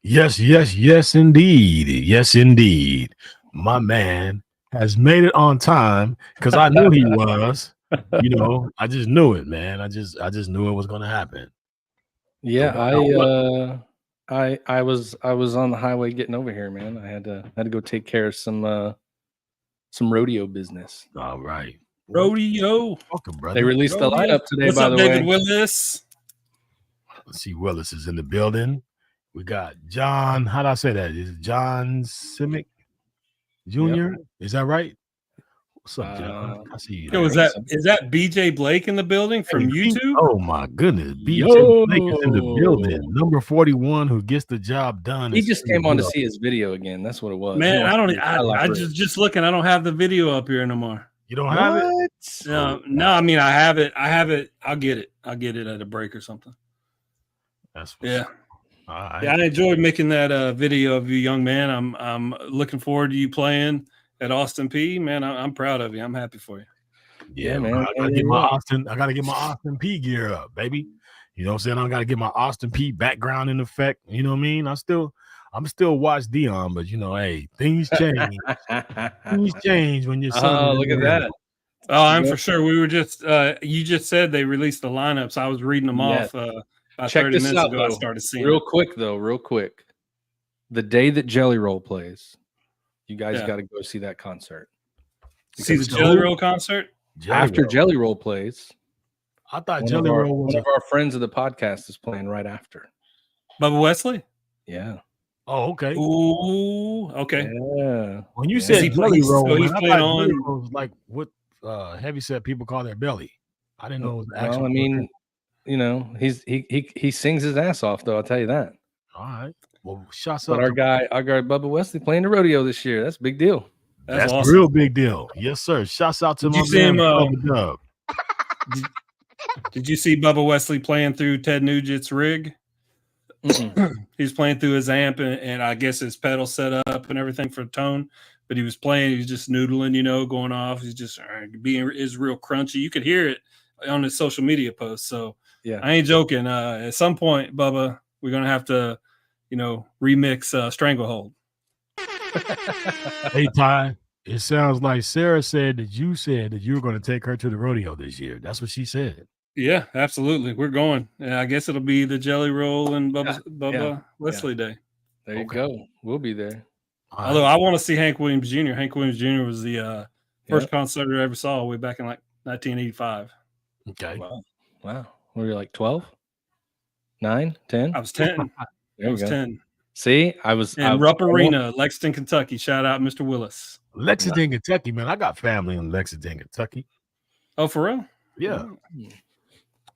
Yes, yes, yes, indeed. Yes, indeed. My man has made it on time because I knew he was. I just knew it, man. I just knew it was gonna happen. Yeah, What? I was on the highway getting over here, man. I had to go take care of some rodeo business. All right. Rodeo. Welcome, They brother. released the Rodeo. lineup today, What's by up, the David way. Willis? Let's see. Willis is in the building. We got John. How do I say that? Is it John Simic Jr.? Is that right? What's up, John? I see you. Yo, is there. that BJ Blake in the building from YouTube? Oh my goodness. BJ Yo. Blake is in the building. Number 41 who gets the job done. He just came on to see his video again. That's what it was. Man, I just looking. I don't have the video up here no more. You don't have it? No, I mean I have it. I'll get it at a break or something. That's yeah. All right. Yeah, I enjoyed making that video of you, young man. I'm looking forward to you playing at Austin P. Man, I'm proud of you. I'm happy for you. Yeah, man. I gotta get my Austin P gear up, baby. You know what I'm saying? I gotta get my Austin P background in effect. You know what I mean? I'm still watch Dion, but hey, things change. Things change when your son. Oh, look at that. Oh, I'm for sure. We were just you just said they released the lineups. I was reading them off about Check 30 this minutes out, ago. though. I started seeing real quick. The day that Jelly Roll plays, you guys got to go see that concert. See the Jelly Roll concert? After Jelly Roll plays, I thought Jelly Roll was one of our friends of the podcast is playing right after. Bubba Wesley? Yeah. Oh, okay. Ooh, okay. Yeah. When you said Jelly Roll, he's playing on was like what heavy set people call their belly. I didn't know it was actually. Well, I mean, he sings his ass off, though. I'll tell you that. All right. Well, shots but up. Our guy Bubba Wesley playing the rodeo this year. That's a big deal. That's awesome. Real big deal. Yes, sir. Shouts out to my man. Did you see Bubba Wesley playing through Ted Nugent's rig? He's playing through his amp and I guess his pedal set up and everything for tone. But he was playing. He was just noodling, going off. He's just is real crunchy. You could hear it on his social media posts. So yeah, I ain't joking. At some point, Bubba, we're gonna have to, remix Stranglehold. Hey Ty, it sounds like Sarah said that you were going to take her to the rodeo this year. That's what she said. Yeah, absolutely. We're going. I guess it'll be the Jelly Roll and Bubba Wesley Day. There you go. We'll be there. Although I want to see Hank Williams Jr. Hank Williams Jr. was the first concert I ever saw way back in like 1985. Okay. Wow. Were you like 12? 9? 10? I was 10. I was 10. See, I was in Rupp Arena, Lexington, Kentucky. Shout out, Mr. Willis. Lexington, Kentucky, man. I got family in Lexington, Kentucky. Oh, for real? Yeah.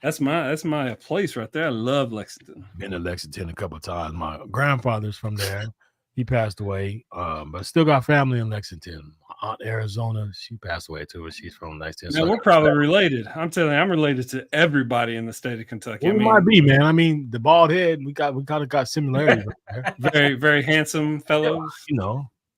That's my place right there. I love Lexington. Been to Lexington a couple of times. My grandfather's from there. He passed away, but still got family in Lexington. My aunt Arizona, she passed away too. She's from Lexington. Man, we're probably related. I'm telling you, I'm related to everybody in the state of Kentucky. Well, might be, man. I mean, the bald head, we kind of got similarities. Right there. Very, very handsome fellows.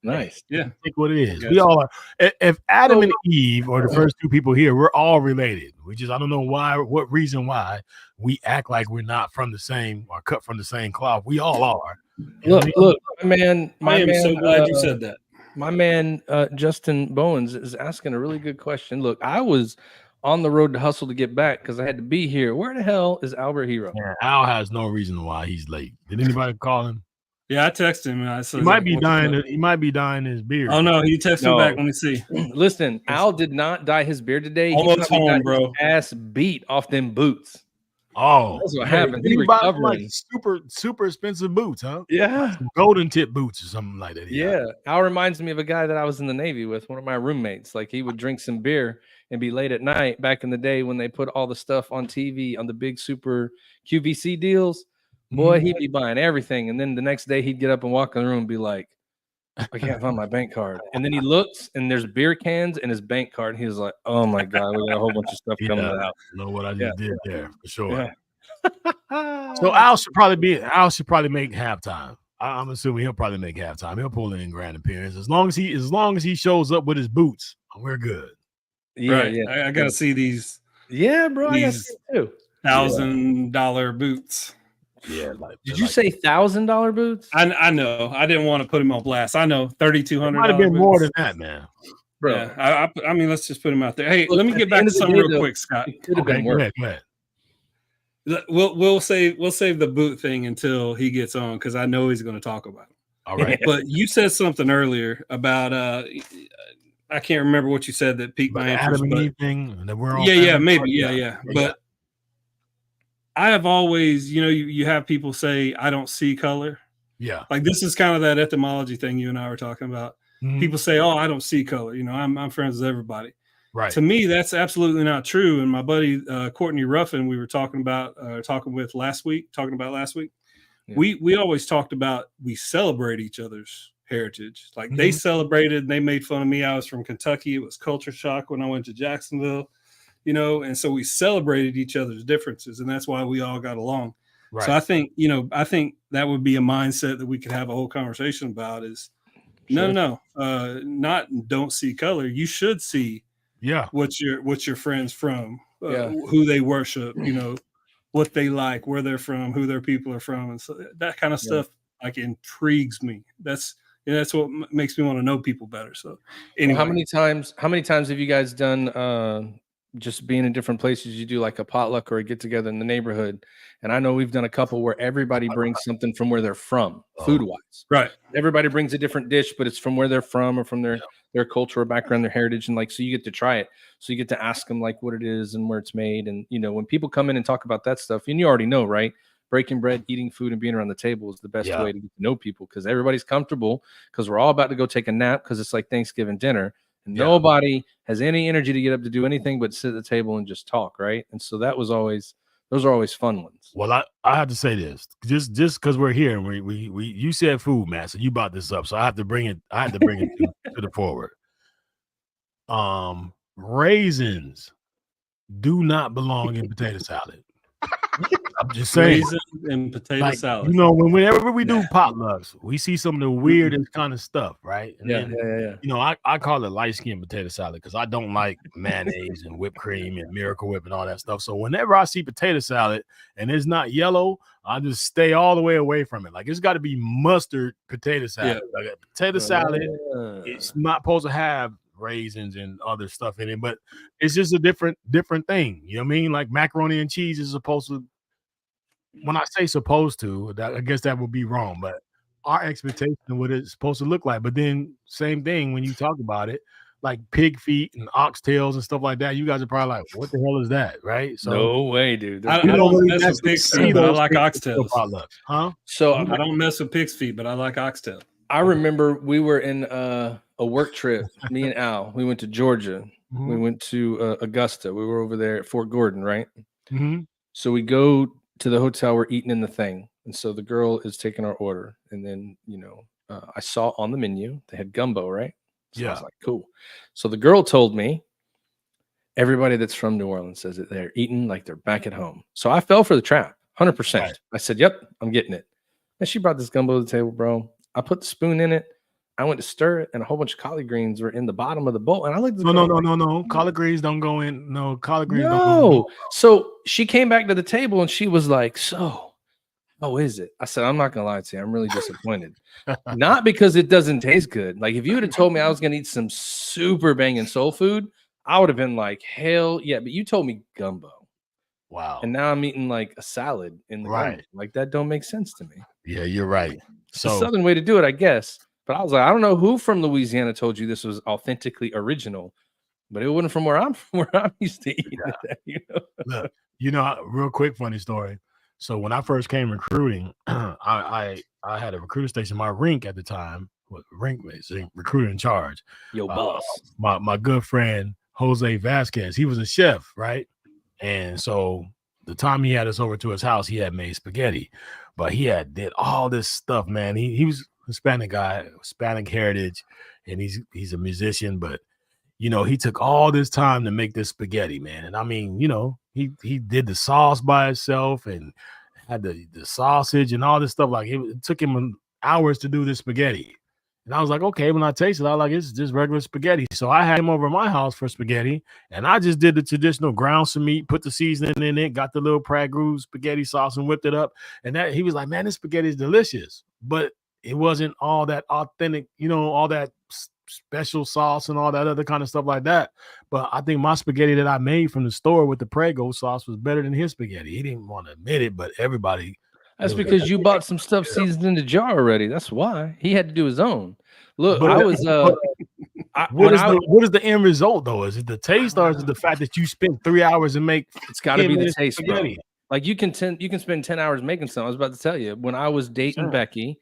Nice. Yeah. Think what it is. We all are. If Adam and Eve are the first two people here, we're all related. I don't know what reason why we act like we're not from the same or cut from the same cloth. We all are. Look, my man. I am so glad you said that. My man, Justin Bowens is asking a really good question. Look, I was on the road to hustle to get back because I had to be here. Where the hell is Albert Hero? Yeah, Al has no reason why he's late. Did anybody call him? Yeah, I texted him. I said he might be dying. He might be dyeing his beard. Oh no, he texted me back. Let me see. Listen, Al did not dye his beard today. Almost home, bro. Ass beat off them boots. Oh, that's what happened. He recovering. Like super expensive boots, huh? Yeah, some golden tip boots or something like that. Yeah, Al reminds me of a guy that I was in the Navy with. One of my roommates. Like he would drink some beer and be late at night back in the day when they put all the stuff on TV on the big super QVC deals. Boy, he'd be buying everything, and then the next day he'd get up and walk in the room and be like, "I can't find my bank card." And then he looks, and there's beer cans and his bank card. And he was like, "Oh my god, we got a whole bunch of stuff coming out." Know what I just did there for sure. Yeah. So Al should probably make halftime. I'm assuming he'll probably make halftime. He'll pull in grand appearance as long as he shows up with his boots. We're good. Yeah, right. I gotta see these. Yeah, bro. These $1,000 boots. Yeah, like Did you say $1,000 boots? I know. I didn't want to put him on blast. I know $3,200. Might have been more than that, man. Bro. Yeah, I mean, let's just put him out there. Hey, let me get back to something real quick, Scott. It could have been worse. Go ahead. We'll save the boot thing until he gets on because I know he's going to talk about it. All right. But you said something earlier about I can't remember what you said that piqued my interest. Adam and Eve thing, that we're all maybe. Yeah. But I have always, you have people say, I don't see color. Yeah. Like this is kind of that etymology thing you and I were talking about. Mm-hmm. People say, oh, I don't see color. I'm friends with everybody. Right. To me, that's absolutely not true. And my buddy, Courtney Ruffin, we were talking about last week. Yeah. We always talked about, we celebrate each other's heritage. Like they celebrated, they made fun of me. I was from Kentucky. It was culture shock when I went to Jacksonville, and so we celebrated each other's differences, and that's why we all got along. Right. So I think that would be a mindset that we could have a whole conversation about is not don't see color. You should see what your friends from, who they worship, what they like, where they're from, who their people are from, and so that kind of stuff like intrigues me. That's what makes me want to know people better. So anyway, how many times have you guys done just being in different places? You do like a potluck or a get together in the neighborhood, and I know we've done a couple where everybody brings something from where they're from, food wise. Right. Everybody brings a different dish, but it's from where they're from or from their cultural background, their heritage, and so you get to try it. So you get to ask them like what it is and where it's made, and when people come in and talk about that stuff, and you already know, right? Breaking bread, eating food, and being around the table is the best way to get to know people because everybody's comfortable because we're all about to go take a nap because it's like Thanksgiving dinner. And nobody has any energy to get up to do anything but sit at the table and just talk, right? And so those are always fun ones. Well, I have to say this just because we're here and we you said food, man. So you brought this up, so I have to bring it to the forward. Raisins do not belong in potato salad. I'm just saying. Raisins and potato salad. Whenever we do potlucks, we see some of the weirdest kind of stuff, right? And then, I call it light skin potato salad because I don't like mayonnaise and whipped cream and Miracle Whip and all that stuff. So whenever I see potato salad and it's not yellow, I just stay all the way away from it. Like it's got to be mustard potato salad. Like a potato salad, it's not supposed to have raisins and other stuff in it, but it's just a different thing. You know what I mean? Like macaroni and cheese is supposed to. When I say supposed to, I guess that would be wrong, but our expectation of what it's supposed to look like. But then same thing when you talk about it, like pig feet and oxtails and stuff like that, you guys are probably like, what the hell is that? Right? So no way, dude. I don't mess with pig's feet, but I like oxtails. Huh? So I don't mess with pig's feet, but I like oxtail. I remember we were in a work trip, me and Al. We went to Georgia. Mm-hmm. We went to Augusta. We were over there at Fort Gordon, right? Mm-hmm. So we go to the hotel, we're eating in the thing. And so the girl is taking our order. And then, I saw on the menu, they had gumbo, right? So I was like, cool. So the girl told me, everybody that's from New Orleans says that they're eating like they're back at home. So I fell for the trap, 100%. Right. I said, yep, I'm getting it. And she brought this gumbo to the table, bro. I put the spoon in it. I went to stir it, and a whole bunch of collard greens were in the bottom of the bowl. And I looked at no. Collard greens don't go in. No, collard greens don't go in. So she came back to the table, and she was like, so, how is it? I said, I'm not going to lie to you. I'm really disappointed. Not because it doesn't taste good. Like, if you would have told me I was going to eat some super banging soul food, I would have been like, hell yeah. But you told me gumbo. Wow. And now I'm eating like a salad in the gumbo. Like, that don't make sense to me. Yeah, you're right. So, it's a southern way to do it, I guess. But I was like, I don't know who from Louisiana told you this was authentically original, but it wasn't from where I'm used to eating it. Look, real quick funny story. So when I first came recruiting, I had a recruiter station, my rink at the time, recruiter in charge. Yo, boss. My good friend Jose Vasquez, he was a chef, right? And so the time he had us over to his house, he had made spaghetti, but he did all this stuff, man. He was Hispanic guy, Hispanic heritage, and he's a musician, but he took all this time to make this spaghetti, man. And I mean, he did the sauce by itself and had the sausage and all this stuff. Like it took him hours to do this spaghetti. And I was like, okay, when I tasted it, I was like, it's just regular spaghetti. So I had him over at my house for spaghetti, and I just did the traditional ground some meat, put the seasoning in it, got the little Prague spaghetti sauce and whipped it up. And that he was like, man, this spaghetti is delicious. But it wasn't all that authentic, all that special sauce and all that other kind of stuff like that. But I think my spaghetti that I made from the store with the Prego sauce was better than his spaghetti. He didn't want to admit it, but everybody. That's because you bought some stuff seasoned in the jar already. That's why he had to do his own. Look, what is the end result though? Is it the taste or is it the fact that you spent 3 hours and make? It's got to be the taste, bro. Like you can spend 10 hours making something. I was about to tell you, when I was dating Becky,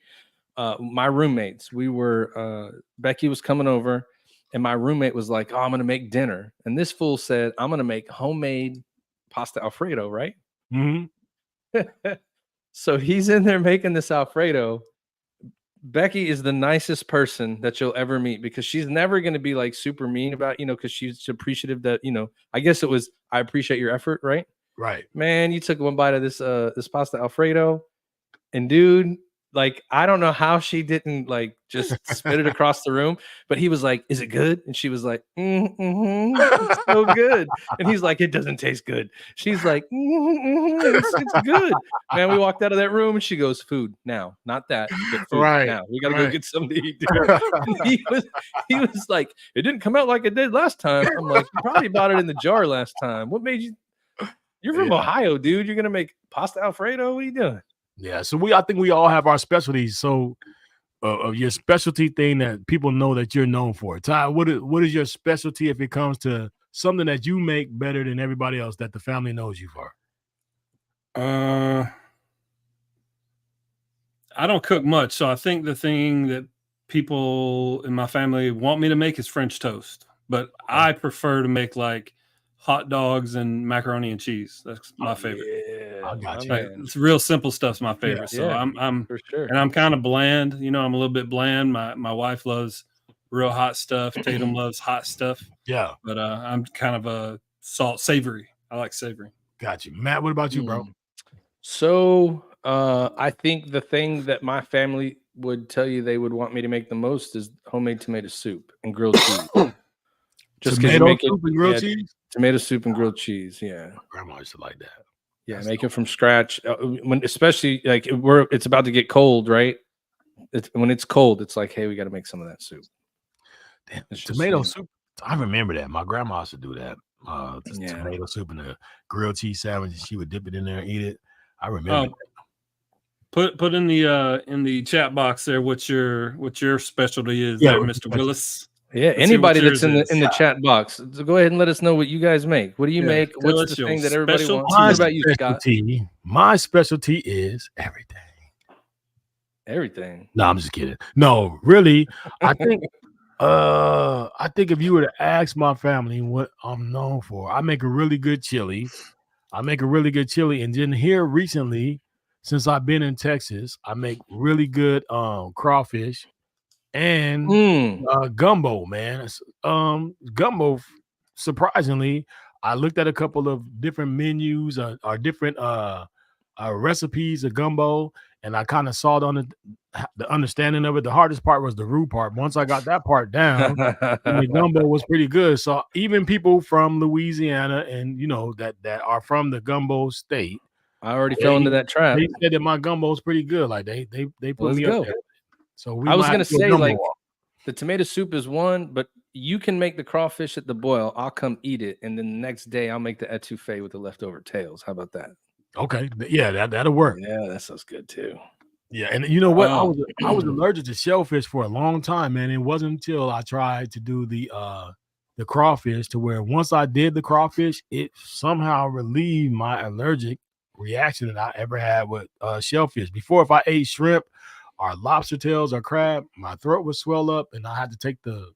my roommates, Becky was coming over, and my roommate was like, "Oh, I'm gonna make dinner," and this fool said, "I'm gonna make homemade pasta Alfredo," right? Mm-hmm. So he's in there making this Alfredo. Becky is the nicest person that you'll ever meet because she's never going to be like super mean about, because she's appreciative that, I guess it was, I appreciate your effort. Right. Right. Man, you took one bite of this pasta Alfredo, and dude, like, I don't know how she didn't like just spit it across the room, but he was like, "Is it good?" And she was like, "It's so good." And he's like, "It doesn't taste good." She's like, it's good. Man, we walked out of that room and she goes, "Food now, not that, but food right now. We got to go get something to eat." He was like, "It didn't come out like it did last time." I'm like, "You probably bought it in the jar last time. What made you? You're from Ohio, dude. You're gonna make pasta Alfredo? What are you doing?" Yeah, so I think we all have our specialties. So, of your specialty thing that people know that you're known for. Ty, what is your specialty if it comes to something that you make better than everybody else that the family knows you for? I don't cook much, so I think the thing that people in my family want me to make is French toast. But I prefer to make like hot dogs and macaroni and cheese. That's my favorite. Yeah, I got you. It's real simple stuff's my favorite. So I'm for sure. And I'm kind of bland. I'm a little bit bland. My wife loves real hot stuff. Tatum loves hot stuff. Yeah. But I'm kind of a savory. I like savory. Got you. Matt, what about you, bro? So I think the thing that my family would tell you they would want me to make the most is homemade tomato soup and grilled cheese. Just tomato soup and grilled cheese? Tomato soup and grilled cheese, yeah. My grandma used to like that. Yeah, make it from scratch. Especially like it's about to get cold, right? When it's cold, it's like, hey, we got to make some of that soup. Damn, tomato soup. I remember that. My grandma used to do that. Tomato soup and a grilled cheese sandwich. She would dip it in there and eat it. I remember. Put in the chat box there what your specialty is, there, Mr. Willis. Yeah, anybody that's in the chat box, so go ahead and let us know what you guys make. What do you make? What's the thing that everybody wants? What about you, Scott? My specialty is everything. Everything. No, I'm just kidding. No, really, I think if you were to ask my family what I'm known for, I make a really good chili. And then here recently, since I've been in Texas, I make really good crawfish. And gumbo, man. Gumbo, surprisingly, I looked at a couple of different menus or different recipes of gumbo, and I kind of saw it on the understanding of it. The hardest part was the roux part. Once I got that part down, the gumbo was pretty good. So even people from Louisiana and that are from the gumbo state, I already fell into that trap. They said that my gumbo is pretty good. Like they put me up there. So I was gonna say, like, the tomato soup is one, but you can make the crawfish at the boil. I'll come eat it, and then the next day I'll make the etouffee with the leftover tails. How about that? Okay, yeah, that'll work. Yeah, that sounds good too. Yeah, and you know what? I was allergic to shellfish for a long time, man. It wasn't until I tried to do the crawfish to where once I did the crawfish, it somehow relieved my allergic reaction that I ever had with shellfish. Before, if I ate shrimp or lobster tails or crab, my throat would swell up and I had to take the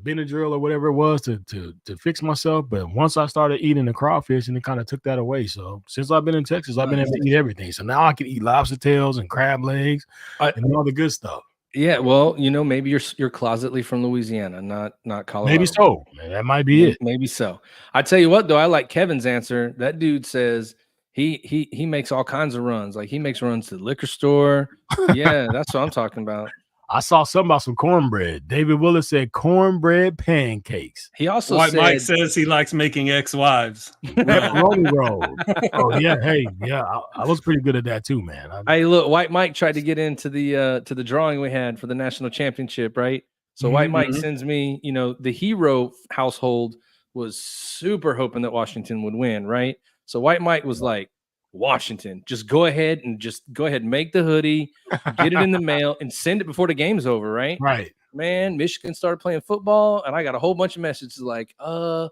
Benadryl or whatever it was to fix myself. But once I started eating the crawfish, and it kind of took that away. So since I've been in Texas, I've been able to eat everything. So now I can eat lobster tails and crab legs and all the good stuff. Yeah, well, maybe you're closetly from Louisiana, not Colorado. Maybe so. That might be it. Maybe so. I tell you what, though, I like Kevin's answer. That dude says he makes all kinds of runs. Like he makes runs to the liquor store. Yeah, that's what I'm talking about. I saw something about some cornbread. David Willis said cornbread pancakes. He also White said Mike says he likes making ex-wives. Pepperoni roll. Oh yeah, hey, yeah, I was pretty good at that too, man. Hey, look, White Mike tried to get into the drawing we had for the national championship, right? So White Mike sends me, the Hero household was super hoping that Washington would win, right? So White Mike was like, Washington, just go ahead and make the hoodie, get it in the mail, and send it before the game's over, right? Right. Man, Michigan started playing football, and I got a whole bunch of messages like, how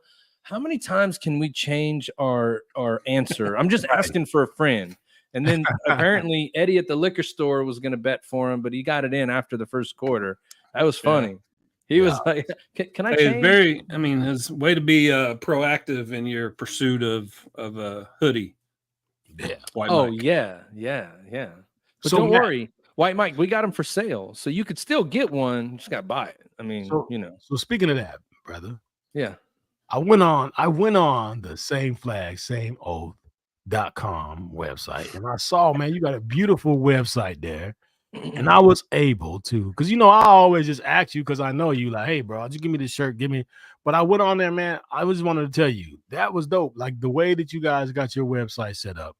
many times can we change our answer? I'm just asking for a friend. And then apparently Eddie at the liquor store was going to bet for him, but he got it in after the first quarter. That was funny. He was like, can I change? His way to be proactive in your pursuit of a hoodie. Yeah. White Mike. Yeah. But don't worry, White Mike, we got them for sale. So you could still get one. You just got to buy it. I mean, So speaking of that, brother. Yeah. I went on the Same Flag, Same Oath.com website, and I saw, man, you got a beautiful website there. And I was able to, because I always just ask you because I know you, like, hey, bro, just give me this shirt, but I went on there, man. I just wanted to tell you that was dope. Like the way that you guys got your website set up,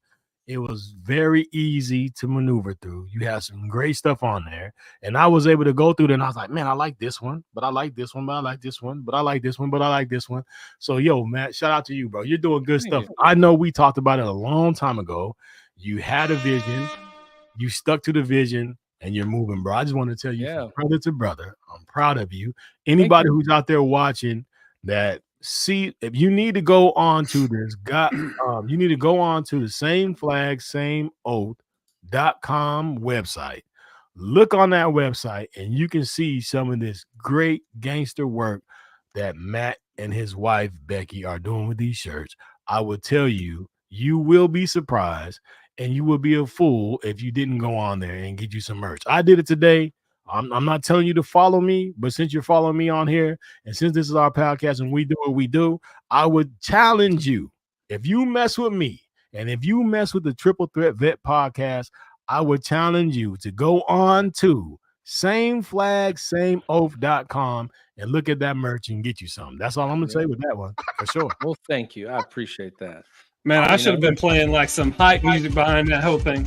it was very easy to maneuver through. You had some great stuff on there, and I was able to go through it. And I was like, man, I like this one, but I like this one, but I like this one, but I like this one, but I like this one. So, yo, Matt, shout out to you, bro. You're doing good stuff. I know we talked about it a long time ago. You had a vision, you stuck to the vision, and you're moving, bro. I just want to tell you, from brother to brother, I'm proud of you. Anybody who's out there watching that, see, if you need to go on to this, you need to go on to the Same Flag, Same Oath.com website. Look on that website, and you can see some of this great gangster work that Matt and his wife, Becky, are doing with these shirts. I will tell you, you will be surprised. And you would be a fool if you didn't go on there and get you some merch. I did it today. I'm not telling you to follow me, but since you're following me on here, and since this is our podcast and we do what we do, I would challenge you. If you mess with me, and if you mess with the Triple Threat Vet podcast, I would challenge you to go on to sameflagsameoath.com and look at that merch and get you something. That's all I'm gonna say with that one, for sure. Well, thank you. I appreciate that. Man, I should have been playing like some hype music behind that whole thing.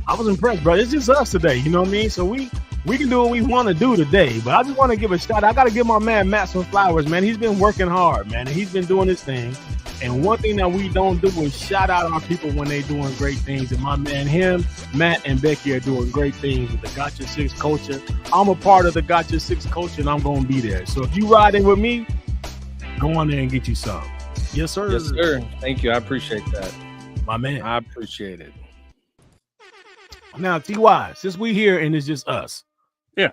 I was impressed, bro. It's just us today, you know what I mean? So we can do what we want to do today, but I just want to give a shout. I got to give my man Matt some flowers, man. He's been working hard, man, and he's been doing his thing. And one thing that we don't do is shout out our people when they're doing great things. And my man, Matt, and Becky are doing great things with the Gotcha 6 culture. I'm a part of the Gotcha 6 culture, and I'm going to be there. So if you riding with me, go on there and get you some. Yes, sir. Yes, sir. Thank you. I appreciate that. My man. I appreciate it. Now, TY, since we here and it's just us. Yeah.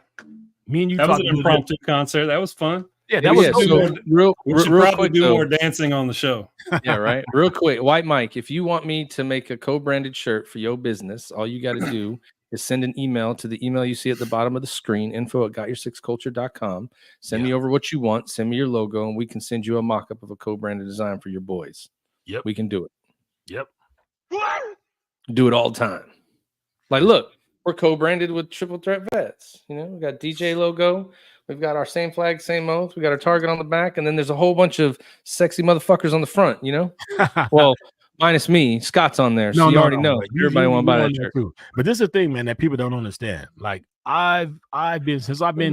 Me and you that was an impromptu concert. That was fun. Yeah, that was so real probably quick, do more dancing on the show. Yeah, right. Real quick. White Mike, if you want me to make a co-branded shirt for your business, all you got to do is send an email to the email you see at the bottom of the screen, info@gotyoursixculture.com. Send me over what you want. Send me your logo, and we can send you a mock-up of a co-branded design for your boys. Yep. We can do it. Yep. Do it all the time. Like, look, we're co-branded with Triple Threat Vets. We got DJ logo. We've got our Same Flag, Same Oath. We got our target on the back, and then there's a whole bunch of sexy motherfuckers on the front, Well, minus me. Scott's on there, so you already know. Everybody want to buy that shirt. But this is the thing, man, that people don't understand. Like, I've been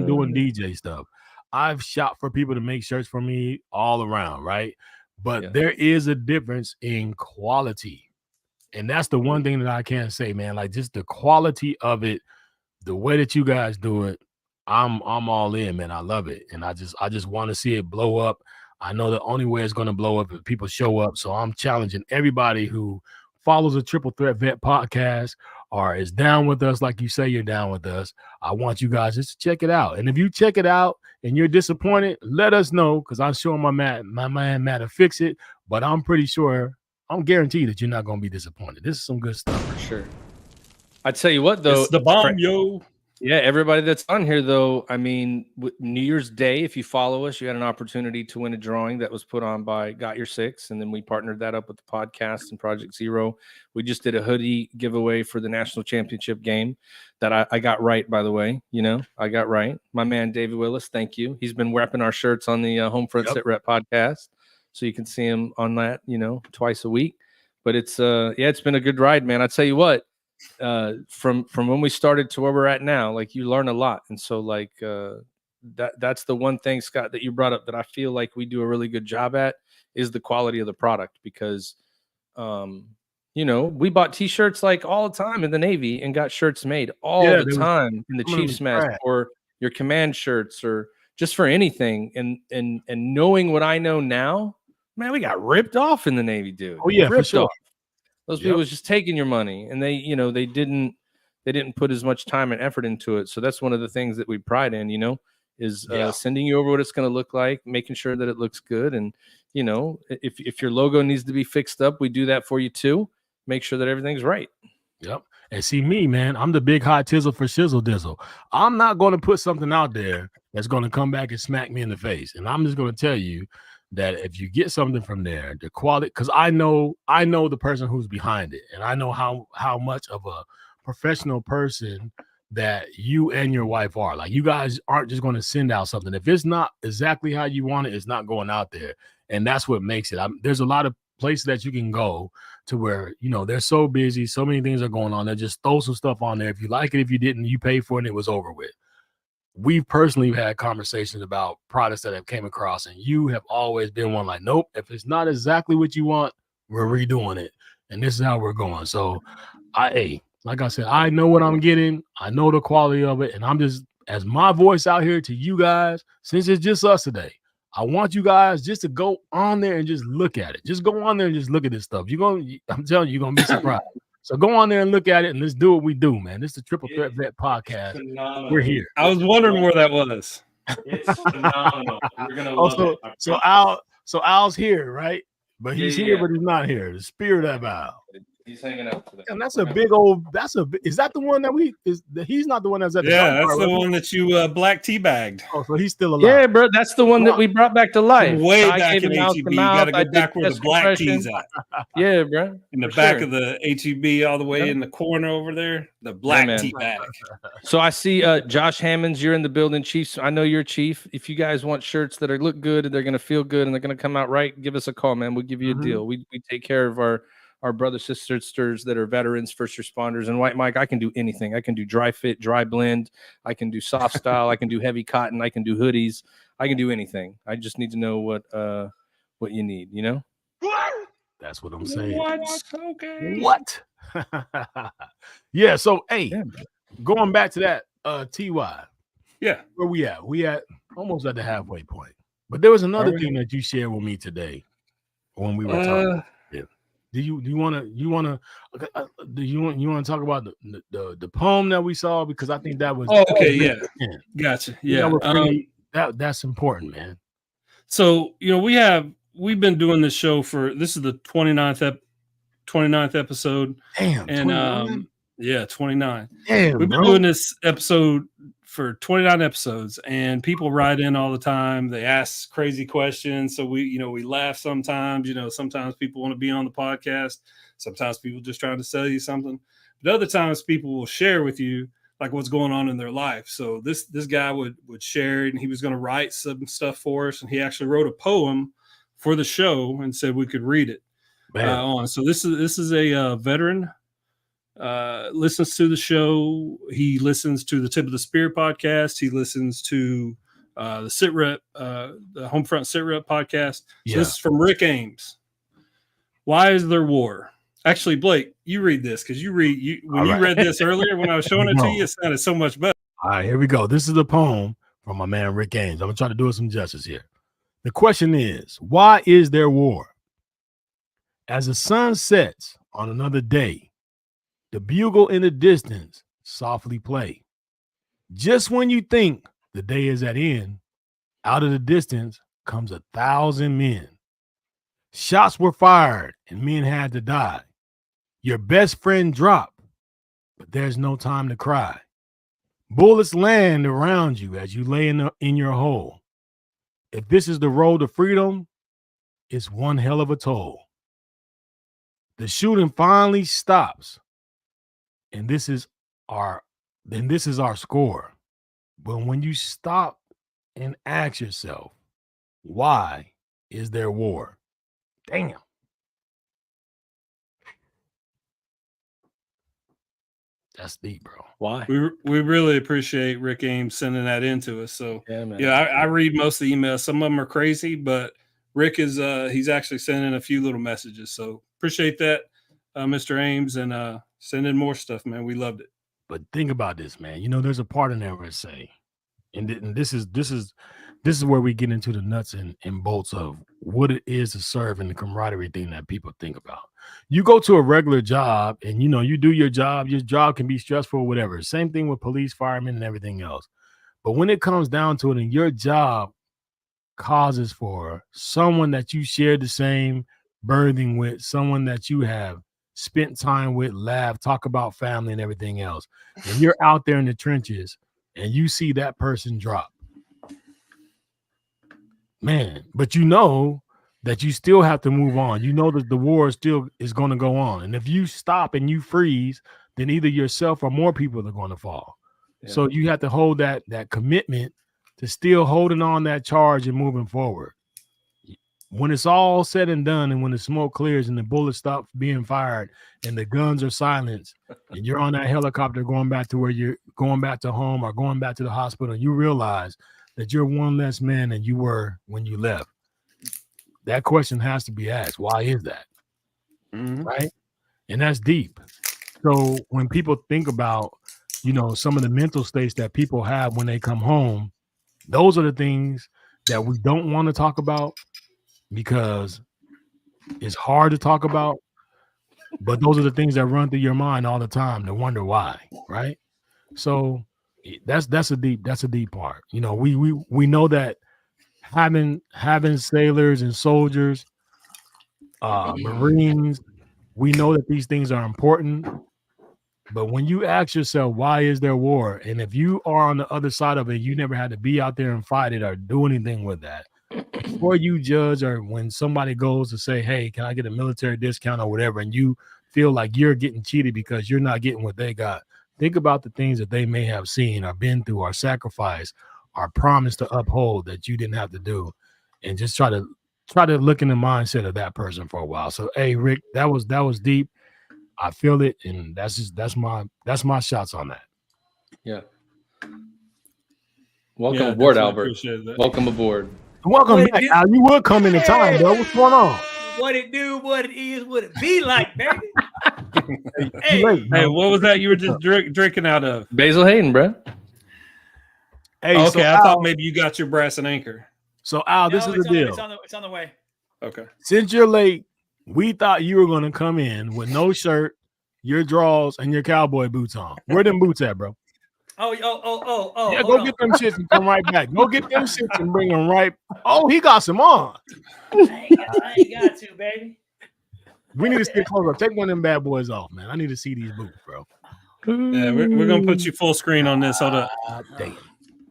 doing DJ stuff, I've shot for people to make shirts for me all around, right? But there is a difference in quality. And that's the one thing that I can't say, man. Like, just the quality of it, the way that you guys do it, I'm all in, man. I love it. And I just want to see it blow up. I know the only way it's going to blow up is people show up. So I'm challenging everybody who follows the Triple Threat Vet podcast or is down with us, like you say you're down with us. I want you guys just to check it out. And if you check it out and you're disappointed, let us know, because I'm sure my man Matt will fix it. But I'm pretty sure, I'm guaranteed that you're not going to be disappointed. This is some good stuff. For sure. I tell you what, though. It's the bomb, yo. Yeah, everybody that's on here, though, I mean, New Year's Day, if you follow us, you had an opportunity to win a drawing that was put on by Got Your Six, and then we partnered that up with the podcast and Project Zero. We just did a hoodie giveaway for the national championship game that I got right, by the way. I got right. My man, David Willis, thank you. He's been repping our shirts on the Homefront Sit Rep podcast, so you can see him on that, twice a week. But it's been a good ride, man. I tell you what. From when we started to where we're at now, like, you learn a lot. And so that's the one thing, Scott, that you brought up that I feel like we do a really good job at is the quality of the product, because we bought t-shirts like all the time in the Navy and got shirts made all the time in the Chiefs mess, or your command shirts, or just for anything. And knowing what I know now, man, we got ripped off in the Navy, dude. Oh yeah, ripped for sure. off. Those people was just taking your money, and they didn't put as much time and effort into it. So that's one of the things that we pride in, is sending you over what it's going to look like, making sure that it looks good. And, if your logo needs to be fixed up, we do that for you too. Make sure that everything's right. Yep. And see me, man, I'm the big hot tizzle for shizzle dizzle. I'm not going to put something out there that's going to come back and smack me in the face. And I'm just going to tell you that if you get something from there, the quality, because I know the person who's behind it, and I know how much of a professional person that you and your wife are. Like, you guys aren't just going to send out something. If it's not exactly how you want it, it's not going out there. And that's what makes it. There's a lot of places that you can go to where, they're so busy, so many things are going on. They just throw some stuff on there. If you like it, if you didn't, you pay for it and it was over with. We've personally had conversations about products that have came across, and you have always been one like, nope, if it's not exactly what you want, we're redoing it. And this is how we're going. So like I said, I know what I'm getting. I know the quality of it. And I'm just, as my voice out here to you guys, since it's just us today, I want you guys just to go on there and just look at it. Just go on there and just look at this stuff. I'm telling you, you're going to be surprised. So go on there and look at it, and let's do what we do, man. This is the Triple Threat Vet podcast. Phenomenal. We're here. I was wondering where that was. It's phenomenal. You're gonna love it. So Al's here, right? But he's here, but he's not here. The spirit of Al. He's hanging out today. And that's a big old. Is that the one that he's not the one that's at the that's the one that you black tea bagged. Oh, so he's still alive. Yeah, bro, that's the one that we brought back to life. Way back in HEB, you got to go back where the black tea's at. Yeah, bro. In the back of the HEB, all the way in the corner over there, the black tea bag. So I see Josh Hammonds, you're in the building, Chiefs. I know you're Chief. If you guys want shirts that look good and they're going to feel good and they're going to come out right, give us a call, man. We'll give you a deal. We take care of our brothers, sisters that are veterans, first responders. And White Mike, I can do anything. I can do dry fit, dry blend. I can do soft style. I can do heavy cotton. I can do hoodies. I can do anything. I just need to know what you need, That's what I'm saying. What? Okay. What? Yeah. So, going back to that TY. Yeah. Where we at? We at almost at the halfway point. But there was another thing that you shared with me today when we were talking. Do you want to talk about the poem that we saw, because I think that was gotcha. Yeah, that's important, man. So we've been doing this show this is the 29th episode. Damn, and 29. Damn, we've been doing this episode for 29 episodes, and people write in all the time. They ask crazy questions. So we laugh sometimes. Sometimes people want to be on the podcast. Sometimes people just trying to sell you something. But other times people will share with you like what's going on in their life. So this guy would share it, and he was going to write some stuff for us, and he actually wrote a poem for the show and said we could read it on. So this is a veteran. Listens to the show. He listens to the Tip of the Spear podcast. He listens to the Sit Rep, the Homefront Sit Rep podcast. So this is from Rick Ames. Why is there war? Actually, Blake, you read this, because you read this earlier when I was showing it to you. It sounded so much better. All right, here we go. This is a poem from my man Rick Ames. I'm gonna try to do it some justice here. The question is, why is there war? As the sun sets on another day, the bugle in the distance softly play. Just when you think the day is at end, out of the distance comes 1,000 men. Shots were fired and men had to die. Your best friend dropped, but there's no time to cry. Bullets land around you as you lay in your hole. If this is the road to freedom, it's one hell of a toll. The shooting finally stops, and this is our score. But when you stop and ask yourself, why is there war? Damn. That's deep, bro. Why? We really appreciate Rick Ames sending that in to us. So Yeah, man. yeah, I read most of the emails. Some of them are crazy, but Rick is he's actually sending a few little messages. So appreciate that, Mr. Ames, and send in more stuff, man. We loved it. But think about this, man. You know, there's a part in there where it say, and this is where we get into the nuts and bolts of what it is to serve and the camaraderie thing that people think about. You go to a regular job and, you know, you do your job can be stressful, whatever. Same thing with police, firemen, and everything else. But when it comes down to it and your job causes for someone that you share the same birthing with, someone that you have spent time with, laugh, talk about family and everything else, and you're out there in the trenches and you see that person drop, man, but you know that you still have to move on. You know that the war still is going to go on. And if you stop and you freeze, then either yourself or more people are going to fall. Yeah. So you have to hold that commitment to still holding on that charge and moving forward. When it's all said and done, and when the smoke clears and the bullets stop being fired and the guns are silenced, and you're on that helicopter going back to where you're going back to home or going back to the hospital, you realize that you're one less man than you were when you left. That question has to be asked. Why is that? Mm-hmm. Right? And that's deep. So when people think about, you know, some of the mental states that people have when they come home, those are the things that we don't want to talk about because it's hard to talk about. But those are the things that run through your mind all the time to wonder why, right? So that's a deep part. You know, we know that having sailors and soldiers, Marines, we know that these things are important. But when you ask yourself, why is there war? And if you are on the other side of it, you never had to be out there and fight it or do anything with that. Before you judge, or when somebody goes to say, hey, can I get a military discount or whatever, and you feel like you're getting cheated because you're not getting what they got, think about the things that they may have seen or been through or sacrificed or promised to uphold that you didn't have to do, and just try to look in the mindset of that person for a while. So, hey, Rick, that was deep. I feel it, and that's my shots on that. Yeah. Welcome aboard, Albert. Welcome aboard. Welcome back, Al. You would come in the time, bro. What's going on? What it do, what it is, what it be like, baby. Hey, what was that you were just drinking out of? Basil Hayden, bro. Hey, okay, so I thought maybe you got your brass and anchor. So, Al, this is the deal. It's on the way. Okay. Since you're late, we thought you were going to come in with no shirt, your drawers, and your cowboy boots on. Where them boots at, bro? Oh. Yeah, go get them shits and come right back. Go get them shits and bring them right. Oh, he got some on. I ain't got to, baby. We need to stay closer. Take one of them bad boys off, man. I need to see these boots, bro. Yeah, we're going to put you full screen on this. Hold up. Damn.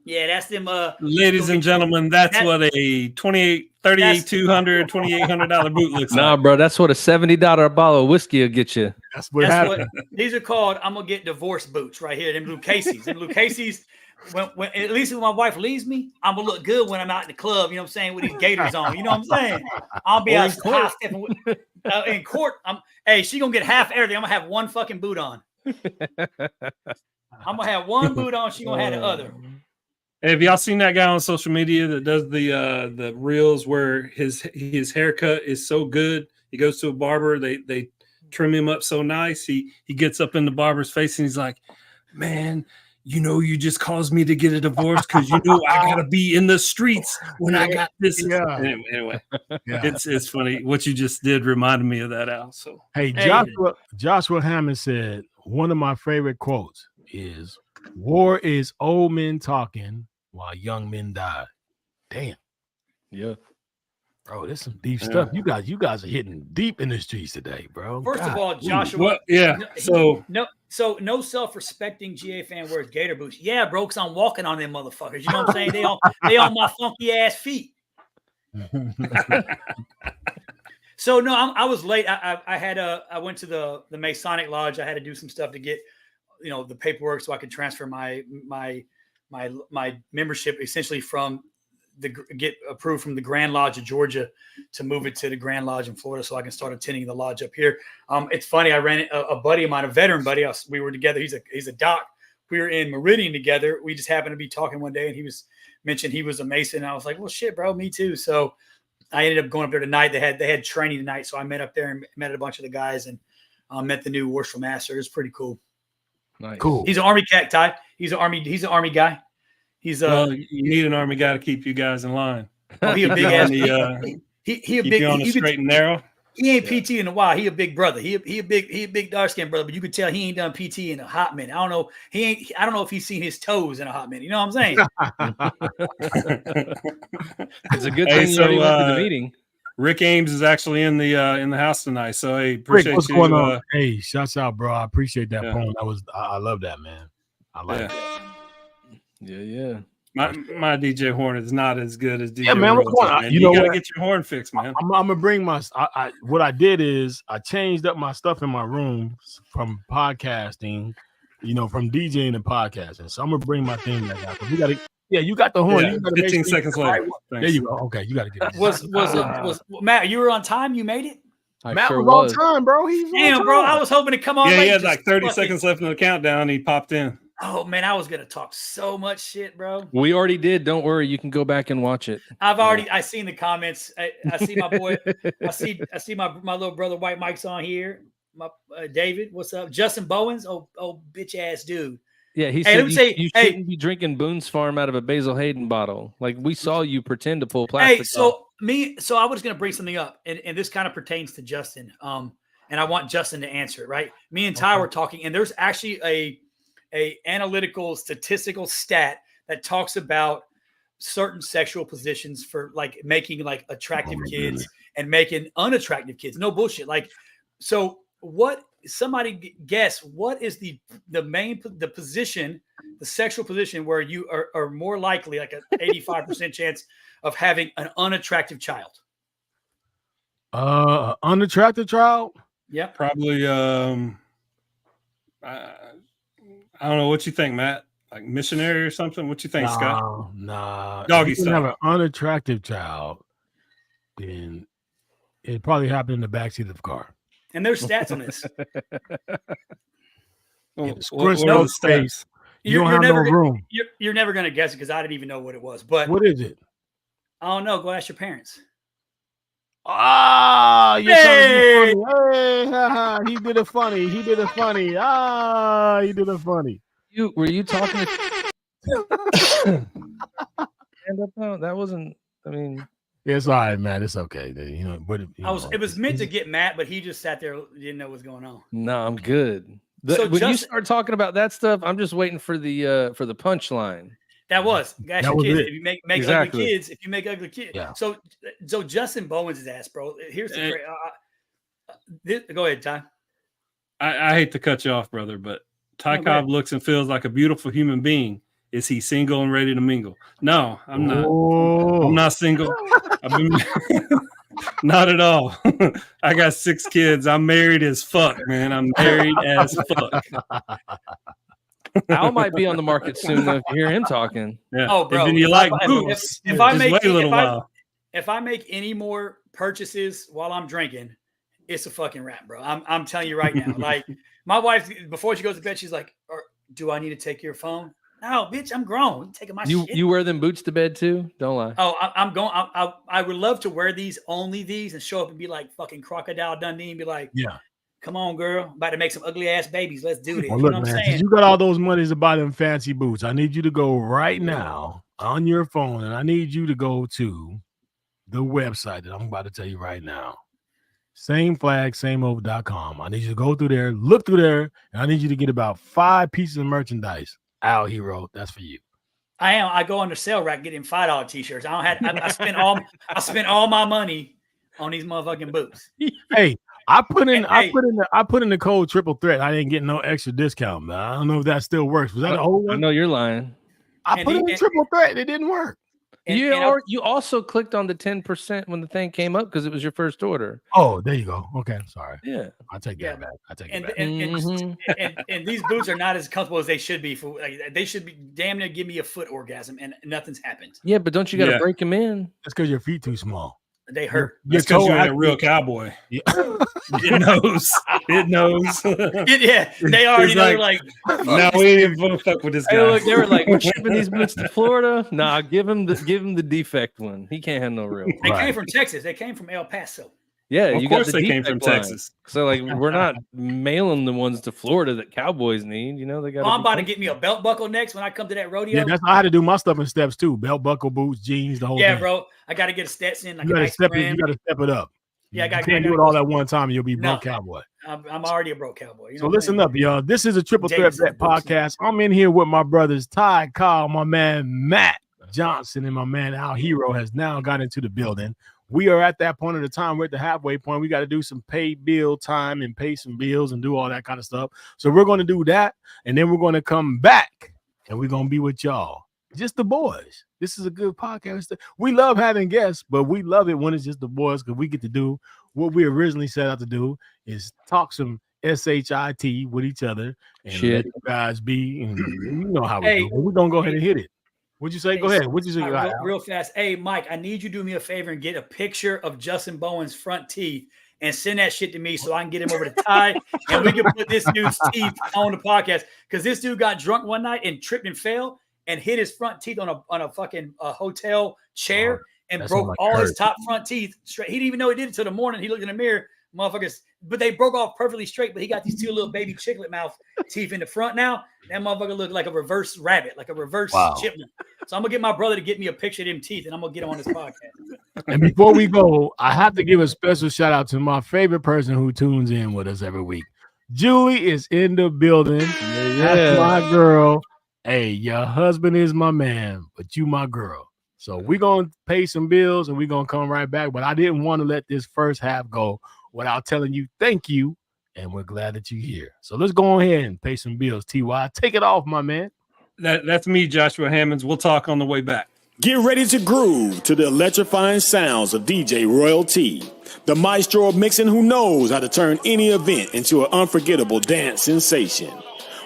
Yeah, that's them. Ladies and gentlemen, that's what a $2,800 boot looks like. Nah, bro, that's what a $70 bottle of whiskey will get you. That's what happened. These are called. I'm gonna get divorce boots right here. Them blue Casey's. Them blue Casey's. When at least when my wife leaves me, I'm gonna look good when I'm out in the club. You know what I'm saying? With these gators on. You know what I'm saying? I'll be out in court. Hey, she gonna get half everything. I'm gonna have one fucking boot on. I'm gonna have one boot on. She gonna have the other. Hey, have y'all seen that guy on social media that does the reels where his haircut is so good? He goes to a barber, they trim him up so nice. He gets up in the barber's face and he's like, "Man, you know, you just caused me to get a divorce because you know I gotta be in the streets when I got this." Yeah. Anyway, yeah. It's funny. What you just did reminded me of that, Al. So hey, Joshua Hammond said one of my favorite quotes is, "War is old men talking while young men die." Damn. Yeah. Bro, there's some deep stuff. You guys are hitting deep in the streets today, bro. First of all, Joshua. Well, yeah. No self-respecting GA fan wears gator boots. Yeah, bro, because I'm walking on them motherfuckers. You know what I'm saying? They on my funky ass feet. So no, I was late. I went to the Masonic Lodge. I had to do some stuff to get, the paperwork so I could transfer my membership essentially from get approved from the Grand Lodge of Georgia to move it to the Grand Lodge in Florida so I can start attending the lodge up here. It's funny. I ran a buddy of mine, a veteran buddy. We were together. He's a doc. We were in Meridian together. We just happened to be talking one day and he mentioned he was a Mason. And I was like, well, shit, bro, me too. So I ended up going up there tonight. They had training tonight. So I met up there and met a bunch of the guys and met the new worshipful master. It was pretty cool. Nice. Cool. He's an Army cat, Ty. He's an Army guy. He's you need an Army guy to keep you guys in line. Oh, he a big ass. He a big. You on the straight and narrow. He ain't PT in a while. He a big brother. He a big dark skinned brother. But you could tell he ain't done PT in a hot minute. I don't know. I don't know if he's seen his toes in a hot minute. You know what I'm saying? It's a good thing you already went to the meeting. Rick Ames is actually in the house tonight. So hey, appreciate Rick, what's you. going on? Hey, shouts out, bro. I appreciate that Yeah. poem. I love that, man. I like it. Yeah. My DJ horn is not as good as DJ. Yeah, man, what's Rose, going on? man. You You know gotta what? get your horn fixed, man. I'm gonna bring my. What I did is I changed up my stuff in my room from podcasting, from DJing and podcasting. So I'm gonna bring my thing back out. We gotta. Yeah, you got the horn. Yeah, You gotta 15 make sure seconds you later. there you go. Okay, you gotta get it. Was Matt? You were on time. You made it. Matt sure was on time, bro. He's Damn, on bro. time. I was hoping to come on. Yeah, late he had just like 30 fucking- seconds left in the countdown. He popped in. Oh man, I was gonna talk so much shit, bro. We already did. Don't worry. You can go back and watch it. I seen the comments. I see my boy. I see my little brother White Mike's on here. My David, what's up? Justin Bowens, oh bitch ass dude. Yeah, he Hey, let said me say- you hey. shouldn't be drinking Boone's Farm out of a Basil Hayden bottle. Like we saw you pretend to pull plastic. Hey, so I was gonna bring something up, and this kind of pertains to Justin. And I want Justin to answer it, right? Me and Ty were talking, and there's actually a analytical statistical stat that talks about certain sexual positions for like making like attractive kids and making unattractive kids. No bullshit. Like, so what? Somebody guess what is the position, the sexual position where you are more likely, like an 85% chance of having an unattractive child? Unattractive child. Yeah, probably. I don't know what you think, Matt. Like missionary or something. What you think, Scott? Nah. Doggy if you style. have an unattractive child, then it probably happened in the backseat of the car. And there's stats on this. Squinch what are no the stats? space. You don't have no room. You're never gonna guess it because I didn't even know what it was. But What is it? I don't know. Go ask your parents. Ah, you're Hey! trying to be funny. Hey, haha, he did it funny. He did it funny. Ah, he did it funny. were you talking to stand up now? That wasn't. I mean, It's all right, man. It's okay. It was meant to get Matt, but he just sat there, didn't know what's going on. no, I'm good. So When you Justin- start talking about that stuff, I'm just waiting for the punchline. That was ask That your was kids. it. If you make Exactly. ugly kids, Yeah. So Justin Bowens' ass, bro. Here's the great. Go ahead, Ty. I hate to cut you off, brother, but Ty No, go ahead. Cobb looks and feels like a beautiful human being. Is he single and ready to mingle? No, I'm not. Oh. I'm not single. I've been not at all. I got 6 kids. I'm married as fuck, man. I'm married as fuck. Al might be on the market soon though, if you hear him talking. Yeah. Oh, bro. And then you if like I- boobs. if I Just make wait a little if I- while. If I make any more purchases while I'm drinking, it's a fucking wrap, bro. I'm telling you right now. Like my wife, before she goes to bed, she's like, "Do I need to take your phone?" No, bitch, I'm grown. I'm taking my shit. You wear them boots to bed too? Don't lie. Oh, I'm going. I would love to wear only these, and show up and be like fucking Crocodile Dundee and be like, Yeah. "Come on, girl, I'm about to make some ugly ass babies. Let's do this." Well, You look, know what I'm man, saying? since you got all those monies to buy them fancy boots, I need you to go right now on your phone, and I need you to go to the website that I'm about to tell you right now. SameFlag, I need you to go through there, look through there, and I need you to get about 5 pieces of merchandise. Al Hero, that's for you. I am. I go on the sale rack getting $5 t-shirts. I spent all my money on these motherfucking boots. Hey, I put in the code triple threat. I didn't get no extra discount, man. I don't know if that still works. Was that a whole one? I know you're lying. I put in triple threat. It didn't work. You also clicked on the 10% when the thing came up because it was your first order. Oh, there you go. Okay, sorry. Yeah, I take that back. And these boots are not as comfortable as they should be. They should be damn near give me a foot orgasm, and nothing's happened. Yeah, but don't you got to break them in? That's because your feet too small. They hurt. That's because you're a real cowboy. Yeah. It knows. It knows. They already know. Like, no, we ain't even gonna fuck with this guy. Hey, look, they were like, we're shipping these boots to Florida. Nah, give him the defect one. He can't have no real one. They came from Texas. They came from El Paso. Yeah, of course they came from Texas. So like, we're not mailing the ones to Florida that cowboys need. You know, they got. I'm about to get me a belt buckle next when I come to that rodeo. Yeah, I had to do my stuff in steps too. Belt buckle, boots, jeans, the whole thing. Yeah, bro. I got to get a Stetson. You got to step it up. Yeah, you can't do it all at one time. You'll be broke cowboy. I'm already a broke cowboy. So listen up, y'all. This is a Triple Threat Bet podcast. I'm in here with my brothers Ty, Kyle, my man Matt Johnson, and my man Al Hero has now got into the building. We are at that point of the time. We're at the halfway point. We got to do some pay bill time and pay some bills and do all that kind of stuff. So we're going to do that, and then we're going to come back, and we're going to be with y'all. Just the boys. This is a good podcast. We love having guests, but we love it when it's just the boys because we get to do what we originally set out to do is talk some SHIT with each other and let you guys be. And you know how we do. We're going to go ahead and hit it. What'd you say? Go ahead. What'd you say? Real fast. Hey, Mike, I need you to do me a favor and get a picture of Justin Bowen's front teeth and send that shit to me so I can get him over to Ty and we can put this dude's teeth on the podcast because this dude got drunk one night and tripped and fell and hit his front teeth on a fucking hotel chair and broke all his top front teeth straight. He didn't even know he did it till the morning. He looked in the mirror, motherfuckers, but they broke off perfectly straight. But he got these two little baby chiclet mouth teeth in the front now. That motherfucker looked like a reverse rabbit, like a reverse chipmunk. So I'm gonna get my brother to get me a picture of them teeth, and I'm gonna get him on this podcast. And before we go, I have to give a special shout out to my favorite person who tunes in with us every week. Julie is in the building. That's my girl. Hey, your husband is my man, but you my girl. So we're gonna pay some bills and we're gonna come right back. But I didn't want to let this first half go without telling you thank you. And we're glad that you're here. So let's go ahead and pay some bills. TY, take it off, my man. That's me, Joshua Hammonds. We'll talk on the way back. Get ready to groove to the electrifying sounds of DJ Royal T, the maestro of mixing who knows how to turn any event into an unforgettable dance sensation.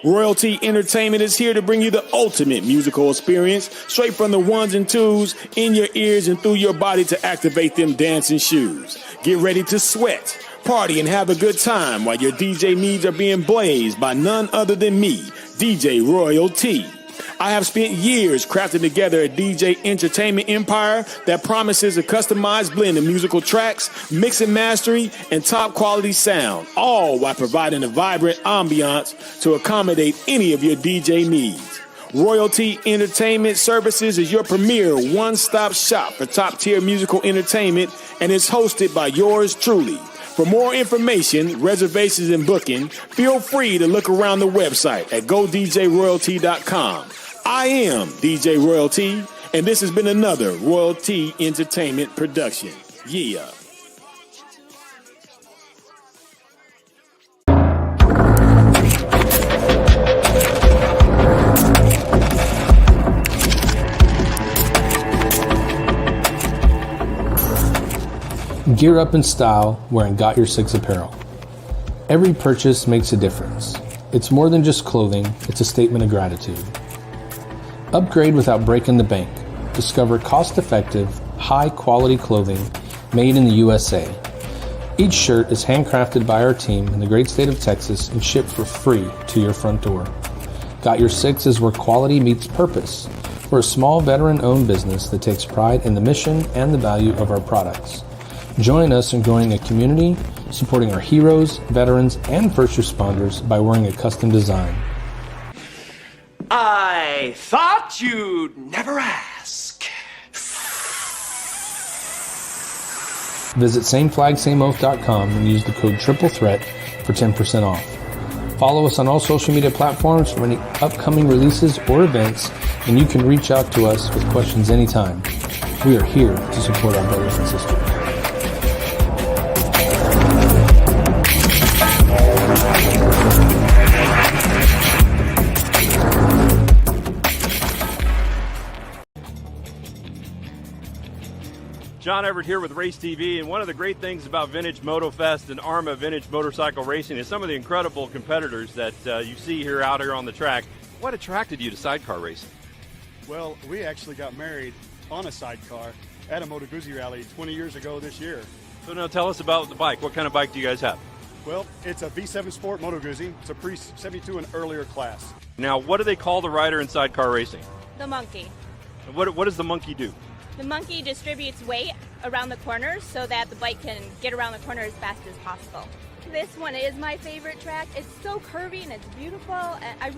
Royalty Entertainment is here to bring you the ultimate musical experience straight from the ones and twos in your ears and through your body to activate them dancing shoes. Get ready to sweat, party, and have a good time while your DJ needs are being blazed by none other than me, DJ Royal T. I have spent years crafting together a DJ entertainment empire that promises a customized blend of musical tracks, mix and mastery, and top quality sound, all while providing a vibrant ambiance to accommodate any of your DJ needs. Royalty Entertainment Services is your premier one-stop shop for top-tier musical entertainment and is hosted by yours truly. For more information, reservations, and booking, feel free to look around the website at godjroyalty.com. I am DJ Royalty, and this has been another Royalty Entertainment production. Yeah. Gear up in style wearing Got Your Six apparel. Every purchase makes a difference. It's more than just clothing, it's a statement of gratitude. Upgrade without breaking the bank. Discover cost-effective, high-quality clothing made in the USA. Each shirt is handcrafted by our team in the great state of Texas and shipped for free to your front door. Got Your Six is where quality meets purpose. We're a small veteran-owned business that takes pride in the mission and the value of our products. Join us in growing a community, supporting our heroes, veterans, and first responders by wearing a custom design. I thought you'd never ask. Visit sameflagsameoath.com and use the code TRIPLETHREAT for 10% off. Follow us on all social media platforms for any upcoming releases or events, and you can reach out to us with questions anytime. We are here to support our brothers and sisters. John Everett here with Race TV, and one of the great things about Vintage MotoFest and ARMA Vintage Motorcycle Racing is some of the incredible competitors that you see out here on the track. What attracted you to sidecar racing? Well, we actually got married on a sidecar at a Moto Guzzi rally 20 years ago this year. So now tell us about the bike. What kind of bike do you guys have? Well, it's a V7 Sport Moto Guzzi. It's a pre-72 and earlier class. Now, what do they call the rider in sidecar racing? The monkey. What does the monkey do? The monkey distributes weight around the corners so that the bike can get around the corner as fast as possible. This one is my favorite track. It's so curvy and it's beautiful. And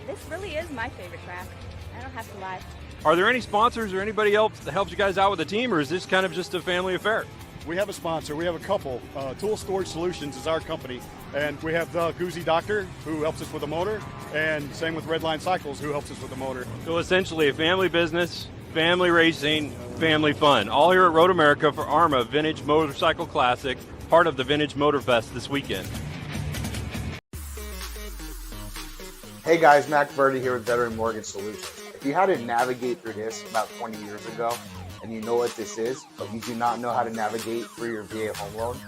this really is my favorite track. I don't have to lie. Are there any sponsors or anybody else that helps you guys out with the team, or is this kind of just a family affair? We have a sponsor. We have a couple. Tool Storage Solutions is our company. And we have the Guzzi Doctor, who helps us with the motor, and same with Redline Cycles, who helps us with the motor. So essentially a family business, family racing, family fun. All here at Road America for ARMA Vintage Motorcycle Classic, part of the Vintage Motorfest this weekend. Hey guys, Mac Verdi here with Veteran Mortgage Solutions. If you had to navigate through this about 20 years ago, and you know what this is, but you do not know how to navigate through your VA home loan,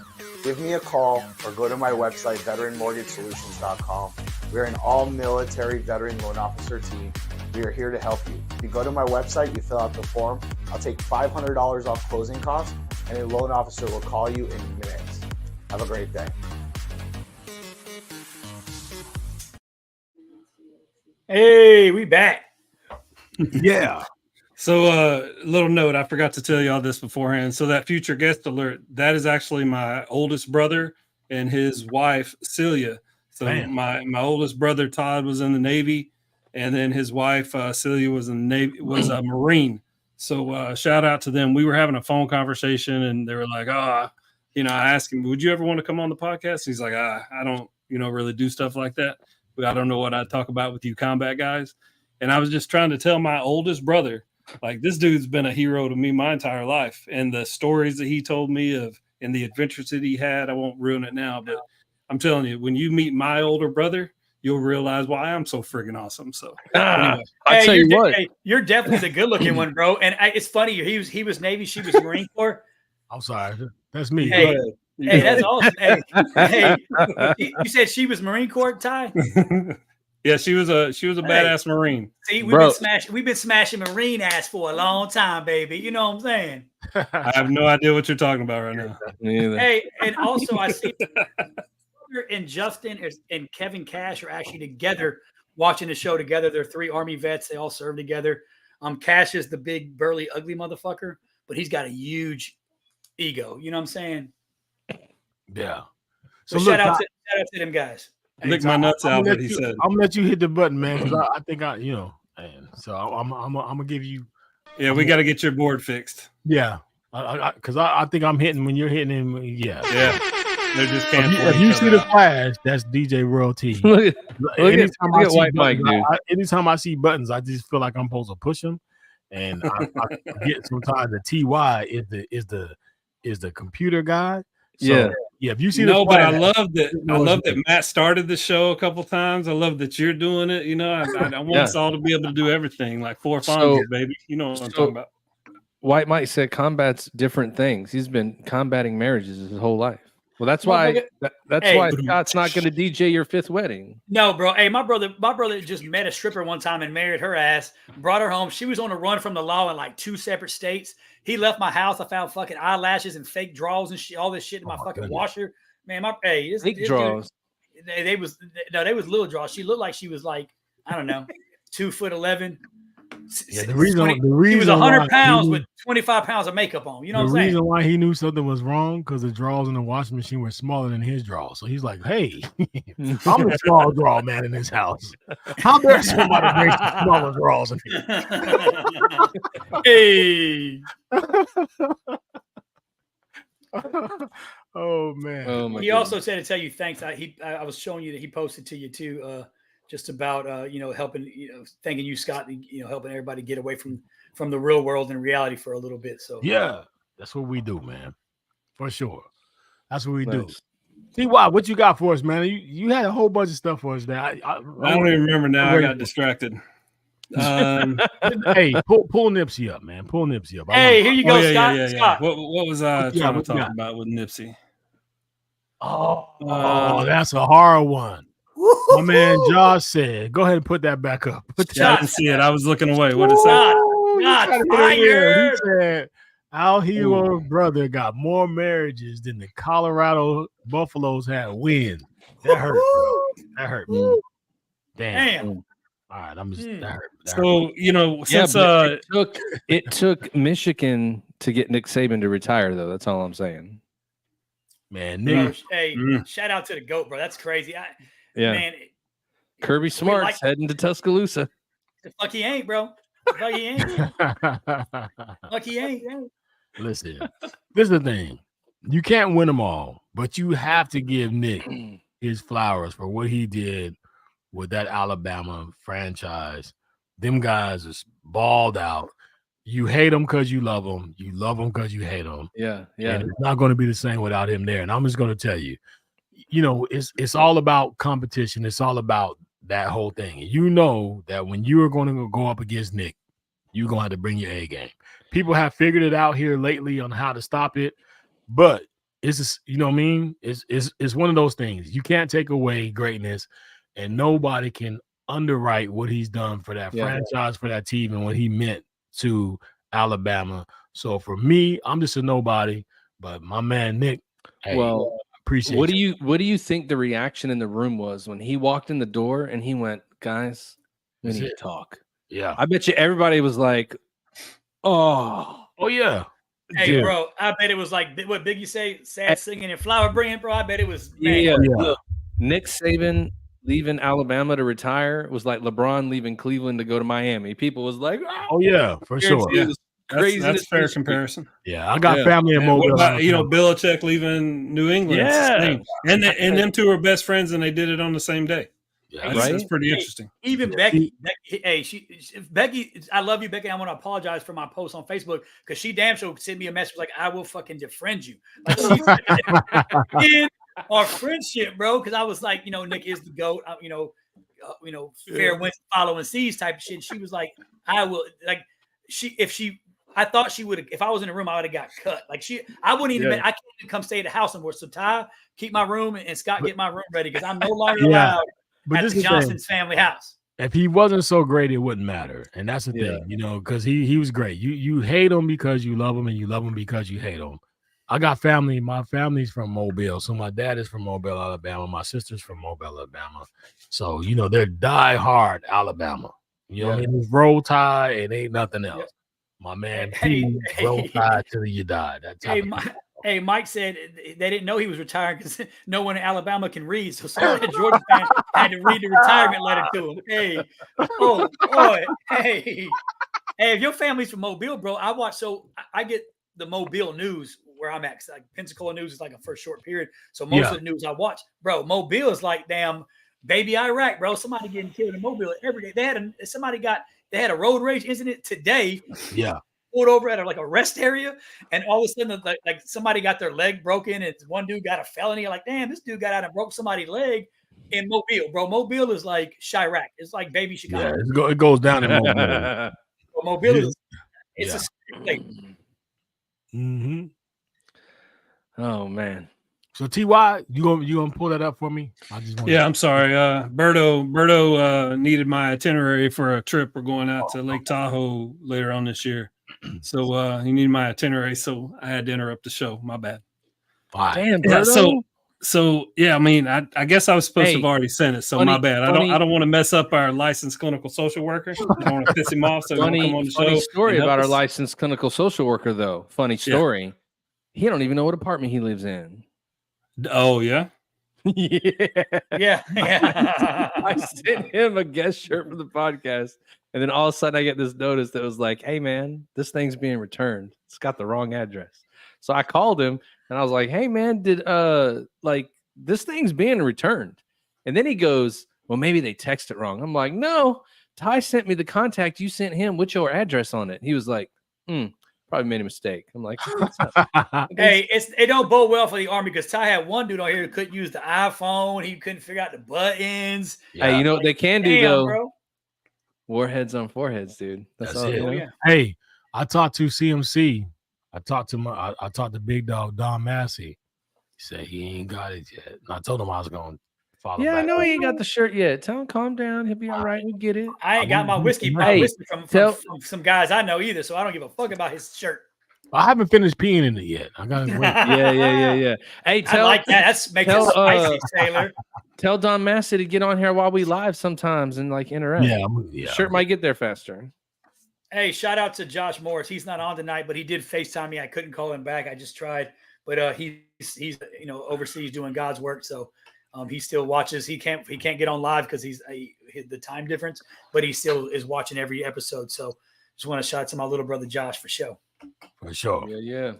give me a call or go to my website, veteranmortgagesolutions.com. We're an all-military veteran loan officer team. We are here to help you. If you go to my website, you fill out the form, I'll take $500 off closing costs, and a loan officer will call you in minutes. Have a great day. Hey, we back. Yeah. So, little note, I forgot to tell y'all this beforehand. So that future guest alert, that is actually my oldest brother and his wife, Celia. So my oldest brother, Todd, was in the Navy, and then his wife, Celia, was in the Navy, was a Marine. So shout out to them. We were having a phone conversation, and they were like, I asked him, would you ever want to come on the podcast? He's like, I don't, really do stuff like that. But I don't know what I talk about with you combat guys. And I was just trying to tell my oldest brother, like, this dude's been a hero to me my entire life. And the stories that he told me of and the adventures that he had, I won't ruin it now, but I'm telling you, when you meet my older brother, you'll realize why I'm so friggin' awesome. So anyway. I'll tell you what. You're definitely the good looking one, bro. And it's funny, he was Navy, she was Marine Corps. I'm sorry. That's me. Hey, that's awesome. Hey, you said she was Marine Corps, Ty? Yeah, she was a badass Marine. See, we've been smashing Marine ass for a long time, baby. You know what I'm saying? I have no idea what you're talking about right now. Hey, and also I see and Justin and Kevin Cash are actually together watching the show together. They're 3 Army vets. They all serve together. Cash is the big, burly, ugly motherfucker, but he's got a huge ego. You know what I'm saying? Yeah. So shout out to them guys. Lick my nuts out, what he said. I'm gonna let you hit the button, man, because I think man. So I'm gonna give you. Yeah, we got to get your board fixed. Yeah, because I think I'm hitting when you're hitting him. Yeah. They just can't. If you see the flash, that's DJ Royal T. Look at White Mike, dude. Anytime I see buttons, I just feel like I'm supposed to push them, and I forget sometimes the TY is the computer guy. So, yeah. If you see but I love that Matt started the show a couple times. I love that you're doing it. I want us all to be able to do everything, like 4 Fonzie, baby. You know what I'm talking about. White Mike said combat's different things. He's been combating marriages his whole life. Well, that's why why Scott's not going to DJ your 5th wedding. No, bro. Hey, my brother just met a stripper one time and married her ass. Brought her home. She was on a run from the law in like 2 separate states. He left my house. I found fucking eyelashes and fake draws and shit, all this shit in my fucking washer. Man, fake draws. Dude, they was little draws. She looked like she was like, I don't know, 2'11". Yeah, the reason he was 100 pounds with 25 pounds of makeup on. You know what I'm saying? The reason why he knew something was wrong because the drawers in the washing machine were smaller than his drawers. So he's like, "Hey, I'm the small draw man in this house. How dare somebody bring smaller drawers in here?" Hey. Oh man. Oh my He goodness. also said to tell you thanks. I was showing you that he posted to you too, just about helping, thanking you, Scott, helping everybody get away from the real world and reality for a little bit. So yeah, that's what we do, man. For sure. That's what we do. Nice. T.Y., what you got for us, man? You had a whole bunch of stuff for us there. I don't even remember now. I got distracted. Hey, pull Nipsey up, man. Pull Nipsey up. Hey, here you go, Scott. Yeah. Scott. What was I trying to talk about with Nipsey? Oh, that's a hard one. My man Josh said, go ahead and put that back up. I didn't see it. I was looking away. What is that? He said, our hero brother got more marriages than the Colorado Buffaloes had wins. That hurt, bro. That hurt me. Damn. All right, I'm just that hurt. So, since it took Michigan to get Nick Saban to retire, though. That's all I'm saying. Man, Nick. Hey, shout out to the GOAT, bro. That's crazy. Man, Kirby Smart's heading to Tuscaloosa. The fuck he ain't, bro. The fuck he ain't. Fuck he ain't. Listen, this is the thing. You can't win them all, but you have to give Nick his flowers for what he did with that Alabama franchise. Them guys is balled out. You hate them because you love them. You love them because you hate them. Yeah. And it's not going to be the same without him there. And I'm just going to tell you, it's all about competition. It's all about that whole thing. And you know that when you are going to go up against Nick, you're going to have to bring your A game. People have figured it out here lately on how to stop it, but it's just, you know what I mean? It's one of those things. You can't take away greatness, and nobody can underwrite what he's done for that franchise, for that team, and what he meant to Alabama. So for me, I'm just a nobody, but my man Nick, hey, appreciate what do you think the reaction in the room was when he walked in the door and he went, guys, we need to talk? Yeah. I bet you everybody was like, oh yeah. Hey, Dude. bro, I bet it was like what Biggie say, sad singing and flower bringing, bro. I bet it was, man. Look, Nick Saban leaving Alabama to retire was like LeBron leaving Cleveland to go to Miami. People was like, oh yeah, for sure. Yeah. That's a fair comparison. Yeah, I got family in Mobile. What about, Belichick leaving New England? Yeah. And them two are best friends, and they did it on the same day. Yeah, that's pretty interesting. Even Becky, Becky, I love you, Becky. I want to apologize for my post on Facebook because she damn sure sent me a message like, I will fucking defriend you. Like she's our friendship, bro. Because I was like, Nick is the GOAT. Fair winds following seas type of shit. She was like, I will I thought she would have, if I was in the room, I would have got cut. Like I wouldn't even, I can't even come stay at the house anymore. So Ty, keep my room and Scott, get my room ready because I'm no longer allowed at the Johnson's family house. If he wasn't so great, it wouldn't matter. And that's the thing, because he was great. You hate him because you love him, and you love him because you hate him. I got family. My family's from Mobile. So my dad is from Mobile, Alabama. My sister's from Mobile, Alabama. So, they're diehard Alabama. It's Roll Tide and ain't nothing else. My man, Roll Tide till you die. Hey, Mike said they didn't know he was retiring because no one in Alabama can read. So somebody at Georgia fan had to read the retirement letter to him. Hey, oh boy, hey, if your family's from Mobile, bro, I get the Mobile news where I'm at. Like Pensacola news is like a first short period. So most of the news I watch, bro, Mobile is like damn baby Iraq, bro. Somebody getting killed in Mobile every day. They had a road rage incident today. Yeah. Pulled over at a rest area, and all of a sudden, like somebody got their leg broken, and one dude got a felony. Like, damn, this dude got out and broke somebody's leg in Mobile, bro. Mobile is like Chirac. It's like baby Chicago. Yeah, it goes down in Mobile. Mobile is a scary place. Mm-hmm. Oh man. So Ty, you gonna pull that up for me? I'm sorry. Berto needed my itinerary for a trip. We're going out to Lake Tahoe later on this year. So he needed my itinerary, so I had to interrupt the show. My bad. Damn, Berto. So I mean, I guess I was supposed to have already sent it. So my bad. I don't want to mess up our licensed clinical social worker. I don't want to piss him off. So come on the show. Funny story about our licensed clinical social worker, though. Funny story. Yeah. He don't even know what apartment he lives in. Oh yeah. Yeah. I sent him a guest shirt for the podcast, and then all of a sudden I get this notice that was like, "Hey man, this thing's being returned. It's got the wrong address." So I called him, And I was like, hey man, did like this thing's being returned? And then he goes, well, maybe they texted it wrong. I'm like, no, Ty sent me the contact you sent him with your address on it. He was like, probably made a mistake. I'm like, hey, it don't bode well for the Army because Ty had one dude on here who couldn't use the iPhone. He couldn't figure out the buttons. Hey, you know what they can do though? Bro. Warheads on foreheads, dude. That's all. it. You know? Yeah. Hey, I talked to CMC. I talked to Big Dog Don Massey. He said he ain't got it yet. And I told him I was going to follow back. I know he ain't got the shirt yet. Tell him calm down. He'll be all right. We'll get it. I ain't got my whiskey from some guys I know either, so I don't give a fuck about his shirt. I haven't finished peeing in it yet. I gotta wait. Yeah. Hey, I like that. That's making it spicy, Sailor. Tell Don Massey to get on here while we live sometimes and like interact. Yeah. Shirt might get there faster. Hey, shout out to Josh Morris. He's not on tonight, but he did FaceTime me. I couldn't call him back. I just tried, but he's overseas doing God's work, so he still watches. He can't get on live because he's the time difference, but he still is watching every episode. So just want to shout out to my little brother Josh for sure. For sure. Yeah.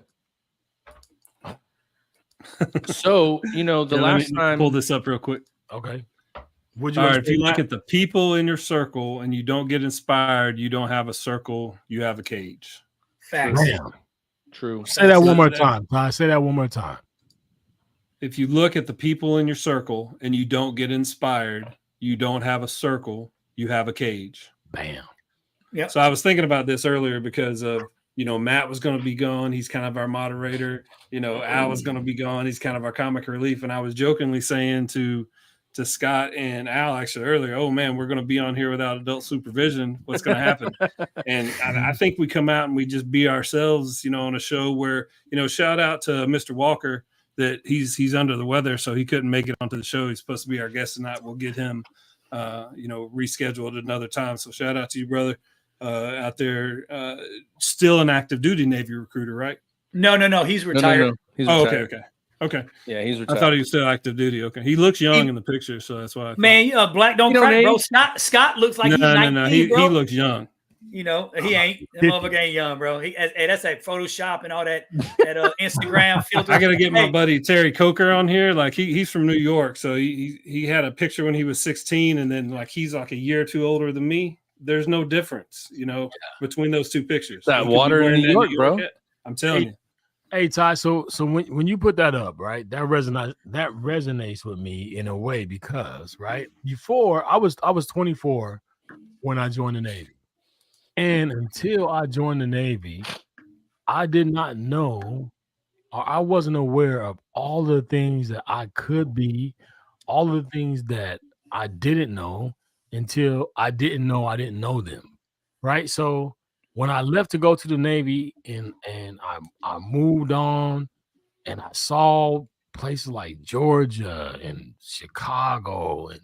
So the last time, pull this up real quick. Okay. All right, if you look at the people in your circle and you don't get inspired, you don't have a circle, you have a cage. Facts. True. Say that one more time. Say that one more time. If you look at the people in your circle and you don't get inspired, you don't have a circle, you have a cage. Bam. Yeah. So I was thinking about this earlier because of Matt was going to be gone. He's kind of our moderator. Al was going to be gone. He's kind of our comic relief. And I was jokingly saying to Scott and Al actually earlier, oh man, we're going to be on here without adult supervision. What's going to happen? And I think we come out and we just be ourselves, on a show where, shout out to Mr. Walker that he's under the weather, so he couldn't make it onto the show. He's supposed to be our guest tonight. We'll get him, rescheduled at another time. So shout out to you, brother, out there, still an active duty Navy recruiter, right? No. He's retired. No. He's retired. Okay. Yeah, he's retired. I thought he was still active duty. Okay. He looks young in the picture, so that's why. Black don't crack, bro. Scott looks like he's 19, no. bro. He looks young. He ain't. That motherfucker ain't young, bro. That's like Photoshop and all that Instagram filter. I got to get my buddy Terry Coker on here. Like he's from New York, so he had a picture when he was 16, and then like he's like a year or two older than me. There's no difference, between those two pictures. That water in New York, bro. I'm telling you. Hey Ty, so when you put that up, right, that resonates with me in a way because right before I was 24 when I joined the Navy, and until I joined the Navy, I did not know, or I wasn't aware of all the things that I could be, all the things that I didn't know until I didn't know them, right? So when I left to go to the Navy and I moved on and I saw places like Georgia and Chicago and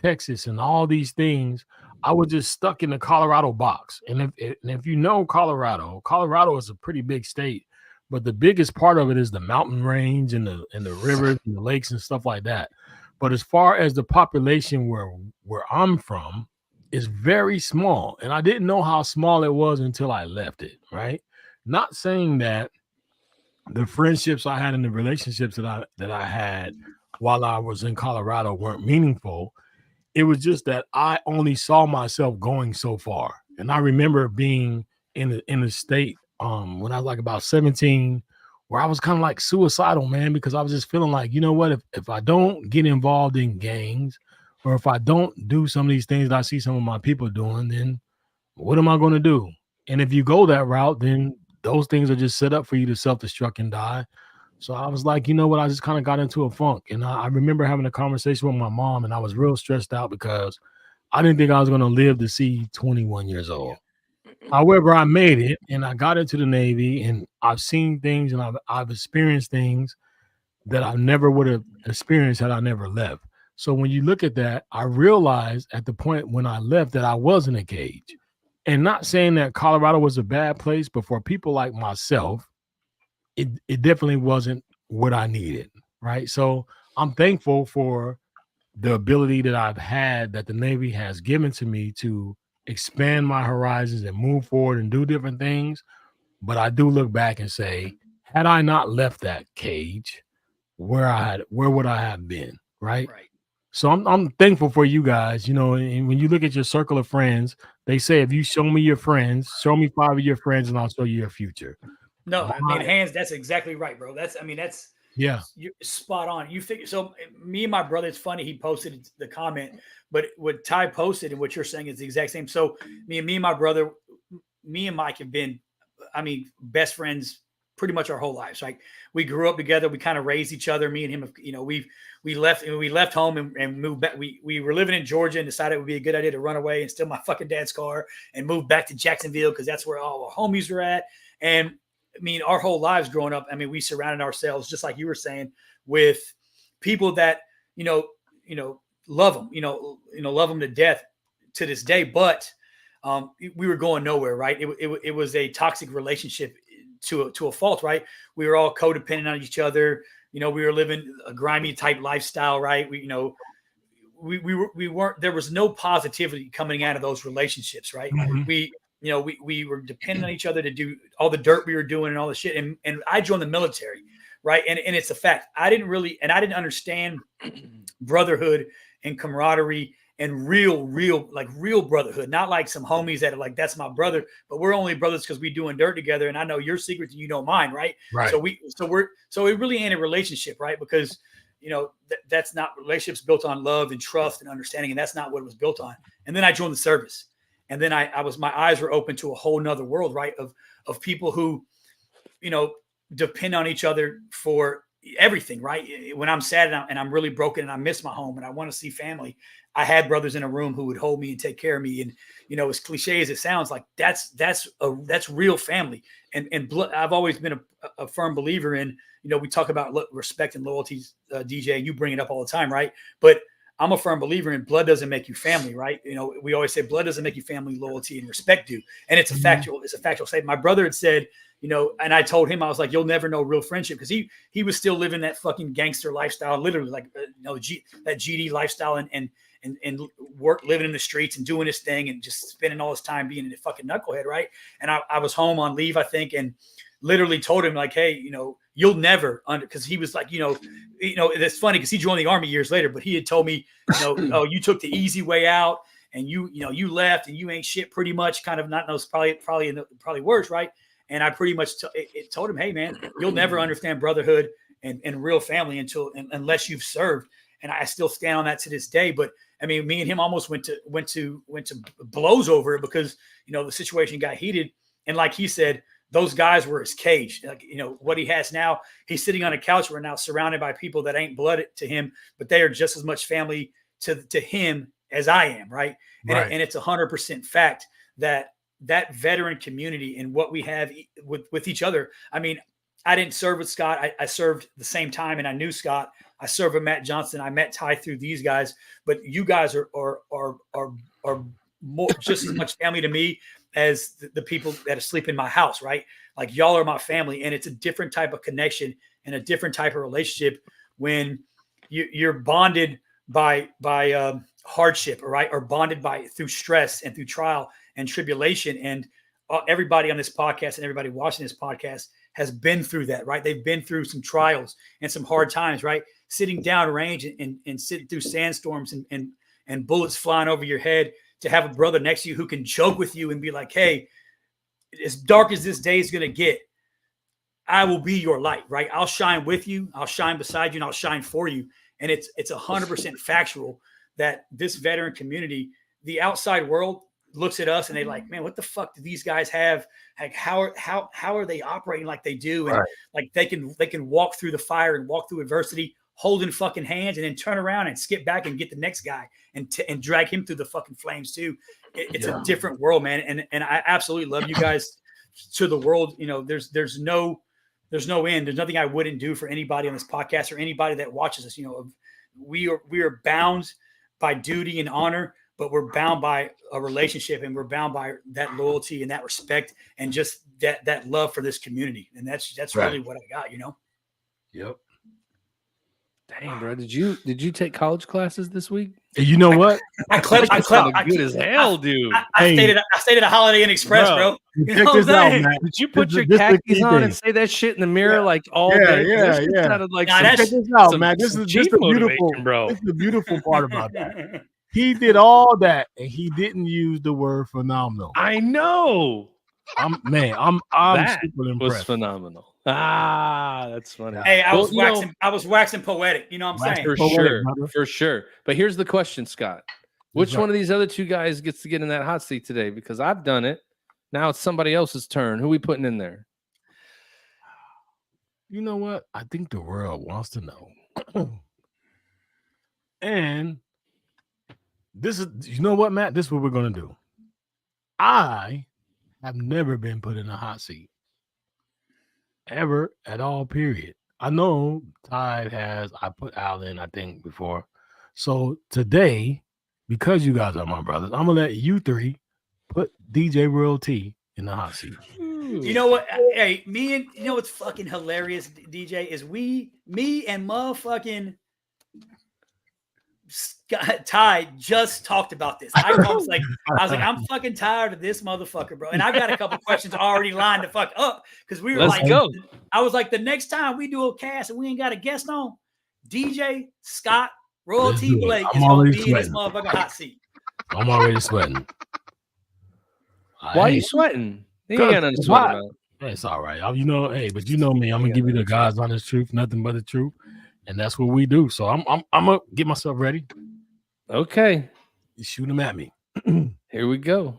Texas and all these things, I was just stuck in the Colorado box. And if you know Colorado is a pretty big state, but the biggest part of it is the mountain range and the rivers and the lakes and stuff like that. But as far as the population where I'm from, is very small, and I didn't know how small it was until I left it, right? Not saying that the friendships I had and the relationships that I had while I was in Colorado weren't meaningful. It was just that I only saw myself going so far. And I remember being in a state when I was like about 17 where I was kind of like suicidal, man, because I was just feeling like, you know what, if I don't get involved in gangs, or if I don't do some of these things that I see some of my people doing, then what am I going to do? And if you go that route, then those things are just set up for you to self-destruct and die. So I was like, you know what? I just kind of got into a funk. And I remember having a conversation with my mom, and I was real stressed out because I didn't think I was going to live to see 21 years old. However, I made it, and I got into the Navy, and I've seen things, and I've experienced things that I never would have experienced had I never left. So when you look at that, I realized at the point when I left that I was in a cage. And not saying that Colorado was a bad place, but for people like myself, it definitely wasn't what I needed, right? So I'm thankful for the ability that I've had, that the Navy has given to me to expand my horizons and move forward and do different things. But I do look back and say, had I not left that cage, where would I have been? Right. So I'm thankful for you guys. You know, and when you look at your circle of friends, they say if you show me your friends, show me 5 of your friends, and I'll show you your future. No, I mean, hands. That's exactly right, bro. That's yeah, you're spot on. You figure so. Me and my brother. It's funny. He posted the comment, but what Ty posted and what you're saying is the exact same. So me and my brother, me and Mike have been, I mean, best friends pretty much our whole lives. Like we grew up together. We kind of raised each other. Me and him, you know, we left home and moved back. We were living in Georgia and decided it would be a good idea to run away and steal my fucking dad's car and move back to Jacksonville because that's where all our homies were at. And I mean, our whole lives growing up, I mean, we surrounded ourselves, just like you were saying, with people that, you know, love them, love them to death to this day. But we were going nowhere, right? It was a toxic relationship to a fault, right? We were all codependent on each other. You know, we were living a grimy type lifestyle, right? We weren't, there was no positivity coming out of those relationships, right? Mhm. We were dependent on each other to do all the dirt we were doing and all the shit. And I joined the military, right? And it's a fact. I didn't understand brotherhood and camaraderie and real brotherhood, not like some homies that are like, that's my brother, but we're only brothers because we doing dirt together. And I know your secrets and you know mine. Right. Right. So it really ain't a relationship, right? Because, you know, that's not relationships built on love and trust and understanding. And that's not what it was built on. And then I joined the service. And then my eyes were open to a whole nother world, right? Of people who, you know, depend on each other for everything, right? When I'm sad and I'm really broken and I miss my home and I want to see family, I had brothers in a room who would hold me and take care of me. And, you know, as cliche as it sounds, like that's real family. And blood, I've always been a firm believer in, you know, we talk about respect and loyalty, DJ, and you bring it up all the time, right? But I'm a firm believer in blood doesn't make you family, right? You know, we always say blood doesn't make you family, loyalty and respect do. And it's a factual statement. My brother had said, you know, and I told him, I was like, you'll never know real friendship, because he was still living that fucking gangster lifestyle, literally, like, you know, that GD lifestyle and work, living in the streets and doing his thing and just spending all his time being a fucking knucklehead, right? And I was home on leave, I think, and literally told him, like, hey, you know, you'll never because he was like, you know, it's funny because he joined the Army years later, but he had told me, you know, oh, you took the easy way out and you left and you ain't shit, pretty much, kind of, not those probably worse, right? And I pretty much told him, hey man, you'll never understand brotherhood and real family unless you've served. And I still stand on that to this day. But I mean, me and him almost went to blows over it because, you know, the situation got heated. And like he said, those guys were his cage. Like, you know, what he has now, he's sitting on a couch right now surrounded by people that ain't blood to him, but they are just as much family to him as I am, right? And it's 100% fact that veteran community and what we have with each other. I mean, I didn't serve with Scott. I served the same time, and I knew Scott. I served with Matt Johnson. I met Ty through these guys, but you guys are more, just as much family to me as the people that sleep in my house, right? Like, y'all are my family, and it's a different type of connection and a different type of relationship when you're bonded by hardship, right? Or bonded through stress and through trial and tribulation. And everybody on this podcast and everybody watching this podcast has been through that, right? They've been through some trials and some hard times, right? Sitting down range and sitting through sandstorms and bullets flying over your head, to have a brother next to you who can joke with you and be like, hey, as dark as this day is going to get, I will be your light, right? I'll shine with you. I'll shine beside you, and I'll shine for you. And it's 100% factual that this veteran community, the outside world, looks at us and they like, man, what the fuck do these guys have? Like, how are they operating like they do? And like they can walk through the fire and walk through adversity, holding fucking hands, and then turn around and skip back and get the next guy and drag him through the fucking flames too. It's a different world, man. And I absolutely love you guys to the world. You know, there's no end. There's nothing I wouldn't do for anybody on this podcast or anybody that watches us. You know, we are bound by duty and honor, but we're bound by a relationship, and we're bound by that loyalty and that respect and just that love for this community. And that's really what I got, you know? Yep. Dang, bro. Did you take college classes this week? You know what? I good as hell, dude. I stayed at a Holiday Inn Express, bro. You Check know what this I'm out, saying? man. Did you put your This is the khakis key on thing. and say that shit in the mirror like all day? Yeah, That shit yeah. sounded like Nah, some, that's- Check this out, some- man. This some is chief just the beautiful, motivation, bro. This is the beautiful part about that. He did all that, and he didn't use the word phenomenal. I know. I'm That super was impressed. phenomenal. That's funny. Hey, I Well, was you know- waxing. I was waxing poetic. You know what I'm saying? For Poetic, sure, brother. for sure. But here's the question, Scott. Which Yes, one of these other two guys gets to get in that hot seat today? Because I've done it. Now it's somebody else's turn. Who we putting in there? You know what? I think the world wants to know. And this is, you know what, Matt? This is what we're going to do. I have never been put in a hot seat. Ever at all, period. I know Tide has, I put Al in, I think, before. So today, because you guys are my brothers, I'm going to let you three put DJ Royal T in the hot seat. You know what? Hey, you know what's fucking hilarious, DJ, is me and motherfucking Scott, Ty just talked about this. I was like, I'm fucking tired of this motherfucker, bro. And I've got a couple questions already lined to fuck up because we were Let's go. I was like, the next time we do a cast and we ain't got a guest on, DJ Scott Royalty Blake is gonna be in this motherfucking hot seat. I'm already sweating. Why are you sweating? You ain't got nothing to sweat about. It's all right. You know, hey, but you know me. I'm gonna give you the God's honest truth, nothing but the truth, and that's what we do. So I'm gonna get myself ready. Okay, You shoot them at me. here we go.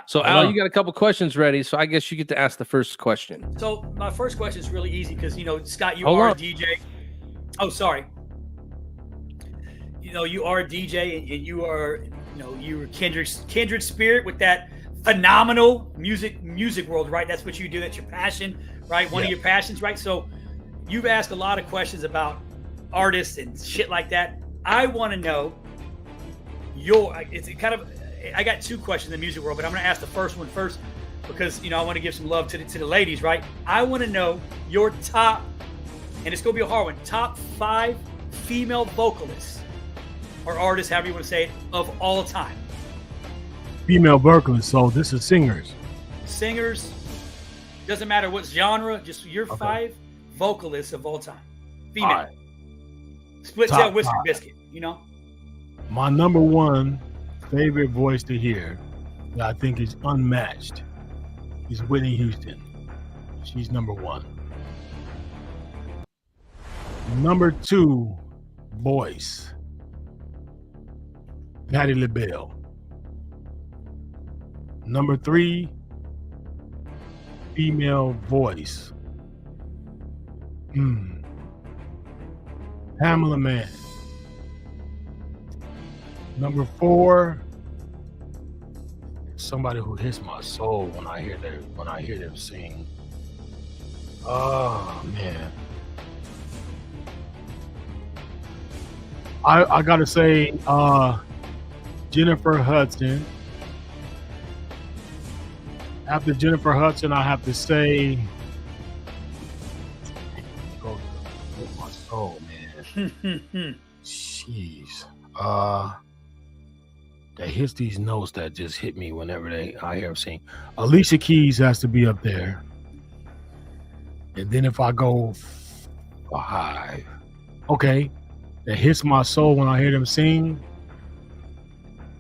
So Al, you got a couple questions ready. So I guess you get to ask the first question. So my first question is really easy because Scott, you Hold are on. a DJ. Oh, sorry. You are a DJ and you are, you're kindred spirit with that phenomenal music world, right? That's what you do. That's your passion, right? One of your passions, right? So you've asked a lot of questions about artists and shit like that. I want to know I got two questions in the music world, but I'm going to ask the first one first because, I want to give some love to the ladies, right? I want to know your top, and it's going to be a hard one, top 5 female vocalists or artists, however you want to say it, of all time. Female vocalists. So this is singers. Singers, doesn't matter what genre, just your 5 vocalists of all time. Female. All right. Split Top tail whiskey 5. biscuit, My number one favorite voice to hear that I think is unmatched is Whitney Houston. She's number 1. Number 2 voice, Patti LaBelle. Number 3 female voice, Pamela Mann. Number 4, somebody who hits my soul when I hear them sing. Oh man, I gotta say Jennifer Hudson. After Jennifer Hudson, I have to say, go hit my soul, man. Jeez. That hits these notes that just hit me whenever I hear them sing. Alicia Keys has to be up there. And then if I go 5, okay, that hits my soul when I hear them sing,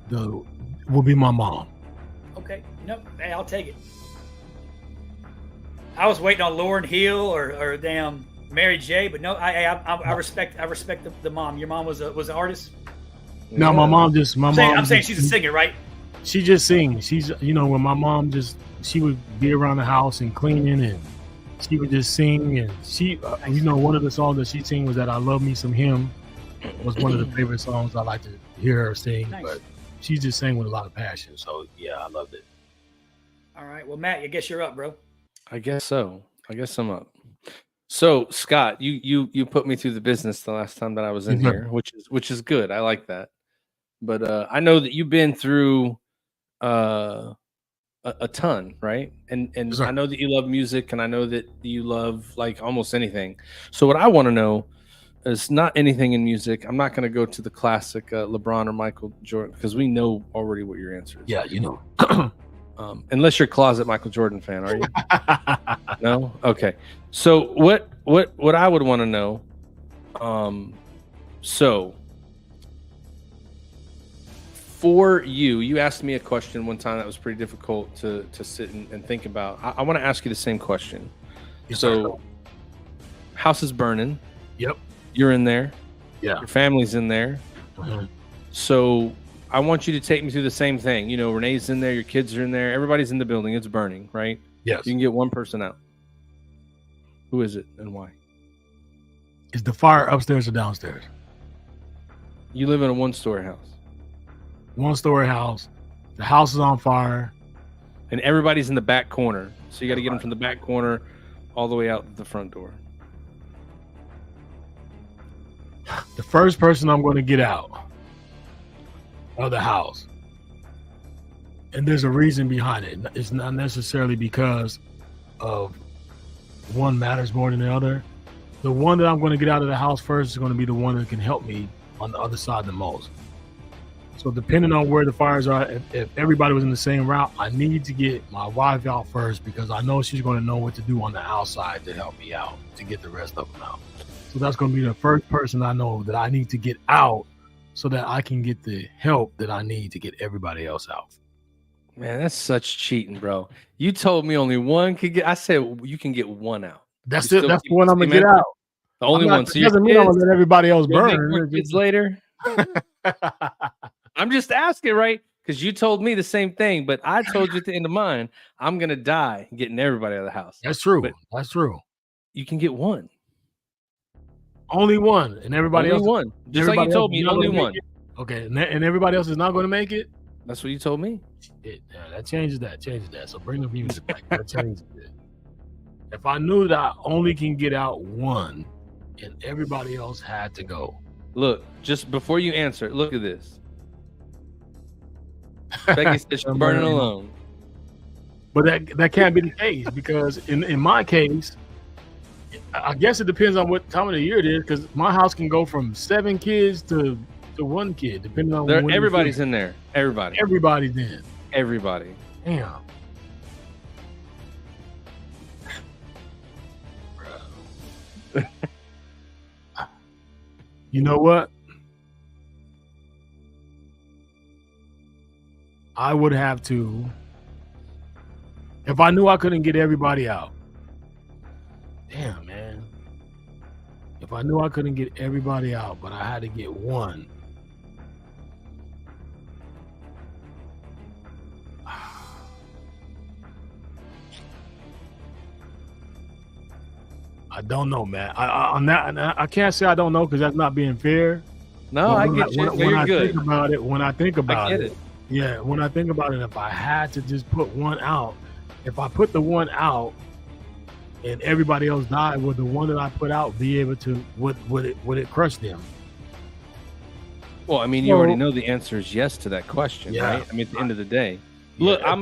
will be my mom. Okay. Hey, I'll take it. I was waiting on Lauryn Hill or damn Mary J, but no, I respect the mom. Your mom was an artist. No, my mom. I'm saying she's a singer, right? She just sings. She's, when my mom she would be around the house and cleaning, and she would just sing. And she, one of the songs that she sang was that "I Love Me Some Him." Was one of the favorite songs I like to hear her sing. Nice. But she just sang with a lot of passion. So yeah, I loved it. All right. Well, Matt, I guess you're up, bro. I guess so. I guess I'm up. So Scott, you put me through the business the last time that I was in here, which is good. I like that. But I know that you've been through a ton, right? And I know that you love music, and I know that you love like almost anything. So what I want to know, It's not anything in music. I'm not going to go to the classic LeBron or Michael Jordan because we know already what your answer is. Yeah, you know. Unless you're a closet Michael Jordan fan, are you? No? Okay. So what I would want to know, so for you asked me a question one time that was pretty difficult to sit and think about. I want to ask you the same question. Yes, so house is burning. Yep. You're in there. Yeah. Your family's in there. Mhm. So I want you to take me through the same thing. You know, Renee's in there. Your kids are in there. Everybody's in the building. It's burning, right? Yes. You can get one person out. Who is it and why? Is the fire upstairs or downstairs? You live in a one-story house. One-story house. The house is on fire. And everybody's in the back corner. So you got to get them from the back corner all the way out the front door. The first person I'm going to get out of the house, and there's a reason behind it. It's not necessarily because of one matters more than the other. The one that I'm going to get out of the house first is going to be the one that can help me on the other side the most. So depending on where the fires are, if everybody was in the same route, I need to get my wife out first because I know she's going to know what to do on the outside to help me out to get the rest of them out. So that's going to be the first person I know that I need to get out so that I can get the help that I need to get everybody else out. Man, that's such cheating, bro. You told me only one could get. I said you can get one out. That's it. That's the one I'm going to get out. The only one. So doesn't mean I'm going to let everybody else burn. Kids later. I'm just asking, right? Because you told me the same thing, but I told you at the end of mine, I'm going to die getting everybody out of the house. That's true. But that's true. You can get one. Only one, and everybody only else. One. Just like you told me, only one. Okay, and everybody else is not going to make it. That's what you told me. That changes that. So bring the music back. That changes it. If I knew that I only can get out one, and everybody else had to go. Look, just before you answer, look at this. Becky said she's burning alone. But that can't be the case because in my case, I guess it depends on what time of the year it is because my house can go from 7 kids to 1 kid depending on when everybody's in there. Everybody's in. Everybody. Damn. You know what? I would have to, if I knew I couldn't get everybody out. Damn, man. If I knew I couldn't get everybody out, but I had to get one. I don't know, man. I can't say I don't know because that's not being fair. No, I get you. When I good. think about it, when I think about it. Yeah, when I think about it, if I had to just put one out, if I put the one out and everybody else died, would the one that I put out be able to, would it crush them? Well, I mean, you already know the answer is yes to that question, right? I mean, at the end of the day. Look, I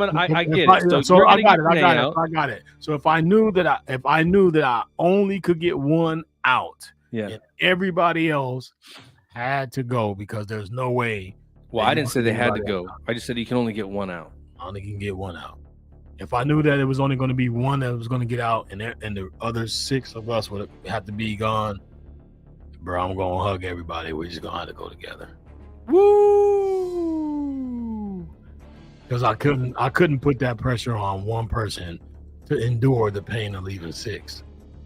get it. So I got it. So if I knew that I only could get one out, and everybody else had to go because there's no way. Well, I didn't say they had to go. I just said you can only get one out. Only can get one out. If I knew that it was only going to be one that was going to get out, and the other 6 of us would have to be gone, bro, I'm going to hug everybody. We're just going to have to go together. Woo! Because I couldn't put that pressure on one person to endure the pain of leaving 6.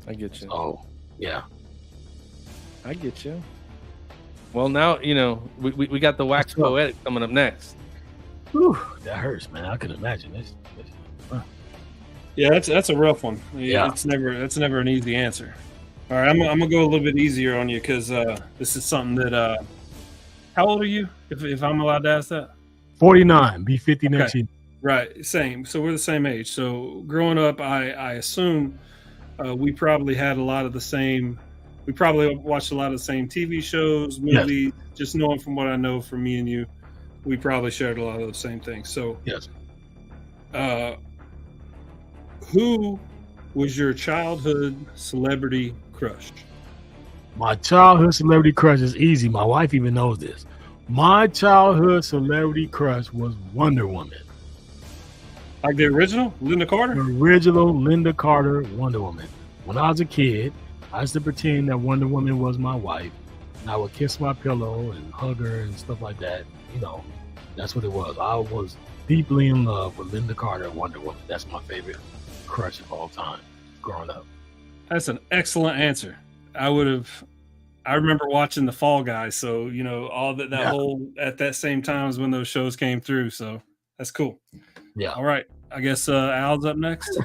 I get you. Oh, yeah. I get you. Well, now, we got the wax poetic coming up next. Whew, that hurts, man. I can imagine this. Yeah, that's a rough one. Yeah. It's never an easy answer. All right, I'm gonna go a little bit easier on you because this is something that. How old are you? If I'm allowed to ask that. 49. Be 50 next year. Right, same. So we're the same age. So growing up, I assume we probably had a lot of the same. We probably watched a lot of the same TV shows, movies. Yes. Just knowing from what I know from me and you, we probably shared a lot of the same things. So yes. Who was your childhood celebrity crush? My childhood celebrity crush is easy. My wife even knows this. My childhood celebrity crush was Wonder Woman. Like the original Linda Carter? The original Linda Carter Wonder Woman. When I was a kid, I used to pretend that Wonder Woman was my wife. And I would kiss my pillow and hug her and stuff like that. You know, that's what it was. I was deeply in love with Linda Carter and Wonder Woman. That's my favorite crush of all time growing up. That's an excellent answer. I remember watching the Fall Guys, so you know all that whole at that same time as when those shows came through. So that's cool. Yeah. All right. I guess Al's up next.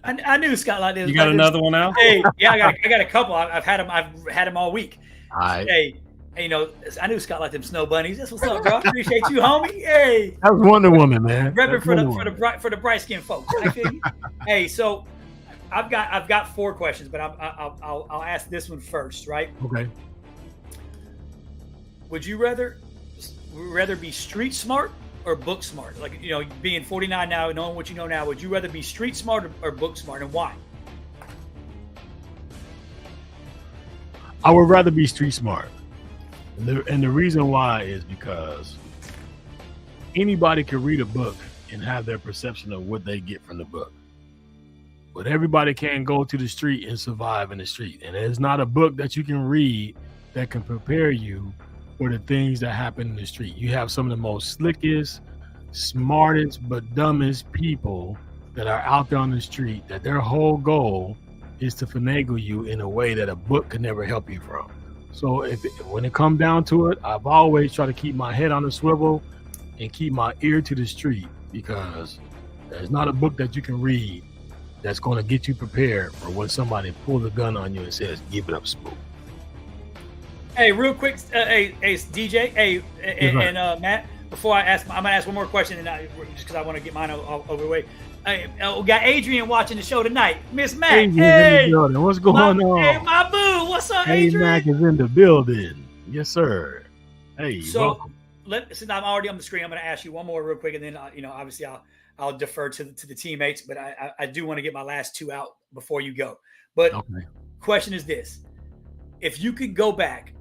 I knew Scott like this. You got another one, Al? Hey, yeah, I got a couple. I've had them all week. All right. Hey, you know, I knew Scott liked them snow bunnies. That's what's up, bro. I appreciate you, homie. Hey. That was Wonder Woman, man. Repping for the bright skinned folks. I feel you. Hey, so I've got 4 questions, but I'll ask this one first, right? Okay. Would you rather be street smart or book smart? Like, you know, being 49 now, knowing what you know now, would you rather be street smart or book smart, and why? I would rather be street smart. And the reason why is because anybody can read a book and have their perception of what they get from the book. But everybody can't go to the street and survive in the street. And there's not a book that you can read that can prepare you for the things that happen in the street. You have some of the most slickest, smartest, but dumbest people that are out there on the street that their whole goal is to finagle you in a way that a book could never help you from. So when it comes down to it, I've always tried to keep my head on the swivel and keep my ear to the street, because there's not a book that you can read that's going to get you prepared for when somebody pulls a gun on you and says, "Give it up, spook." Hey, real quick, hey, DJ, hey, and Matt, before I ask, I'm gonna ask one more question, and just because I want to get mine over the way. We got Adrian watching the show tonight. Miss Mac, hey, what's going on? Hey, my boo, what's up, Adrian? Mac is in the building. Yes, sir. Hey, so welcome. Since I'm already on the screen, I'm going to ask you one more real quick, and then you know, obviously, I'll defer to the teammates, but I do want to get my last 2 out before you go. But question is this: if you could go back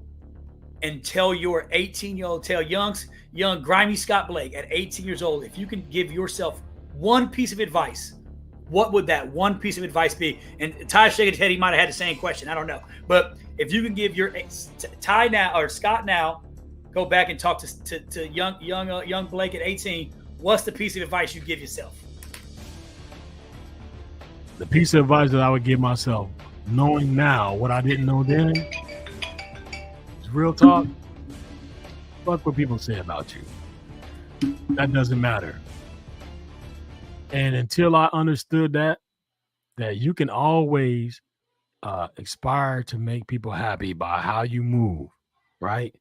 and tell your 18-year-old, young grimy Scott Blake at 18 years old, if you can give yourself one piece of advice, what would that one piece of advice be? And Ty shaking his head, he might have had the same question. I don't know. But if you can give your Ty now or Scott now, go back and talk to young Blake at 18, what's the piece of advice you give yourself? The piece of advice that I would give myself, knowing now what I didn't know then, is real talk. Fuck what people say about you. That doesn't matter. And until I understood that you can always aspire to make people happy by how you move, right?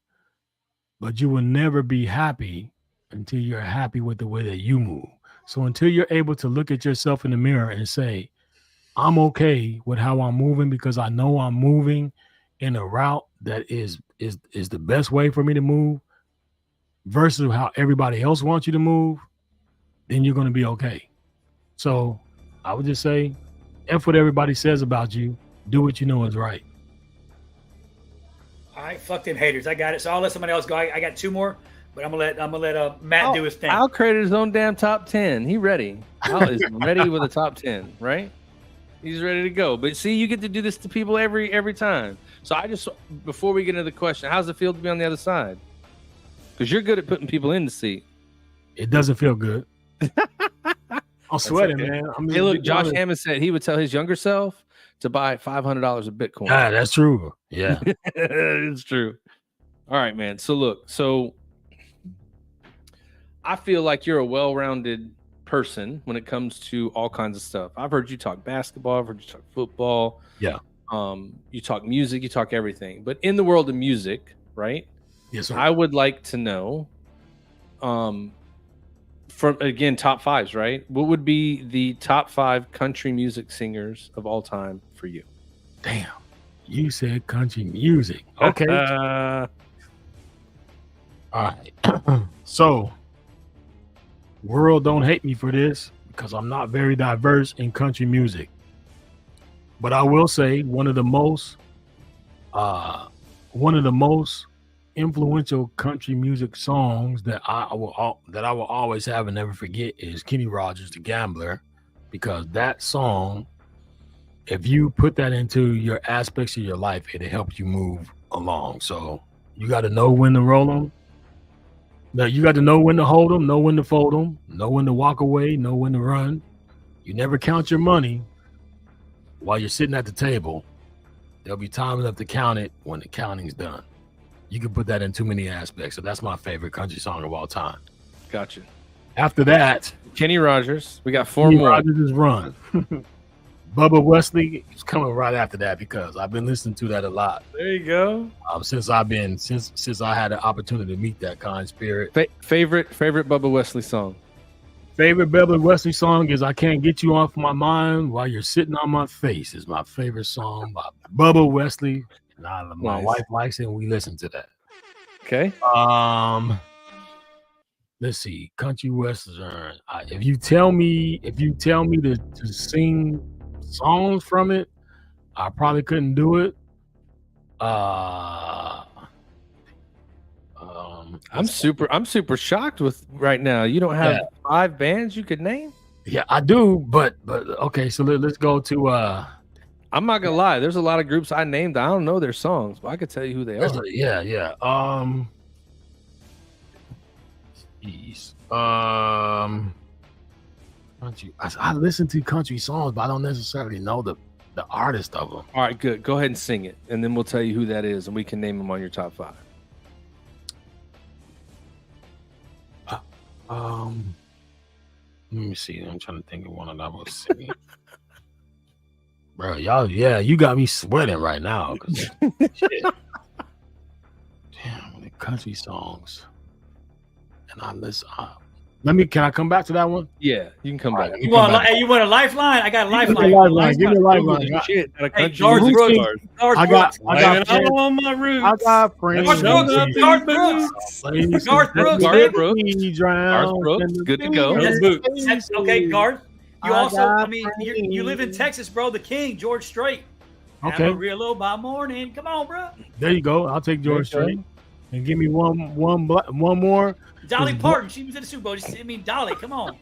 But you will never be happy until you're happy with the way that you move. So until you're able to look at yourself in the mirror and say, I'm okay with how I'm moving because I know I'm moving in a route that is the best way for me to move versus how everybody else wants you to move, then you're going to be okay. So I would just say, F what everybody says about you, do what you know is right. All right, fuck them haters. I got it. So I'll let somebody else go. I got 2 more, but I'm gonna let Matt do his thing. Al created his own damn top 10. He ready. Al is ready with a top 10, right? He's ready to go. But see, you get to do this to people every time. So I just, before we get into the question, how's it feel to be on the other side? Because you're good at putting people in the seat. It doesn't feel good. I'm sweating, okay, man. Hey, look, Josh Hammond said he would tell his younger self to buy $500 of Bitcoin. Ah, that's true. Yeah. It's true. All right, man. So look, I feel like you're a well-rounded person when it comes to all kinds of stuff. I've heard you talk basketball. I've heard you talk football. Yeah. You talk music. You talk everything. But in the world of music, right? Yes, sir. I would like to know, from again, top 5s, right? What would be the top 5 country music singers of all time for you? Damn. You said country music. Okay. All right. So, world, don't hate me for this because I'm not very diverse in country music. But I will say one of the most one of the most influential country music songs that I will always have and never forget is Kenny Rogers' The Gambler, because that song, if you put that into your aspects of your life, it'll help you move along. So you got to know when to roll them. Now you got to know when to hold them, know when to fold them, know when to walk away, know when to run. You never count your money while you're sitting at the table. There'll be time enough to count it when the counting's done. You can put that in too many aspects. So that's my favorite country song of all time. Gotcha. After that, Kenny Rogers. We got 4 Kenny more. Rogers is Run. Bubba Wesley is coming right after that because I've been listening to that a lot. There you go. Since I had the opportunity to meet that kind spirit. Favorite Bubba Wesley song. Favorite Bubba Wesley song is I Can't Get You Off My Mind While You're Sitting on My Face is my favorite song by Bubba Wesley. And my wife likes it and we listen to that. Okay. Let's see. Country Western. If you tell me to sing songs from it, I probably couldn't do it. I'm super shocked with right now. You don't have 5 bands you could name? Yeah, I do, but okay, so let's go to I'm not gonna lie, there's a lot of groups I named. I don't know their songs, but I could tell you who they are. Country. I listen to country songs, but I don't necessarily know the artist of them. All right, good. Go ahead and sing it, and then we'll tell you who that is, and we can name them on your top 5. Let me see. I'm trying to think of one that I was singing. Bro, y'all, you got me sweating right now. Shit. Damn, the country songs. And I listen. Can I come back to that one? Yeah, you can come back. You want a lifeline? I got a lifeline. Give me a lifeline. Shit, hey, George Brooks. I got on my roots. I got friends. Garth Brooks. Good to go. Okay, Garth. You also, you live in Texas, bro. The King, George Strait. Okay. Have a real low by morning. Come on, bro. There you go. I'll take George Strait. And give me one more. Dolly Parton. She was in the Super Bowl. Dolly, come on.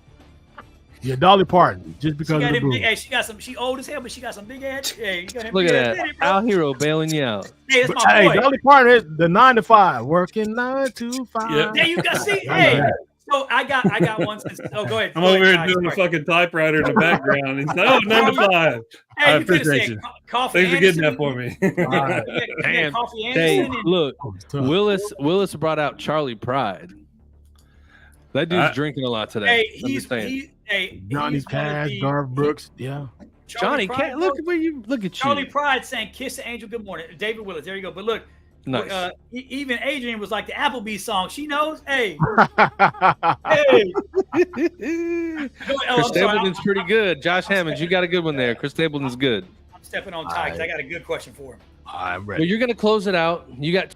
Yeah, Dolly Parton. Just because of the boo. Hey, she got some. She old as hell, but she got some big ass. Hey, look at that. Al Hero bailing you out. Hey, that's my boy. Dolly Parton is the 9 to 5, working 9 to 5. Yep. There you go. See, hey. So I got one. Go ahead. I'm over here doing a fucking typewriter in the background. He's like, 9 to 5. I appreciate you. Thanks for getting that for me. Hey, look, Willis brought out Charlie Pride. That dude's drinking a lot today. Hey, Johnny Cash, Garth Brooks, yeah. Johnny Cash, look at you. Charlie Pride sang "Kiss the Angel Good Morning." David Willis, there you go. But look, nice. Even Adrian was like the Applebee's song. She knows. Hey, hey. Chris Stapleton's pretty good. Josh Hammonds, you got a good one there. Chris Stapleton's good. I'm stepping on time because I got a good question for him. I'm ready. Well, you're gonna close it out. You got.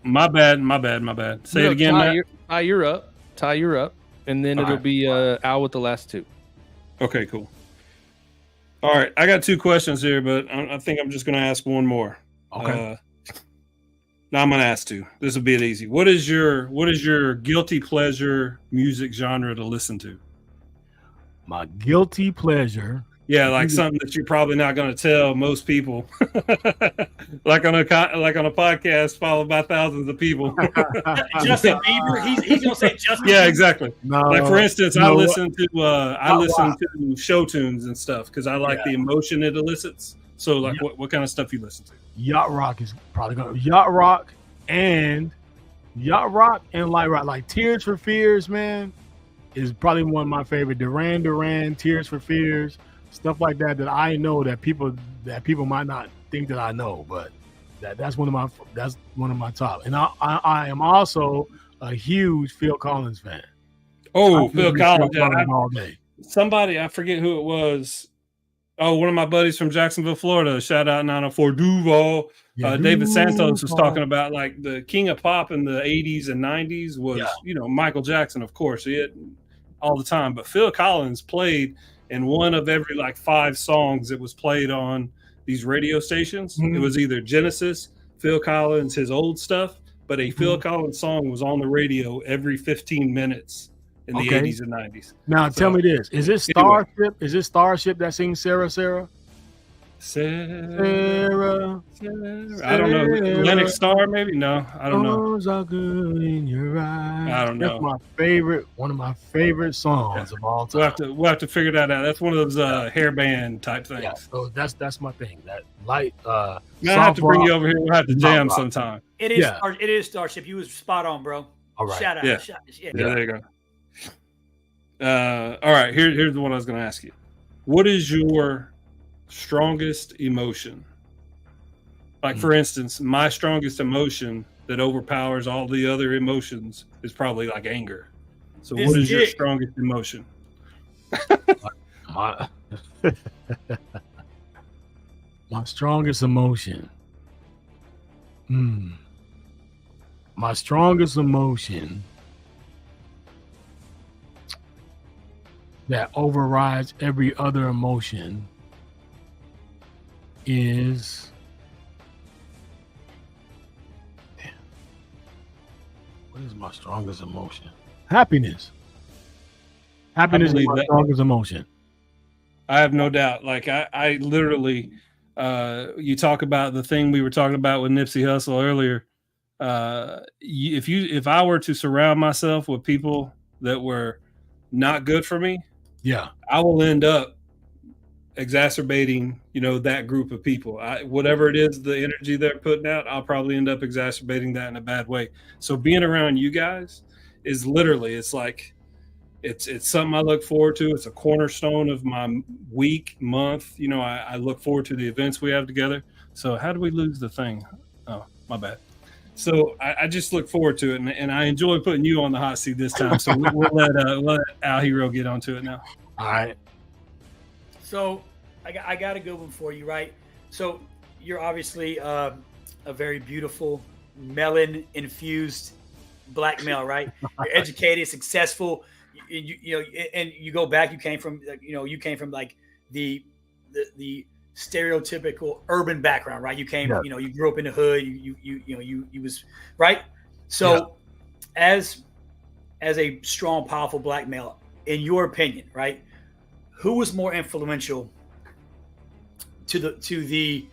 My bad. Say it again, Matt. Ty, you're up. And then it'll be Al with the last 2. Okay, cool. All right, I got 2 questions here, but I think I'm just going to ask one more. Okay. Now I'm going to ask 2. This will be it easy. What is your guilty pleasure music genre to listen to? My guilty pleasure. Yeah, like something that you're probably not going to tell most people, like on a podcast followed by thousands of people. Justin Bieber, he's going to say Justin. Yeah, Bieber. Exactly. No, like for instance, I listen to show tunes and stuff because I like the emotion it elicits. So, like, what kind of stuff you listen to? Yacht rock is probably going to yacht rock and light rock, like Tears for Fears, man, is probably one of my favorite. Duran, Tears for Fears. Stuff like that I know that people might not think that I know, but that's one of my top. And I am also a huge Phil Collins fan. Oh, Phil Collins all day. Somebody, I forget who it was. Oh, one of my buddies from Jacksonville, Florida. Shout out 904 Duval. David Santos was talking about like the king of pop in the 80s and 90s was Michael Jackson, of course, all the time. But Phil Collins played in one of every like 5 songs that was played on these radio stations. Mhm. It was either Genesis, Phil Collins, his old stuff, but a Phil Collins song was on the radio every 15 minutes in the 80s and 90s. Now tell me this: is it Starship? Is it Starship that sings Sarah? Sarah. I don't know. Lennox Star, maybe? No, I don't know. Are good in your eyes. I don't know. That's my favorite, one of my favorite songs of all time. We'll have to figure that out. That's one of those hairband type things. Yeah, so that's my thing. That light. I have to bring you over here. We'll have to jam sometime. It is Starship. You was spot on, bro. All right. Shout out. Yeah. There you go. All right. Here's the one I was going to ask you. What is your strongest emotion? Like, for instance, my strongest emotion that overpowers all the other emotions is probably like anger. So what is your strongest emotion? My strongest emotion. My strongest emotion that overrides every other emotion is what is my strongest emotion? Happiness. Happiness is my strongest emotion. I have no doubt. Like I literally, you talk about the thing we were talking about with Nipsey Hussle earlier. If I were to surround myself with people that were not good for me, I will end up exacerbating, that group of people. Whatever it is, the energy they're putting out, I'll probably end up exacerbating that in a bad way. So being around you guys is literally, it's like, it's something I look forward to. It's a cornerstone of my week, month. I look forward to the events we have together. So how do we lose the thing? Oh, my bad. So I just look forward to it, and I enjoy putting you on the hot seat this time. So we'll let Al Hero get onto it now. All right. So I got a good one for you, right? So you're obviously a very beautiful, melon-infused black male, right? You're educated, successful. And you go back. You came from like the stereotypical urban background, right? You came, you grew up in the hood. You was right. So as a strong, powerful black male, in your opinion, right? Who was more influential to the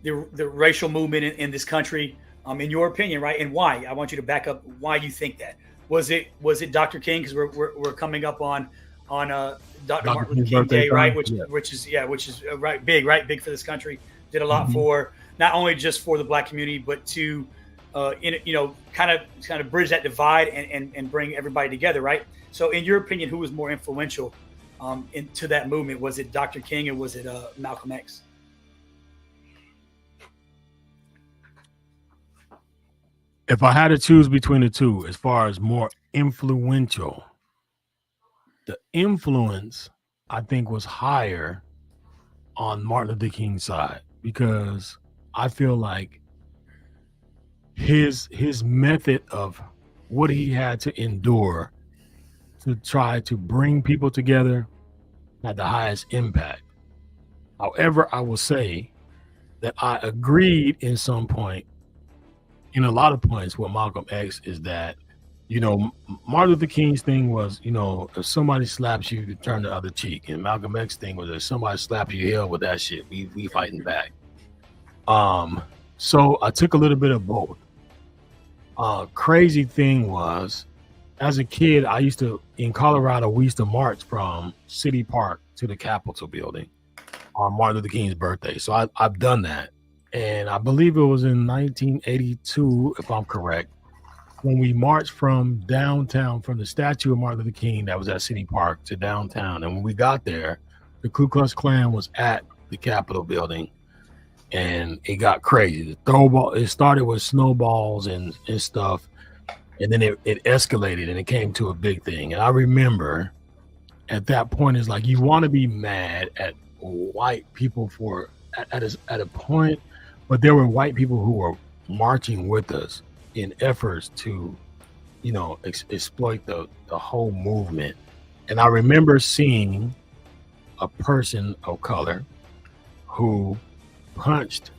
racial movement in this country, in your opinion, right? And why? I want you to back up why you think that. Was it Dr. King? Because we're coming up on Dr. Martin Luther King Day, right? Which is big for this country. Did a lot for not only just for the black community, but to kind of bridge that divide and bring everybody together, right? So, in your opinion, who was more influential into that movement? Was it Dr. King or was it Malcolm X? If I had to choose between the two, as far as more influential, the influence I think was higher on Martin Luther King's side, because I feel like his method of what he had to endure to try to bring people together had the highest impact. However, I will say that I agreed in some point, in a lot of points, with Malcolm X is that, Martin Luther King's thing was, if somebody slaps you, to turn the other cheek. And Malcolm X thing was, if somebody slaps you, hell with that shit. We fighting back. So I took a little bit of both. Crazy thing was, as a kid, in Colorado, we used to march from City Park to the Capitol building on Martin Luther King's birthday. So I've done that. And I believe it was in 1982, if I'm correct, when we marched from downtown, from the statue of Martin Luther King that was at City Park to downtown. And when we got there, the Ku Klux Klan was at the Capitol building, and it got crazy. It started with snowballs and stuff, and then it escalated and it came to a big thing. And I remember at that point, it's like you want to be mad at white people at a point, but there were white people who were marching with us in efforts to, exploit the whole movement. And I remember seeing a person of color who punched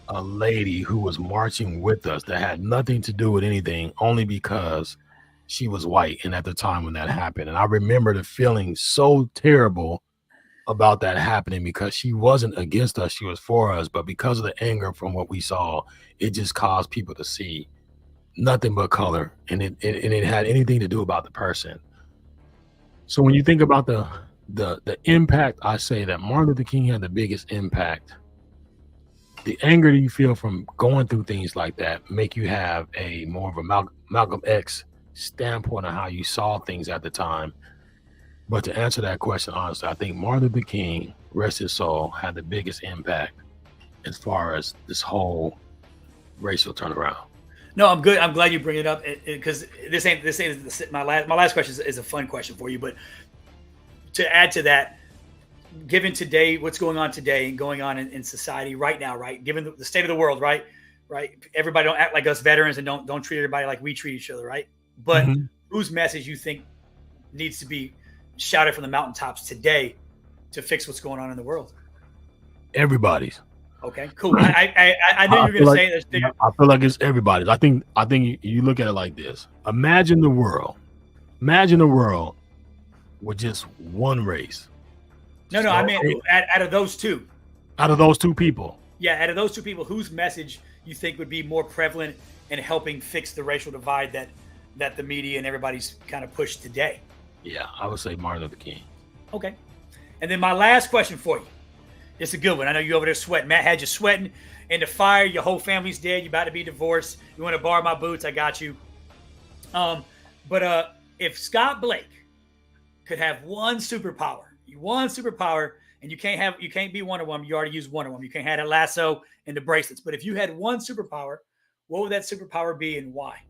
a lady who was marching with us that had nothing to do with anything, only because she was white. And at the time when that happened, and I remember the feeling so terrible about that happening, because she wasn't against us, she was for us, but because of the anger from what we saw, it just caused people to see nothing but color, and it had anything to do about the person. So when you think about the impact, I say that Martin Luther King had the biggest impact. The anger that you feel from going through things like that make you have a more of a Malcolm X standpoint on how you saw things at the time. But to answer that question honestly, I think Martin Luther King, rest his soul, had the biggest impact as far as this whole racial turnaround. No, I'm good. I'm glad you bring it up, because this ain't my last question is a fun question for you. But to add to that, given today, what's going on today and going on in society right now, right? Given the state of the world, right? Everybody don't act like us veterans, and don't treat everybody like we treat each other, right? But whose message you think needs to be shouted from the mountaintops today to fix what's going on in the world? Everybody's. Okay, cool. I knew you were going to say this. I feel like it's everybody's. I think you look at it like this. Imagine the world with just one race. No, I mean, out of those two. Out of those two people. Yeah, out of those two people, whose message you think would be more prevalent in helping fix the racial divide that the media and everybody's kind of pushed today? Yeah, I would say Martin Luther King. Okay. And then my last question for you. It's a good one. I know you over there sweating. Matt had you sweating in the fire. Your whole family's dead. You're about to be divorced. You want to borrow my boots? I got you. But if Scott Blake could have one superpower, and you can't be one of them. You already used one of them. You can't have that lasso and the bracelets. But if you had one superpower, what would that superpower be and why?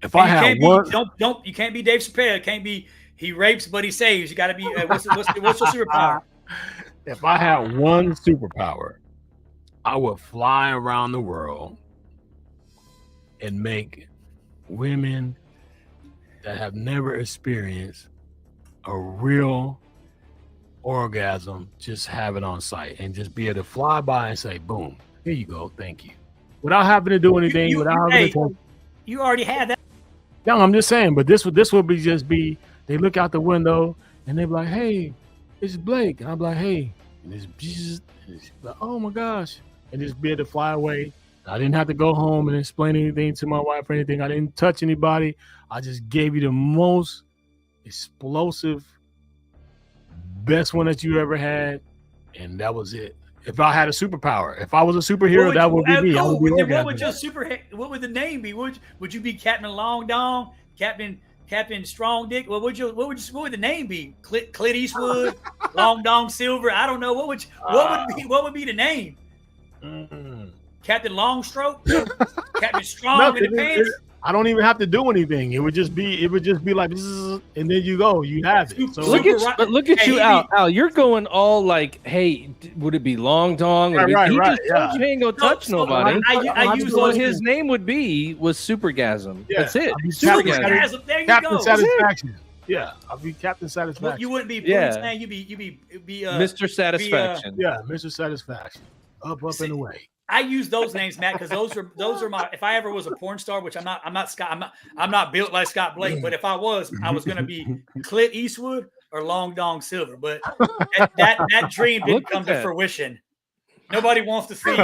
If I had one, you can't be Dave Chappelle. It can't be he rapes but he saves. You got to be what's your superpower? If I had one superpower, I would fly around the world and make women that have never experienced a real orgasm just have it on sight, and just be able to fly by and say, boom, here you go, thank you, without having to do anything. You already had that. No, I'm just saying, but this would be they look out the window and they be like, hey, it's Blake. And I'm like, hey, and it's Jesus. Like, oh my gosh. And just be able to fly away. I didn't have to go home and explain anything to my wife or anything. I didn't touch anybody. I just gave you the most explosive, best one that you ever had. And that was it. If I had a superpower, if I was a superhero, that would be me. What would your what would the name be? Would you be Captain Long Dong, Captain Strong Dick? What would the name be? Clint Eastwood, Long Dong Silver? I don't know. What would be the name? Captain Longstroke, Captain Strong in the pants. I don't even have to do anything. It would just be like, and then you go, you have it. So look at you, Al. You're going all like, hey, would it be Long Dong? Right. Yeah. You ain't gonna touch nobody. I use what his name was Supergasm. Yeah. That's it. Supergasm. There you Captain go. Satisfaction. Yeah, I'll be Captain Satisfaction. Well, you wouldn't be man. You'd be Mr. Satisfaction. Mr. Satisfaction. Up and away. I use those names, Matt, because those are my. If I ever was a porn star, which I'm not built like Scott Blake, but if I was going to be Clint Eastwood or Long Dong Silver. But that dream didn't come to fruition. Nobody wants to see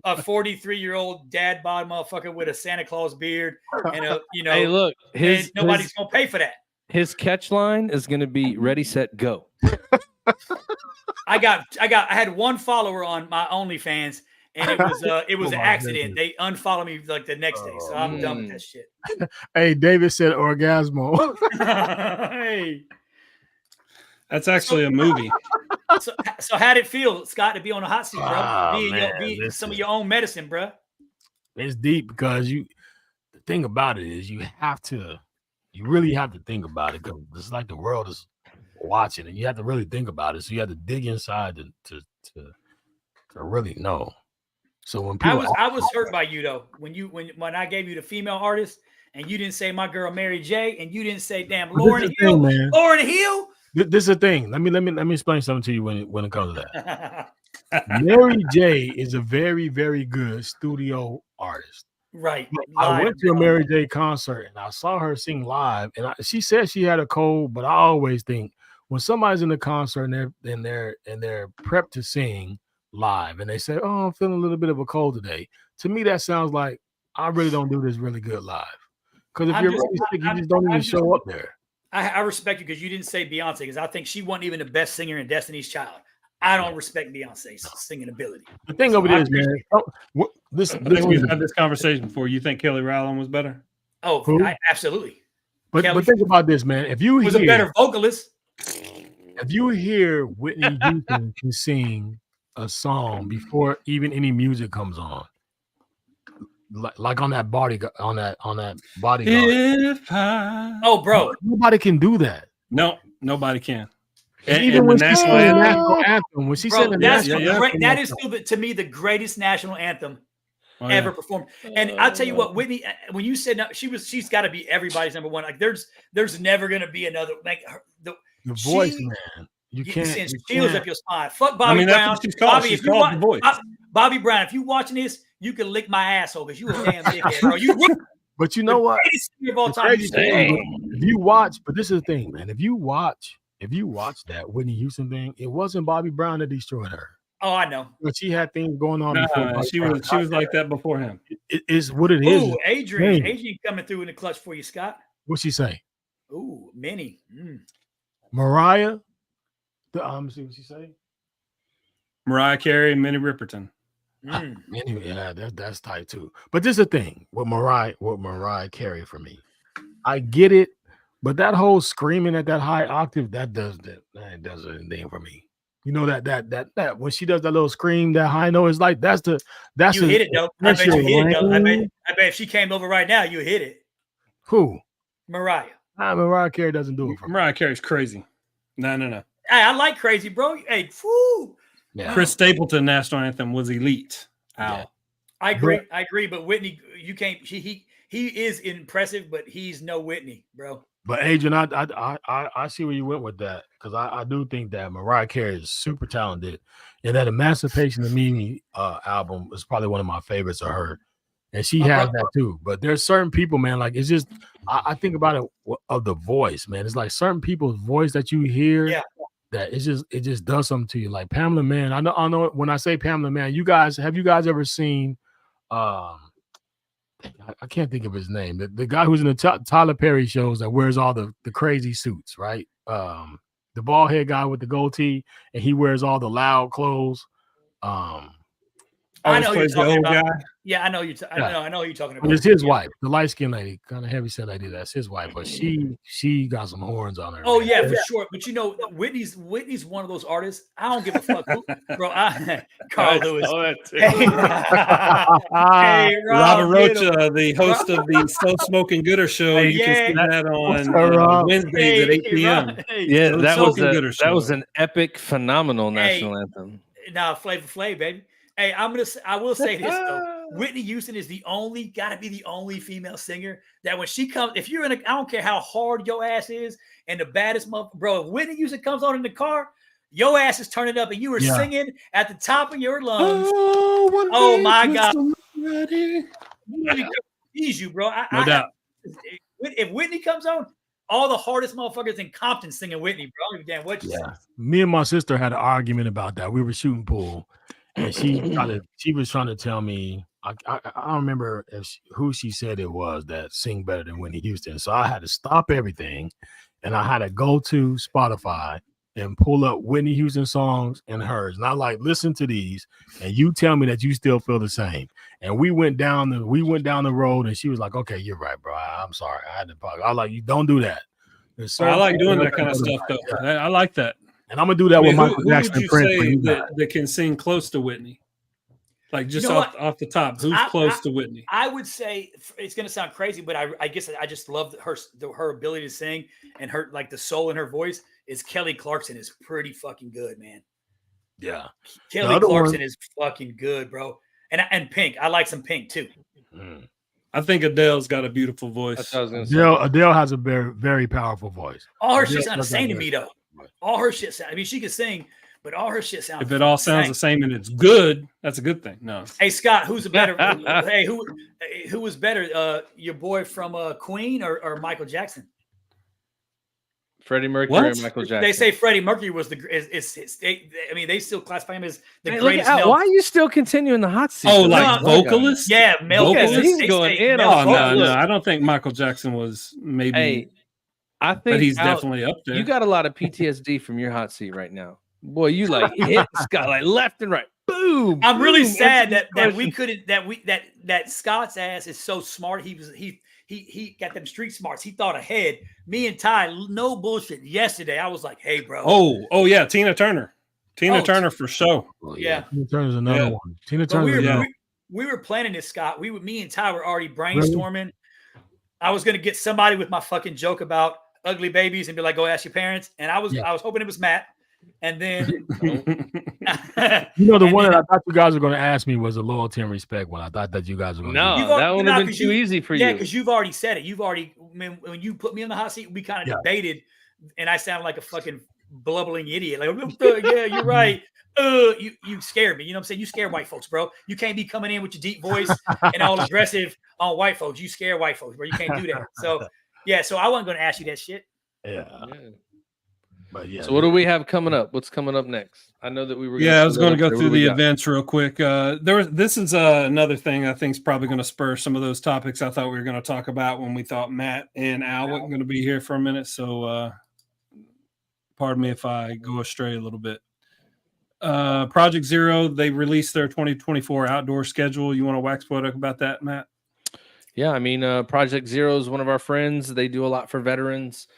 a 43-year-old dad bod motherfucker with a Santa Claus beard and Hey, look, nobody's gonna pay for that. His catch line is going to be ready, set, go. I had one follower on my OnlyFans. And it was an accident. They unfollowed me like the next day, so I'm done with that shit. Hey, David said orgasmo. Hey, that's actually a movie. So how'd it feel, Scott, to be on the hot seat, bro? Be some of your own medicine, bro. It's deep because the thing about it is you really have to think about it, because it's like the world is watching, and you have to really think about it. So you have to dig inside to really know. So when people, I was hurt by you though when I gave you the female artist and you didn't say my girl Mary J and you didn't say damn Lauryn Hill. Lauryn Hill, This is the thing. Let me explain something to you when it comes to that. Mary J is a very, very good studio artist. Right. I went to a Mary J concert and I saw her sing live, and she said she had a cold, but I always think when somebody's in the concert and they're prepped to sing live and they say, "Oh, I'm feeling a little bit of a cold today," to me that sounds like I really don't do this really good live. Because if you're really sick, you just don't even show up there. I respect you because you didn't say Beyonce, because I think she wasn't even the best singer in Destiny's Child. I don't respect Beyonce's singing ability. The thing over there is, man, I think we've had this conversation before. You think Kelly Rowland was better? Oh, absolutely. But think about this, man. If you was a better vocalist. If you hear Whitney Houston can sing a song before even any music comes on, like on that bodyguard. Oh, bro, nobody can do that. No, nobody can. And even when she sang the national anthem, when she said the national anthem, that is still to me the greatest national anthem ever performed. And I'll tell you what, Whitney, when you said she's got to be everybody's number one. Like there's never gonna be another like the voice, man. You can't. Sends chills up your spine. Fuck Bobby Brown. Bobby, if you watch Bobby Brown, if you watching this, you can lick my asshole because you a damn dickhead, bro. But you know what? Of all time. If you watch, but this is the thing, man. If you watch that Whitney Houston thing, it wasn't Bobby Brown that destroyed her. Oh, I know. But she had things going on before. She was like that before him. It is what it is. Ooh, Adrian coming through in the clutch for you, Scott. What'd she say? Ooh, Minnie. Mariah. See what she say? Mariah Carey, Minnie Riperton. Yeah, that's tight too. But this is the thing with Mariah Carey for me. I get it, but that whole screaming at that high octave, that does anything for me. You know that when she does that little scream, that high note is like that's you hit it though. I bet you hit it though. I bet if she came over right now, you hit it. Who? Mariah. Mariah Carey doesn't do it for me. Mariah Carey's crazy. No. Hey, I like crazy, bro. Hey, whoo. Yeah. Chris Stapleton national anthem was elite. Yeah. I agree. But Whitney, you can't. He is impressive, but he's no Whitney, bro. But Adrian, I see where you went with that because I do think that Mariah Carey is super talented, and that Emancipation of Me album is probably one of my favorites of her, and she has that too. But there's certain people, man, like it's just I think about it of the voice, man. It's like certain people's voice that you hear. Yeah. That it just does something to you. Like Pamela Mann. I know when I say Pamela Mann, have you guys ever seen I can't think of his name. The guy who's in the Tyler Perry shows that wears all the crazy suits, right? The bald head guy with the goatee, and he wears all the loud clothes. I know you're talking about. Yeah, I know you. I know you're talking about. It's his wife, the light skinned lady, kind of heavy set lady. That's his wife, but she got some horns on her. Oh man. Yeah, for sure. But you know, Whitney's one of those artists. I don't give a fuck, bro. Carl Lewis. Hey, Robert Roach, the host of the Slow Smoking Gooder show. You can see that on Wednesdays at 8 p.m. Yeah, that was an epic, phenomenal national anthem. Nah, Flavor Flav, baby. Hey, I will say this though. Whitney Houston is gotta be the only female singer that when she comes, if you're I don't care how hard your ass is and the baddest bro, if Whitney Houston comes on in the car, your ass is turning up and you were singing at the top of your lungs. Oh my God. Tease you, bro. No doubt. If Whitney comes on, all the hardest motherfuckers in Compton singing Whitney, bro. I don't give a damn what you say. Me and my sister had an argument about that. We were shooting pool. And she was trying to tell me, I don't remember who she said it was that sing better than Whitney Houston. So I had to stop everything and I had to go to Spotify and pull up Whitney Houston songs and hers. And I listen to these and you tell me that you still feel the same. And we went down the road and she was like, okay, you're right, bro. I'm sorry. I had to pause. I like, you don't do that. I like doing that kind of stuff though. Yeah. I like that. And I'm gonna do that with Michael Jackson. Who would you say that can sing close to Whitney? Like just off the top, who's close to Whitney? I would say it's gonna sound crazy, but I guess I just love her ability to sing and her like the soul in her voice. Is Kelly Clarkson is pretty fucking good, man. Yeah, Kelly Clarkson is fucking good, bro. And Pink, I like some Pink too. I think Adele's got a beautiful voice. Adele has a very, very powerful voice. Oh, she's not the same to me though. All her shit sounds. I mean, she can sing, but all her shit sounds. If it all sounds the same and it's good, that's a good thing. No. Hey Scott, who's a better? Hey, who was better? Your boy from Queen or Michael Jackson? Freddie Mercury or Michael Jackson? They say Freddie Mercury was I mean, they still classify him as the greatest. Why are you still continuing the hot seat? Oh, like vocalist? Yeah, male vocalist. He's going in. Oh no, I don't think Michael Jackson was maybe. Hey, I think but he's definitely up there. You got a lot of PTSD from your hot seat right now, boy. You like hit Scott like left and right. Boom. I'm really boom, sad that we couldn't that Scott's ass is so smart. He got them street smarts. He thought ahead. Me and Ty, no bullshit. Yesterday, I was like, "Hey, bro." Oh yeah, Tina Turner. Tina Turner for sure. Well, yeah. Tina Turner's another one. Tina Turner. We were planning this, Scott. Me and Ty were already brainstorming. Really? I was gonna get somebody with my fucking joke about ugly babies and be like, "Go ask your parents." And I was hoping it was Matt. And then the one that I thought you guys were going to ask me was a loyalty and respect one. I thought that you guys were going to that would have been too easy for you. Yeah, because you've already said it. When you put me on the hot seat, we kind of debated, and I sounded like a fucking blubbering idiot. Like, yeah, you're right. You scared me. You know what I'm saying? You scare white folks, bro. You can't be coming in with your deep voice and all aggressive on white folks. You scare white folks, bro. You can't do that. So I wasn't going to ask you that shit. Yeah. But so what do we have coming up? What's coming up next? I know that we were. I was going to go through the events real quick. This is another thing I think is probably going to spur some of those topics I thought we were going to talk about when we thought Matt and Al weren't going to be here for a minute. So, pardon me if I go astray a little bit. Project Zero, they released their 2024 outdoor schedule. You want to wax poetic about that, Matt? Yeah, I mean, Project Zero is one of our friends. They do a lot for veterans.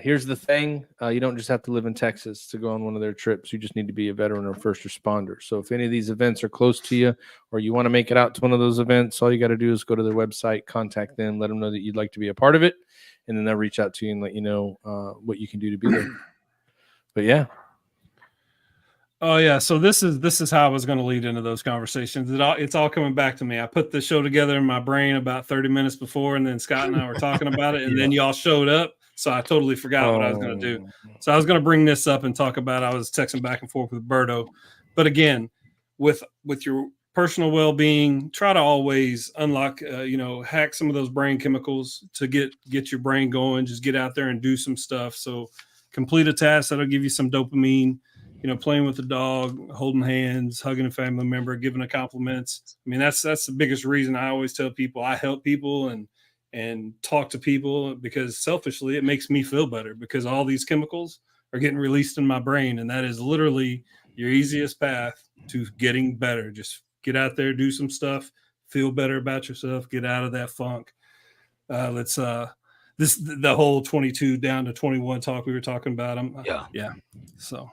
Here's the thing. You don't just have to live in Texas to go on one of their trips. You just need to be a veteran or first responder. So if any of these events are close to you or you want to make it out to one of those events, all you got to do is go to their website, contact them, let them know that you'd like to be a part of it. And then they'll reach out to you and let you know what you can do to be there. But yeah. Oh yeah. So this is how I was going to lead into those conversations. It's all coming back to me. I put the show together in my brain about 30 minutes before, and then Scott and I were talking about it, and then y'all showed up. So I totally forgot what I was going to do. So I was going to bring this up and talk about, I was texting back and forth with Berto. But again, with your personal well-being, try to always unlock, hack some of those brain chemicals to get your brain going. Just get out there and do some stuff. So complete a task that'll give you some dopamine, playing with the dog, holding hands, hugging a family member, giving a compliments. I mean, that's the biggest reason I always tell people I help people and talk to people, because selfishly it makes me feel better because all these chemicals are getting released in my brain. And that is literally your easiest path to getting better. Just get out there, do some stuff, feel better about yourself, get out of that funk. The whole 22 down to 21 talk we were talking about. Yeah. So,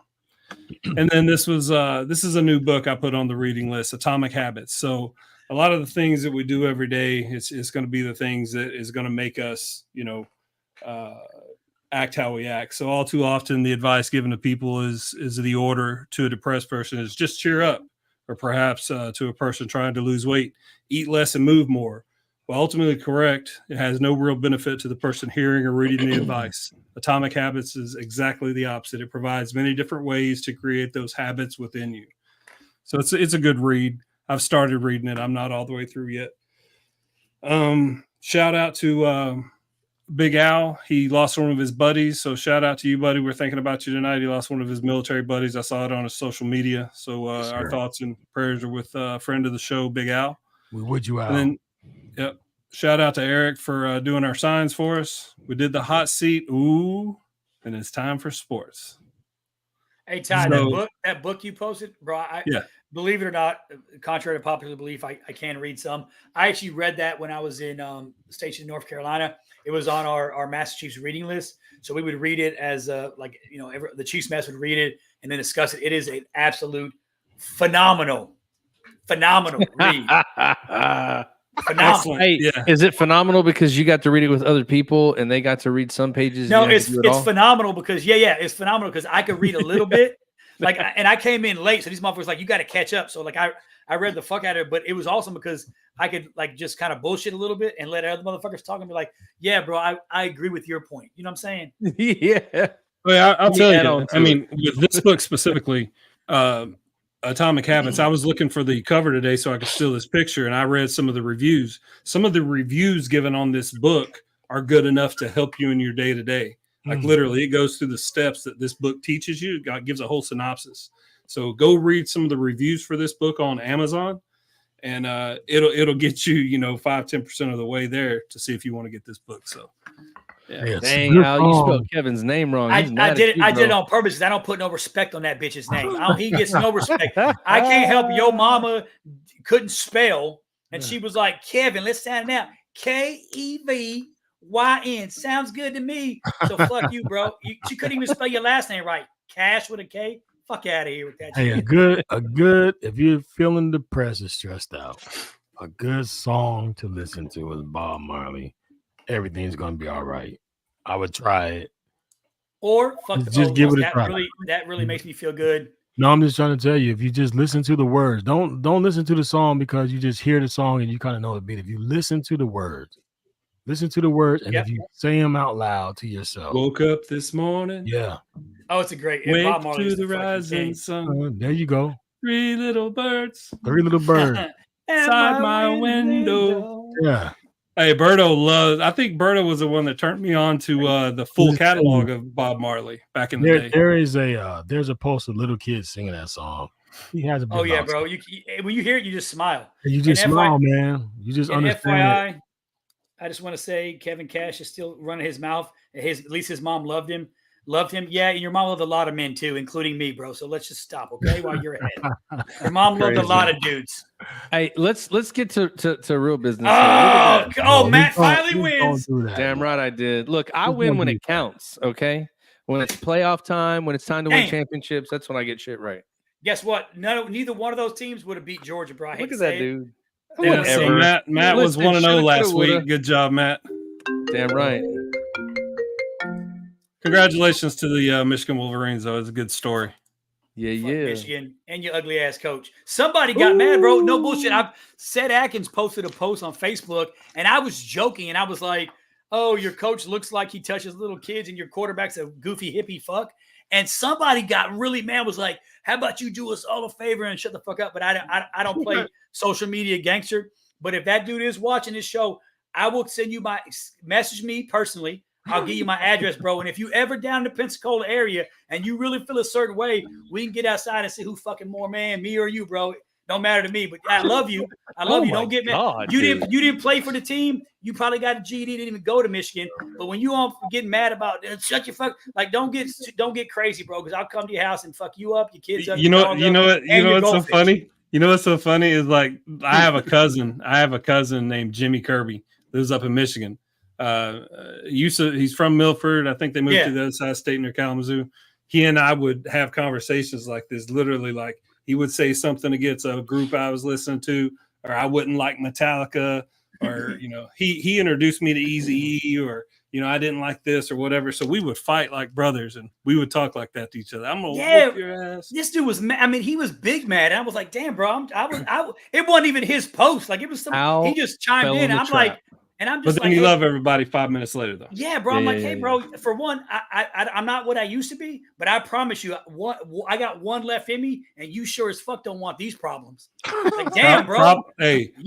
and then this is a new book I put on the reading list, Atomic Habits. So a lot of the things that we do every day, it's going to be the things that is going to make us, act how we act. So all too often, the advice given to people is the order to a depressed person is just cheer up, or perhaps to a person trying to lose weight, eat less and move more. Well, ultimately correct, it has no real benefit to the person hearing or reading the advice. Atomic Habits is exactly the opposite. It provides many different ways to create those habits within you. So it's a good read. I've started reading it. I'm not all the way through yet. Shout out to Big Al. He lost one of his buddies. So shout out to you, buddy. We're thinking about you tonight. He lost one of his military buddies. I saw it on his social media. So our thoughts and prayers are with a friend of the show, Big Al. We would you out. And then, shout out to Eric for doing our signs for us. We did the hot seat. Ooh, and it's time for sports. Hey, Ty, that book you posted, bro, believe it or not, contrary to popular belief, I can read some. I actually read that when I was in stationed in North Carolina. It was on our Master Chiefs reading list. So we would read it as the Chiefs mess would read it and then discuss it. It is an absolute phenomenal read. Phenomenal. Hey, is it phenomenal because you got to read it with other people and they got to read some pages? No, it's phenomenal because it's phenomenal because I could read a little bit. And I came in late, so these motherfuckers like, you got to catch up. So I read the fuck out of it, but it was awesome because I could just kind of bullshit a little bit and let other motherfuckers talk and be like, yeah, bro, I agree with your point. You know what I'm saying? Yeah. Well, I'll tell you. I mean, it. with this book specifically, Atomic Habits, I was looking for the cover today so I could steal this picture, and I read some of the reviews. Some of the reviews given on this book are good enough to help you in your day to day. Like literally, it goes through the steps that this book teaches you. God gives a whole synopsis. So go read some of the reviews for this book on Amazon, and it'll get you 5-10% of the way there to see if you want to get this book. So. Yeah. Dang, Al, you spelled Kevin's name wrong. I did it on purpose because I don't put no respect on that bitch's name. He gets no respect. I can't help your mama couldn't spell, and she was like, Kevin, let's sound it out. Kevyn. Sounds good to me. So fuck you, bro. She couldn't even spell your last name right. Cash with a K. Fuck out of here with that. Hey, a good. If you're feeling depressed or stressed out, a good song to listen to is Bob Marley. Everything's gonna be all right. I would try it. Or fuck just give it a try. That really makes me feel good. No, I'm just trying to tell you, if you just listen to the words, don't listen to the song because you just hear the song and you kind of know the beat. If you listen to the words, and if you say them out loud to yourself. Woke up this morning. Yeah. Oh, it's a great. Wake Bob to the rising sun. There you go. Three little birds. Outside my window. Yeah. Hey, Berto I think Berto was the one that turned me on to the full catalog of Bob Marley back in the day. There's a post of little kids singing that song. He has a big yeah, bro. When you hear it, you just smile. You just smile, man. You just understand. FYI, I just want to say Kevin Cash is still running his mouth. At least his mom loved him. Yeah, and your mom loved a lot of men too, including me, bro. So let's just stop, okay? While you're ahead. Your mom loved a lot of dudes. Hey, let's get to real business. Matt finally wins. Damn right I did. Look, I win when it counts, okay? When it's playoff time, when it's time to win championships, that's when I get shit right. Guess what? Neither one of those teams would have beat Georgia, bro. Look at that dude. Yeah, so Matt was 1-0 last week. Good job, Matt. Damn right. Congratulations to the Michigan Wolverines, though. It's a good story. Yeah. Michigan and your ugly ass coach. Somebody got mad, bro. No bullshit. Seth Atkins posted a post on Facebook, and I was joking, and I was like, "Oh, your coach looks like he touches little kids, and your quarterback's a goofy hippie fuck." And somebody got really mad. Was like, "How about you do us all a favor and shut the fuck up?" But I don't play social media gangster. But if that dude is watching this show, I will send you message me personally. I'll give you my address, bro. And if you ever down in the Pensacola area and you really feel a certain way, we can get outside and see who fucking more man, me or you, bro. Don't matter to me. But I love you. I love you. Don't get mad. You didn't play for the team. You probably got a GED. Didn't even go to Michigan. But when you all getting mad about shut your fuck, like don't get crazy, bro. Because I'll come to your house and fuck you up, your kids up. You know what's so funny? You know what's so funny is like I have a cousin named Jimmy Kirby. Lives up in Michigan. He's from Milford. I think they moved to the other side of state near Kalamazoo. He and I would have conversations like this, literally like he would say something against a group I was listening to, or I wouldn't like Metallica, or he introduced me to Eazy-E, or I didn't like this or whatever. So we would fight like brothers, and we would talk like that to each other. I'm gonna whoop your ass. This dude was mad. I mean, he was big mad. I was like, damn, bro. It wasn't even his post. Like it was he just chimed in. I'm like. And I'm just but then you love everybody 5 minutes later, though. Yeah, bro. I'm like, hey, bro, for one, I'm not what I used to be, but I promise you, I got one left in me, and you sure as fuck don't want these problems. Like, damn, bro.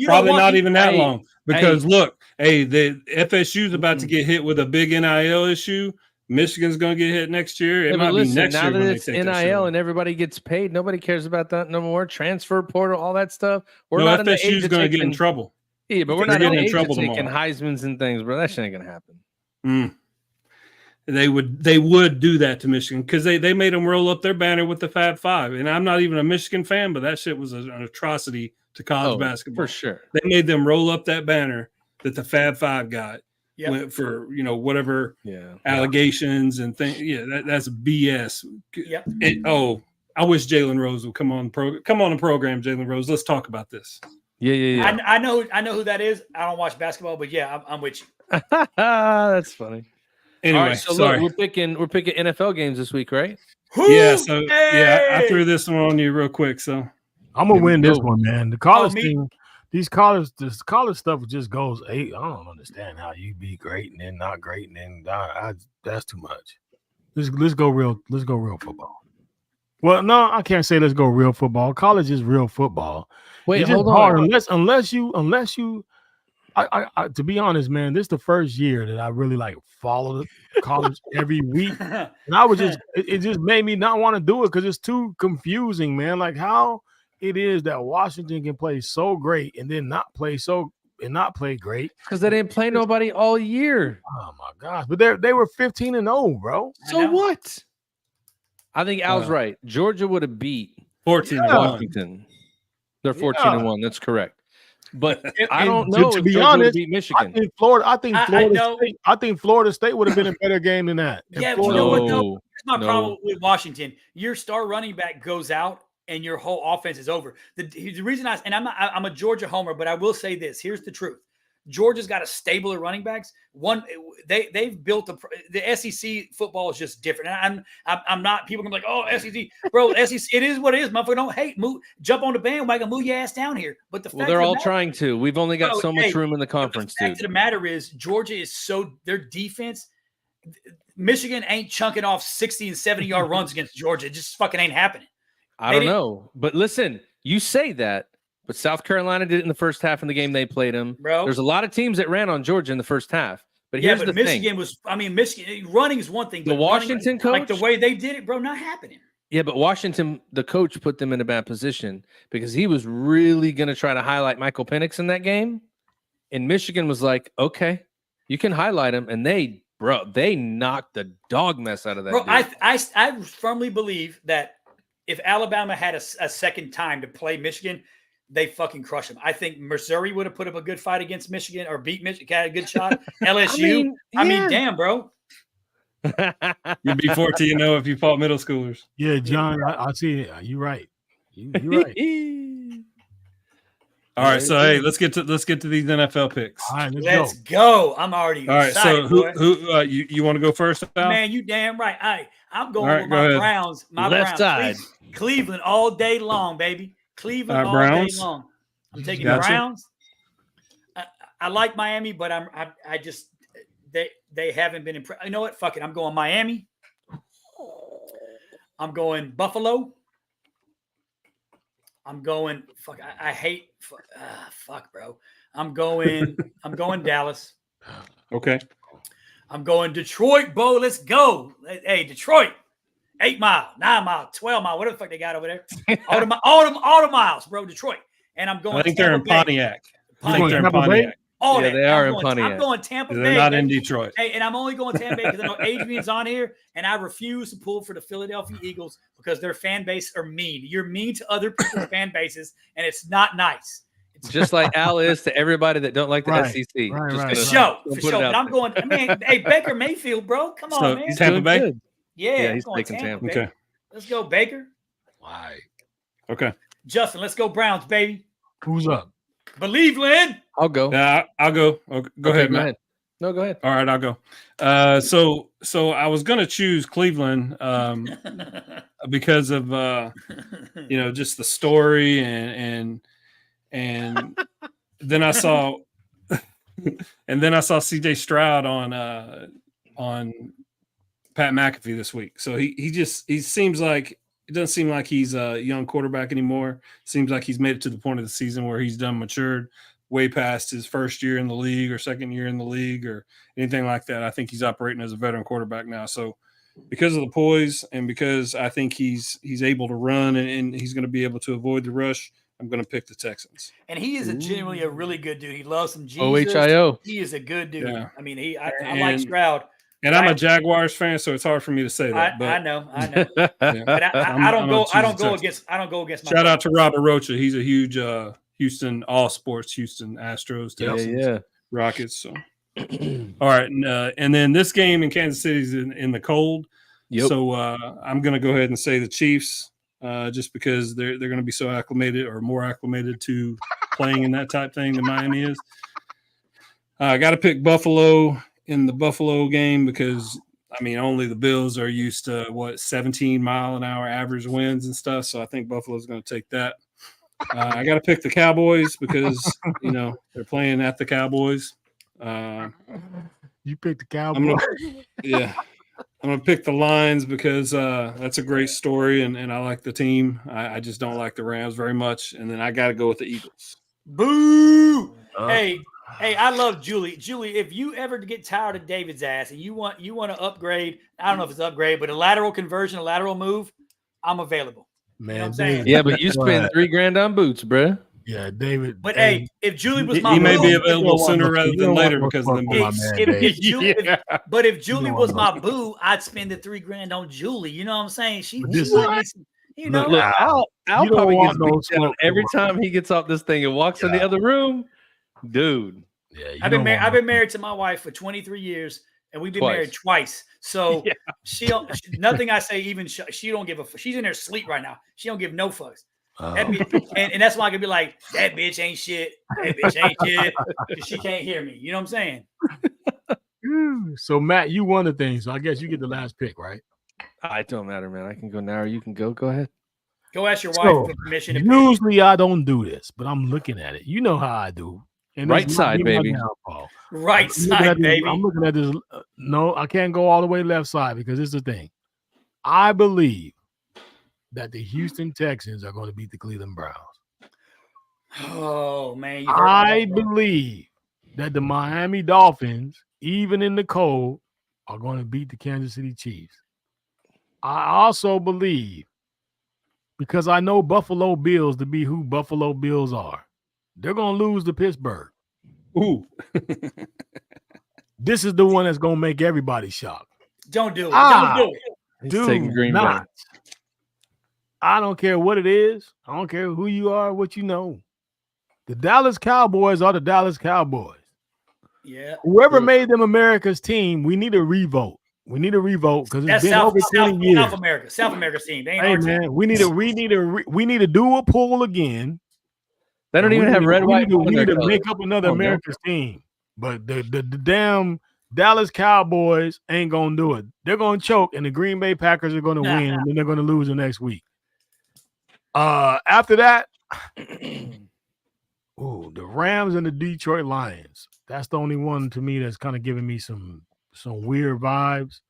Probably not even that long. Because, look, the FSU's about to get hit with a big NIL issue. Michigan's going to get hit next year. It might be next year. Now that it's NIL and everybody gets paid, nobody cares about that no more. Transfer portal, all that stuff. FSU's going to get in trouble. Yeah, but we're not in trouble taking Heismans and things, bro. That shit ain't gonna happen. They would do that to Michigan because they made them roll up their banner with the Fab Five, and I'm not even a Michigan fan, but that shit was an atrocity to college basketball for sure. They made them roll up that banner that the Fab Five got for whatever allegations and things. Yeah, that's BS. Yep. I wish Jalen Rose would come on the program. Jalen Rose, let's talk about this. Yeah. I know who that is. I don't watch basketball, but yeah, I'm with you. That's funny. Anyway, right, so look, we're picking NFL games this week, right? Yeah. So I threw this one on you real quick. So I'm gonna win this one, man. The college thing, this college stuff just goes. I don't understand how you be great and then not great, and then that's too much. Let's go real football. Well, no, I can't say let's go real football. College is real football. Wait, it's hold just hard on. unless you. I to be honest, man, this is the first year that I really like followed college every week, and I was just it just made me not want to do it because it's too confusing, man. Like how it is that Washington can play so great and then not play great because they didn't play nobody all year. Oh my gosh! But they were 15-0, bro. So what? I think Al's right. Georgia would have beat 14-1. Washington. They're 14-1. That's correct. But I don't know. To if be Georgia honest, beat Michigan. I think Florida State would have been a better game than that. Yeah, but you know what though? That's my problem with Washington. Your star running back goes out, and your whole offense is over. The reason I'm a Georgia homer, but I will say this: here's the truth. Georgia's got a stable of running backs. They've built the SEC football is just different. And I'm not people gonna be like, oh, SEC, bro, SEC, it is what it is. Motherfucker, don't hate, jump on the bandwagon, move your ass down here. But they're all trying to. We've only got so much room in the conference. The fact of the matter is, Georgia is their defense. Michigan ain't chunking off 60 and 70-yard runs against Georgia. It just fucking ain't happening. I don't know, but listen, you say that. But South Carolina did it in the first half in the game they played them. Bro. There's a lot of teams that ran on Georgia in the first half. But here's the Michigan thing. Michigan running is one thing. The Washington coach, like the way they did it, bro, not happening. Yeah, but Washington, the coach put them in a bad position because he was really going to try to highlight Michael Penix in that game. And Michigan was like, okay, you can highlight him. And they knocked the dog mess out of that. Bro, I firmly believe that if Alabama had a second time to play Michigan, they fucking crush them. I think Missouri would have put up a good fight against Michigan or beat Michigan, had a good shot. LSU. I mean, damn, bro. You'd be 14-0 if you fought middle schoolers. Yeah, John, I see it. You're right. You're right. All right, so hey, let's get to these NFL picks. All right, let's go. I'm already all right. Excited, So who you want to go first? Al? Man, you damn right. I'm going with my Browns. My left Browns. side. Cleveland all day long, baby. Cleveland all Browns. day long. I'm taking the Browns. I like Miami, but I just they haven't been impressed. You know what? Fuck it. I'm going Miami. I'm going Buffalo. I'm going fuck. I hate fuck, bro. I'm going Dallas. Okay. I'm going Detroit, Bo. Let's go. Hey, Detroit. 8 mile, 9 mile, 12 mile, whatever the fuck they got over there. All the miles, bro. Detroit. And I'm going. I think they're in Pontiac. I think they're in Pontiac. Yeah, they are in Pontiac. I'm going Tampa Bay. They're not in Detroit. Hey, and I'm only going Tampa Bay because I know Adrian's on here, and I refuse to pull for the Philadelphia Eagles because their fan base are mean. You're mean to other people's fan bases, and it's not nice. Just like Al is to everybody that don't like the SEC. For sure. But I'm going, man, hey, Baker Mayfield, bro. Come on, man. Tampa Bay? Good. Yeah, he's taking Tampa. Okay. Let's go, Baker. Why? Okay. Justin, let's go Browns, baby. Who's up? Believe, Lynn. I'll go. I'll go. Go ahead, Matt. No, go ahead. All right, I'll go. So I was going to choose Cleveland because of just the story and then I saw CJ Stroud on Pat McAfee this week. So he seems like it doesn't seem like he's a young quarterback anymore. Seems like he's made it to the point of the season where he's done matured way past his first year in the league or second year in the league or anything like that. I think he's operating as a veteran quarterback now. So because of the poise and because I think he's able to run and he's going to be able to avoid the rush, I'm going to pick the Texans. And he is genuinely a really good dude. He loves some Jesus. OHIO. He is a good dude. Yeah. I mean, I like Stroud. And I'm a Jaguars fan, so it's hard for me to say that. But I know. Yeah. Yeah. But I don't go against my shout out to Robert Rocha. He's a huge Houston all sports Houston Astros, Texans, Rockets. So all right, and then this game in Kansas City is in the cold. Yep. So I'm going to go ahead and say the Chiefs, just because they're going to be so acclimated or more acclimated to playing in that type thing than Miami is. I got to pick Buffalo in the Buffalo game because only the Bills are used to 17-mile-an-hour average winds and stuff. So I think Buffalo's going to take that. I got to pick the Cowboys because they're playing at the Cowboys. You picked the Cowboys. I'm gonna pick the Lions because that's a great story, and I like the team. I just don't like the Rams very much, and then I got to go with the Eagles. Boo! Hey, I love Julie. Julie, if you ever get tired of David's ass and you want to upgrade, I don't know if it's upgrade, but a lateral conversion, a lateral move, I'm available. Man, you know what I'm saying? Yeah, but you spend $3,000 on boots, bruh. Yeah, David. But hey, if Julie was my he may boo, be available sooner rather than later because of the boots. But if Julie was my boo, I'd spend the $3,000 on Julie. You know what I'm saying? She might need some, you know. Look, Al probably gets beat down every time he gets off this thing and walks in the other room. Dude. Yeah, I've been married to my wife for 23 years, and we've been married twice. So nothing I say even she don't give a fuck. She's in her sleep right now. She don't give no fucks. That bitch, and that's why I can be like, that bitch ain't shit. That bitch ain't shit. Because she can't hear me. You know what I'm saying? So Matt, you won the thing. So I guess you get the last pick, right? It don't matter, man. I can go now or you can go. Go ahead. Go ask your wife for permission. Usually I don't do this, but I'm looking at it. You know how I do. And right side, baby. Right side, baby. I'm looking at this. No, I can't go all the way left side because it's the thing. I believe that the Houston Texans are going to beat the Cleveland Browns. Oh, man. I believe that the Miami Dolphins, even in the cold, are going to beat the Kansas City Chiefs. I also believe, because I know Buffalo Bills to be who Buffalo Bills are, they're going to lose to Pittsburgh. Ooh. This is the one that's going to make everybody shocked. Don't do it. Don't do it. He's taking Green Bay. I don't care what it is. I don't care who you are, what you know. The Dallas Cowboys are the Dallas Cowboys. Yeah. Whoever made them America's team, we need a revote. We need a revote because it's been over 20 years. South America's team. They ain't hey our man, team. we need to do a poll again. They don't even have red, white. We need to make up another America's team. But the damn Dallas Cowboys ain't gonna do it. They're gonna choke, and the Green Bay Packers are gonna win, and then they're gonna lose the next week. After that, the Rams and the Detroit Lions. That's the only one to me that's kind of giving me some weird vibes.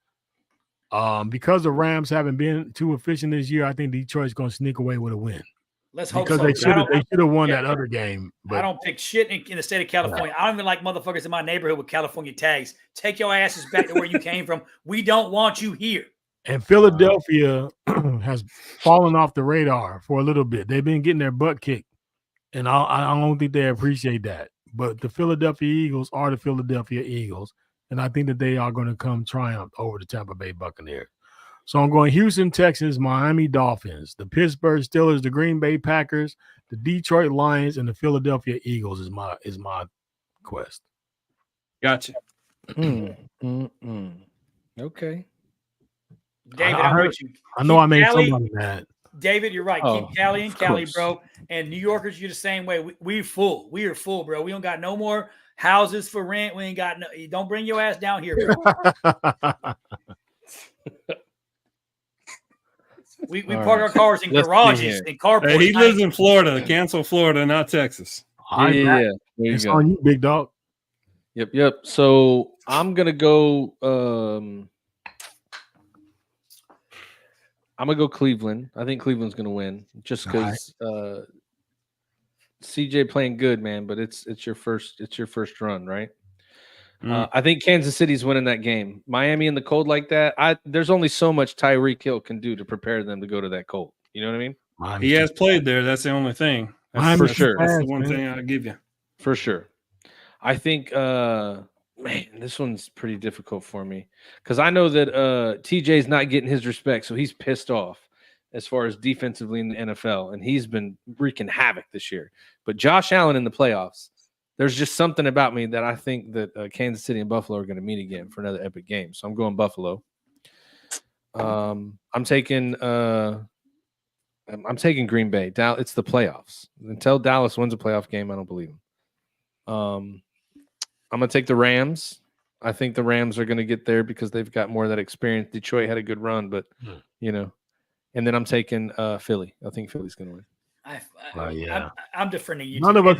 Because the Rams haven't been too efficient this year, I think Detroit's gonna sneak away with a win. Let's hope because they should have won that other game. But I don't pick shit in the state of California. I don't even like motherfuckers in my neighborhood with California tags. Take your asses back to where you came from. We don't want you here. And Philadelphia has fallen off the radar for a little bit. They've been getting their butt kicked, and I don't think they appreciate that. But the Philadelphia Eagles are the Philadelphia Eagles, and I think that they are going to come triumph over the Tampa Bay Buccaneers. So I'm going Houston Texans, Miami Dolphins, the Pittsburgh Steelers, the Green Bay Packers, the Detroit Lions, and the Philadelphia Eagles is my quest. Gotcha. Okay. David, I'm with you. I know I made somebody mad. David, you're right. Keep Cali and Cali, bro. And New Yorkers, you're the same way. We're full. We are full, bro. We don't got no more houses for rent. We ain't got no. Don't bring your ass down here, bro. We park our cars in garages and carports. Hey, he lives in Florida. Cancel Florida, not Texas. Yeah. It's on you, big dog. Yep. So I'm gonna go. I'm gonna go Cleveland. I think Cleveland's gonna win just because CJ playing good, man. But it's your first run, right? I think Kansas City's winning that game. Miami in the cold like that. There's only so much Tyreek Hill can do to prepare them to go to that cold. You know what I mean? He has played there. That's the only thing. That's for sure. That's the one thing I give you. For sure. I think, man, this one's pretty difficult for me because I know that TJ's not getting his respect, so he's pissed off as far as defensively in the NFL, and he's been wreaking havoc this year. But Josh Allen in the playoffs, there's just something about me that I think that Kansas City and Buffalo are going to meet again for another epic game. So I'm going Buffalo. I'm taking Green Bay. It's the playoffs. Until Dallas wins a playoff game, I don't believe them. I'm going to take the Rams. I think the Rams are going to get there because they've got more of that experience. Detroit had a good run, but you know. And then I'm taking Philly. I think Philly's going to win. I'm defending you. None of us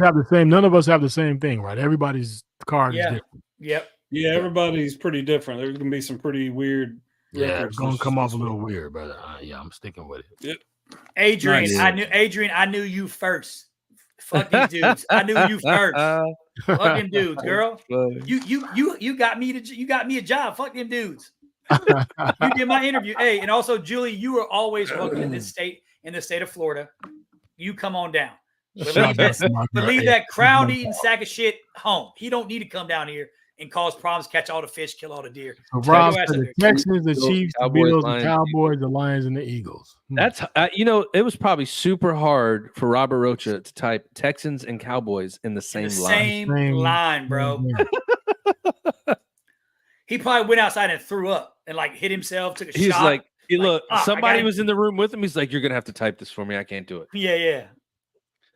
have the same thing, right? Everybody's card is different. Yep. Yeah, everybody's pretty different. There's going to be some pretty weird Yeah, it's gonna come off a little weird, but yeah, I'm sticking with it. Yep. Adrian, Nice. I knew you first. Fuck these dudes. I knew you first. Fuck them dudes, girl. You got me a job. Fuck them dudes. You did my interview. Hey, and also Julie, you are always welcome in the state of Florida. You come on down. But leave that crowd-eating sack of shit home. He don't need to come down here and cause problems, catch all the fish, kill all the deer. So Rob, the Texans, the Chiefs, the Bills, the Cowboys, the Lions, and the Eagles. That's it was probably super hard for Robert Rocha to type Texans and Cowboys in the same line. Same line, bro. He probably went outside and threw up and like hit himself, took a shot. He's like, look, somebody was in the room with him. He's like, you're gonna have to type this for me. I can't do it. Yeah.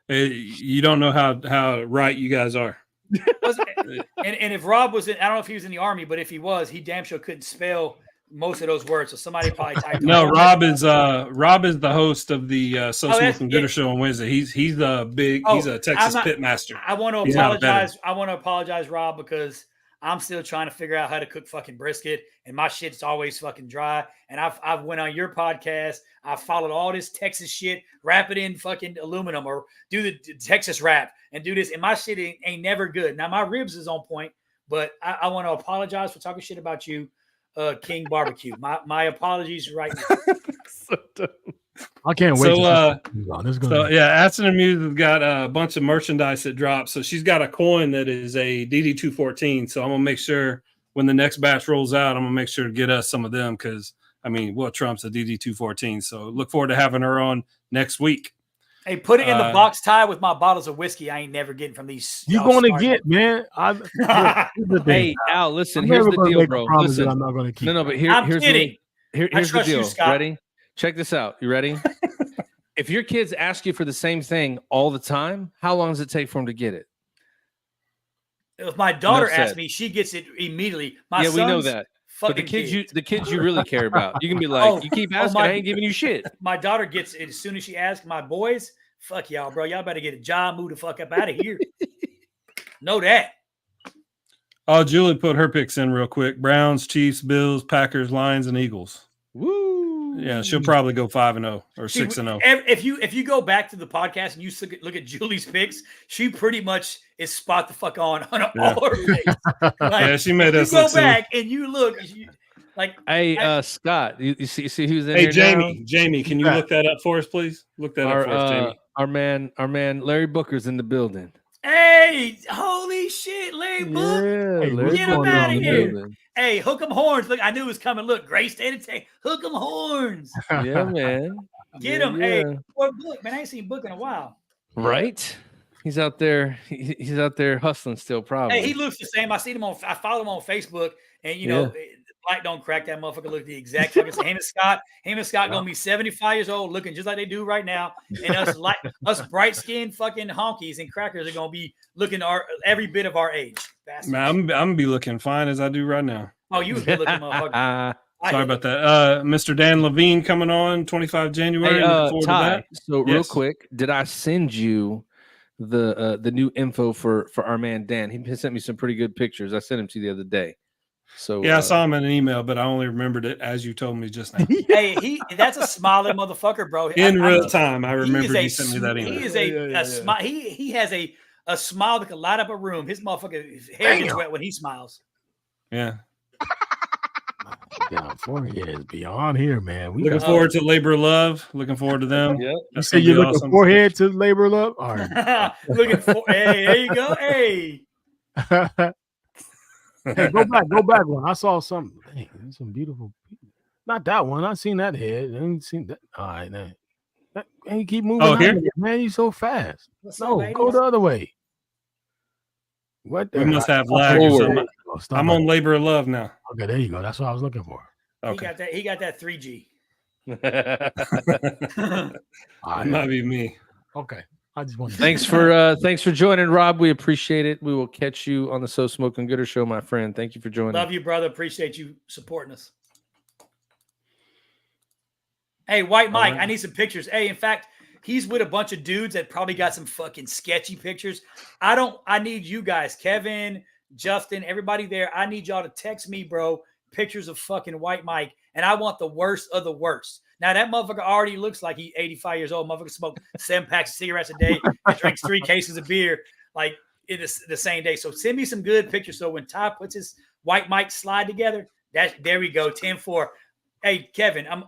You don't know how right you guys are. And if Rob was in, I don't know if he was in the Army, but if he was, he damn sure couldn't spell most of those words. So somebody probably typed. No, Rob is the host of the So Smooth and Gooder show on Wednesday. He's a Texas pit master. I want to apologize. I want to apologize, Rob, because I'm still trying to figure out how to cook fucking brisket, and my shit's always fucking dry. And I've went on your podcast. I followed all this Texas shit, wrap it in fucking aluminum, or do the Texas wrap and do this. And my shit ain't never good. Now my ribs is on point, but I want to apologize for talking shit about you, King Barbecue. My apologies right now. So dumb. I can't wait. Aston and Muse have got a bunch of merchandise that drops. So she's got a coin that is a DD214. So I'm gonna make sure when the next batch rolls out, I'm gonna make sure to get us some of them because what trumps a DD214? So look forward to having her on next week. Hey, put it in the box tie with my bottles of whiskey. I ain't never getting from these. You're going to get, man. Hey, Al, listen. Here's the deal, bro. Listen, I'm not going to keep. No, but here's the deal. Ready? Check this out. You ready? If your kids ask you for the same thing all the time, how long does it take for them to get it? If my daughter asks me, she gets it immediately. We know that. But the kids you really care about, you can be like, you keep asking, I ain't giving you shit. My daughter gets it as soon as she asks. My boys, fuck y'all, bro. Y'all better get a job, move the fuck up out of here. Know that. Oh, Julie put her picks in real quick. Browns, Chiefs, Bills, Packers, Lions, and Eagles. Woo! Yeah, she'll probably go 5-0 or 6-0. If you go back to the podcast and you look at Julie's picks, she pretty much is spot the fuck on all her picks. Like, she made us. You go back and you look. Hey, Scott, you see who's in here? Hey, Jamie. Now? Jamie, can you look that up for us, please? Look that up for us, Jamie. Our man, Larry Booker's in the building. Hey, holy shit, Larry Book. Yeah, get him out of here. Hey, hook 'em horns. Look, I knew it was coming. Look, great state of Texas. Hook 'em horns. Yeah, man. Get him. Yeah. Hey, boy, Book, man, I ain't seen Book in a while. Right? He's out there. He's out there hustling still, probably. Hey, he looks the same. I follow him on Facebook, and you know, light don't crack that motherfucker. Look the exact same. Him and Scott gonna be 75 years old, looking just like they do right now. And us bright skinned fucking honkies and crackers are gonna be looking every bit of our age. Man, I'm gonna be looking fine as I do right now. Oh, you a good looking motherfucker. Sorry about that. Mr. Dan Levine coming on 25 January. Hey, Ty, so real quick, did I send you the new info for our man Dan? He sent me some pretty good pictures. I sent him to you the other day. So I saw him in an email, but I only rememred it as you told me just now. Hey, that's a smiling motherfucker, bro. In real time, I remember you sent me that email. He is a smile. He has a smile that can light up a room. His motherfucker hair gets wet when he smiles. Yeah. Forehead is beyond here, man. Looking forward to Labor of Love. Looking forward to them. Yep. You say you're looking forehead to Labor of Love? All right. Looking for. Hey, there you go. Hey. Hey, go back one. I saw something. Dang, some beautiful. Not that one. I seen that head. I ain't seen that. All right, man. And you keep moving. Oh, here, man. You so fast. No, go the other way. What? We must have lag or something. I'm on Labor of Love now. Okay, there you go. That's what I was looking for. Okay. He got that 3G. It might be me. Okay. I just want. Thanks for joining, Rob. We appreciate it. We will catch you on the So Smoking Gooder show, my friend. Thank you for joining. Love you, brother. Appreciate you supporting us. Hey, White Mike, I need some pictures. Hey, in fact, he's with a bunch of dudes that probably got some fucking sketchy pictures. I need you guys, Kevin, Justin, everybody there. I need y'all to text me, bro, pictures of fucking White Mike. and I want the worst of the worst. Now that motherfucker already looks like he's 85 years old. Motherfucker smoked 7 packs of cigarettes a day and drinks 3 cases of beer like in the same day. So send me some good pictures. So when Ty puts his white mic slide together, there we go. 10-4. Hey Kevin, I'm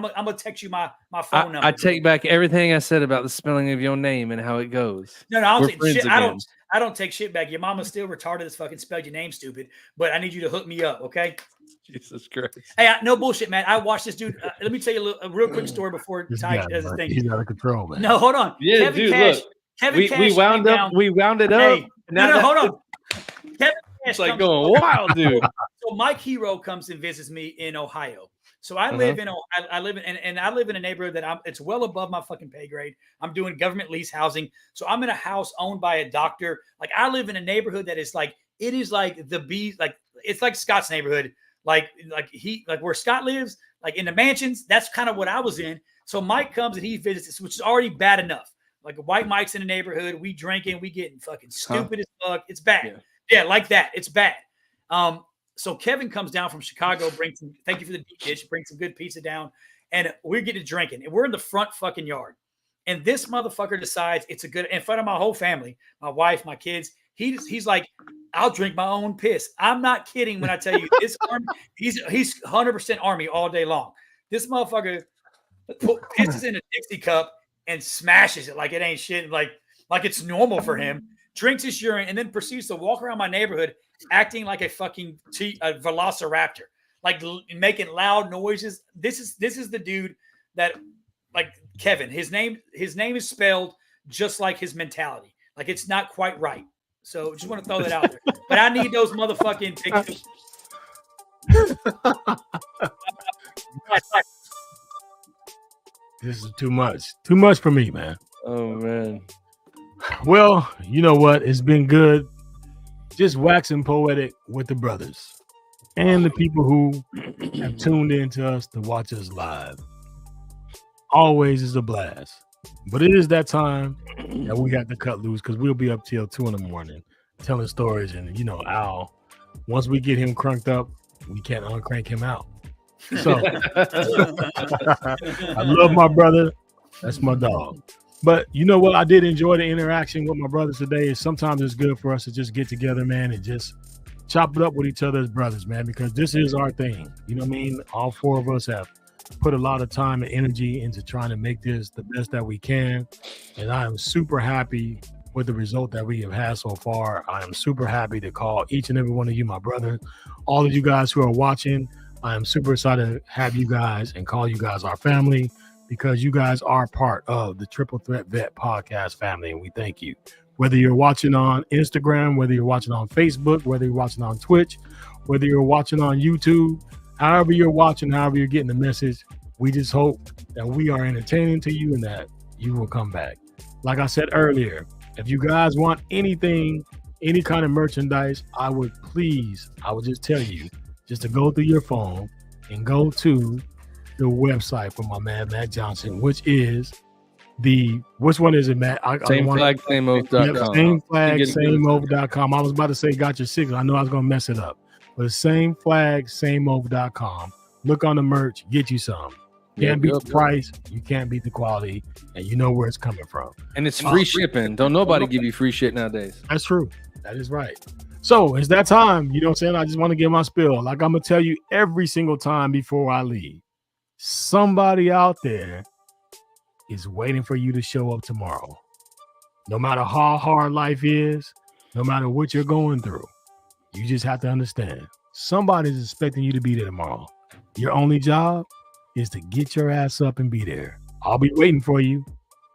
gonna text you my phone number. I take back everything I said about the spelling of your name and how it goes. No, I don't take shit. I don't take shit back. Your mama's still retarded as fucking spelled your name stupid, but I need you to hook me up, okay? Jesus Christ. Hey, no bullshit, man. I watched this dude. Let me tell you a real quick story before Ty does his thing. He's out of control, man. No, hold on. Yeah, Kevin dude, Cash, look. Kevin Cash We wound up. We wound it up. Hey, no, hold on. Kevin Cash it's like going wild, dude. So Mike Hero comes and visits me in Ohio. So I live in I live in a neighborhood that it's well above my fucking pay grade. I'm doing government lease housing. So I'm in a house owned by a doctor. Like I live in a neighborhood that is like it is like the bees, like it's like Scott's neighborhood. Like where Scott lives, like in the mansions, that's kind of what I was in. So Mike comes and he visits us, which is already bad enough. Like white Mike's in the neighborhood, we drinking, we getting fucking stupid as fuck. It's bad. Yeah, like that. It's bad. So Kevin comes down from Chicago, thank you for the deep dish, brings some good pizza down, and we're getting drinking. And we're in the front fucking yard. And this motherfucker decides it's a good, in front of my whole family, my wife, my kids, he's like, I'll drink my own piss. I'm not kidding when I tell you this army, he's 100% Army all day long. This motherfucker pisses in a Dixie cup and smashes it like it ain't shit, like it's normal for him, drinks his urine, and then proceeds to walk around my neighborhood acting like a fucking velociraptor, like making loud noises. This is the dude that, like Kevin, his name is spelled just like his mentality. Like it's not quite right. So just want to throw that out there. But I need those motherfucking pictures. This is too much. Too much for me, man. Oh man. Well, you know what? It's been good. Just waxing poetic with the brothers and the people who have tuned in to us to watch us live. Always is a blast. But it is that time that we got to cut loose because we'll be up till 2 a.m. telling stories. And, you know, Al, once we get him crunked up, we can't uncrank him out. So I love my brother. That's my dog. But you know what? I did enjoy the interaction with my brothers today. And sometimes it's good for us to just get together, man, and just chop it up with each other as brothers, man, because this is our thing. You know what I mean? All 4 of us have put a lot of time and energy into trying to make this the best that we can. And I am super happy with the result that we have had so far. I am super happy to call each and every one of you my brother. All of you guys who are watching, I am super excited to have you guys and call you guys our family, because you guys are part of the Triple Threat Vet podcast family, and we thank you. Whether you're watching on Instagram, whether you're watching on Facebook, whether you're watching on Twitch, whether you're watching on YouTube, however you're watching, however you're getting the message, we just hope that we are entertaining to you and that you will come back. Like I said earlier, if you guys want anything, any kind of merchandise, I would just tell you just to go through your phone and go to the website for my man Matt Johnson, which is which one is it, Matt? Sameflagsameoath.com. Sameflagsameoath.com. I was about to say got your signal. I know I was gonna mess it up. But it's sameflagsameoath.com. Look on the merch, get you some. Can't beat the price, you can't beat the quality, and you know where it's coming from. And it's free shipping. Don't nobody give you free shit nowadays. That's true. That is right. So it's that time. You know what I'm saying? I just want to get my spill. Like I'm gonna tell you every single time before I leave. Somebody out there is waiting for you to show up tomorrow. No matter how hard life is, no matter what you're going through, you just have to understand somebody's expecting you to be there tomorrow. Your only job is to get your ass up and be there. I'll be waiting for you.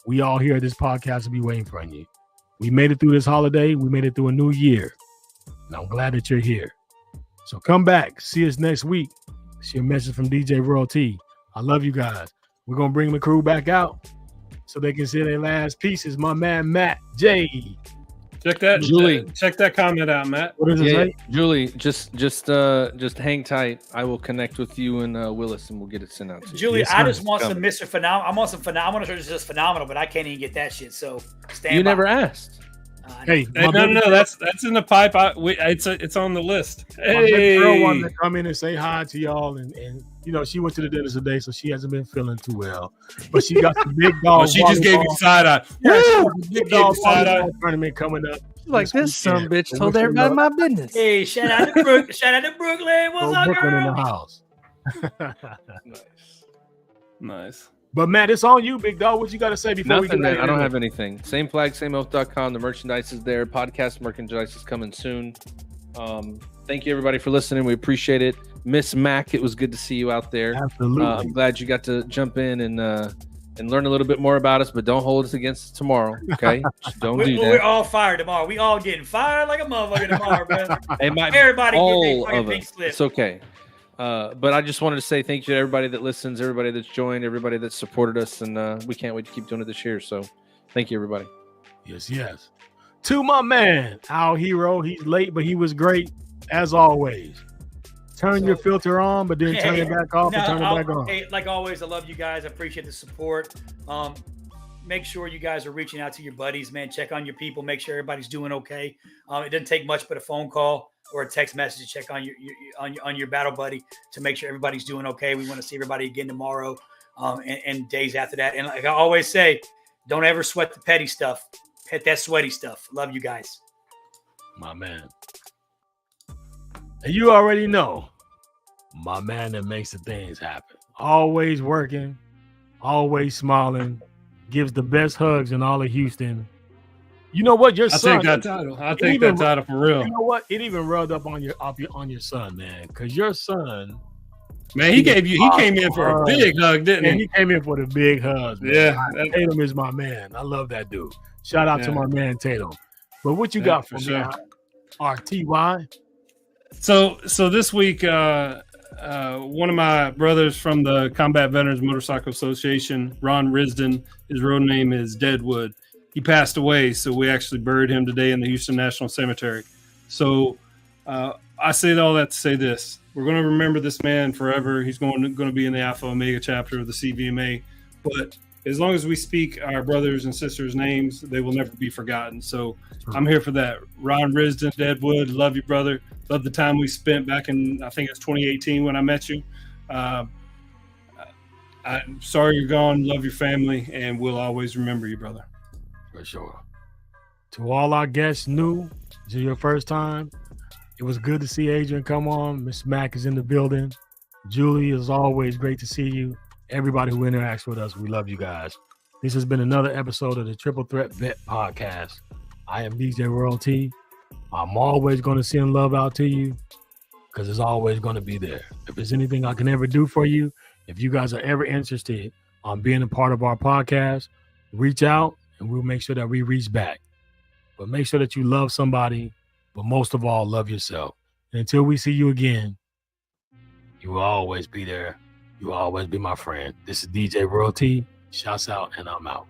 We all here at this podcast will be waiting for you. We made it through this holiday. We made it through a new year. And I'm glad that you're here. So come back. See us next week. See a message from DJ Royal T. I love you guys. We're going to bring the crew back out so they can say their last pieces. My man, Matt J. Check that, Julie. Check that comment out, Matt. What does it say? Julie, just hang tight. I will connect with you and Willis, and we'll get it sent out to you. Julie, I just want some Mr. Phenomenal. I want some phenomenal. I want to it's just phenomenal, but I can't even get that shit. So stand you by. Never asked. No, that's in the pipe. It's on the list. Hey, my girl wanted to come in and say hi to y'all and You know, she went to the dentist today, so she hasn't been feeling too well. But she got the big dog. She just gave you side eye. Yeah, she got the big dog tournament coming up. Like this some bitch told everybody my business. Hey, shout out to Brooklyn. What's up, Brooklyn girl? in the house. Nice. But Matt, it's on you, big dog. What you got to say before we Nothing, get man. I don't have anything. Same flag, same oath.com. The merchandise is there. Podcast merchandise is coming soon. Thank you, everybody, for listening. We appreciate it. Miss Mac, it was good to see you out there. Absolutely. I'm glad you got to jump in and learn a little bit more about us, but don't hold us against us tomorrow, okay? Don't do that. We're all fired tomorrow. We all getting fired like a motherfucker tomorrow, man. Everybody all get their of pink us. slip. It's okay. But I just wanted to say thank you to everybody that listens, everybody that's joined, everybody that supported us, and we can't wait to keep doing it this year. So thank you, everybody. Yes. To my man, our hero. He's late, but he was great, as always. Turn your filter on, but then turn it back off and turn it back on. Hey, like always, I love you guys. I appreciate the support. Make sure you guys are reaching out to your buddies, man. Check on your people. Make sure everybody's doing okay. It doesn't take much but a phone call or a text message to check on your battle buddy to make sure everybody's doing okay. We want to see everybody again tomorrow and days after that. And like I always say, don't ever sweat the petty stuff. Hit that sweaty stuff. Love you guys. My man. And you already know, my man that makes the things happen. Always working, always smiling, gives the best hugs in all of Houston. You know what? Your son. I'll take that title. I'll take that title for real. You know what? It even rubbed up on your son, man. Because your son, man, he came in for a big hug, didn't he? He came in for the big hugs, man. Yeah. Tatum is my man. I love that dude. Shout out to my man Tatum. But what you got for me, RTY? So this week, one of my brothers from the Combat Veterans Motorcycle Association, Ron Risden, his real name is Deadwood. He passed away, so we actually buried him today in the Houston National Cemetery. So I say all that to say this. We're going to remember this man forever. He's going to be in the Alpha Omega chapter of the CVMA. But as long as we speak our brothers and sisters' names, they will never be forgotten. So I'm here for that. Ron Risden, Deadwood, love you, brother. Love the time we spent back in, I think it's 2018 when I met you. I'm sorry you're gone. Love your family, and we'll always remember you, brother. For sure. To all our guests new, this is your first time. It was good to see Adrian come on. Miss Mac is in the building. Julie, is always great to see you. Everybody who interacts with us, we love you guys. This has been another episode of the Triple Threat Vet Podcast. I am DJ Royalty. I'm always going to send love out to you because it's always going to be there. If there's anything I can ever do for you, if you guys are ever interested on being a part of our podcast, reach out and we'll make sure that we reach back. But make sure that you love somebody, but most of all, love yourself. And until we see you again, you will always be there. You will always be my friend. This is DJ Royalty. Shouts out, and I'm out.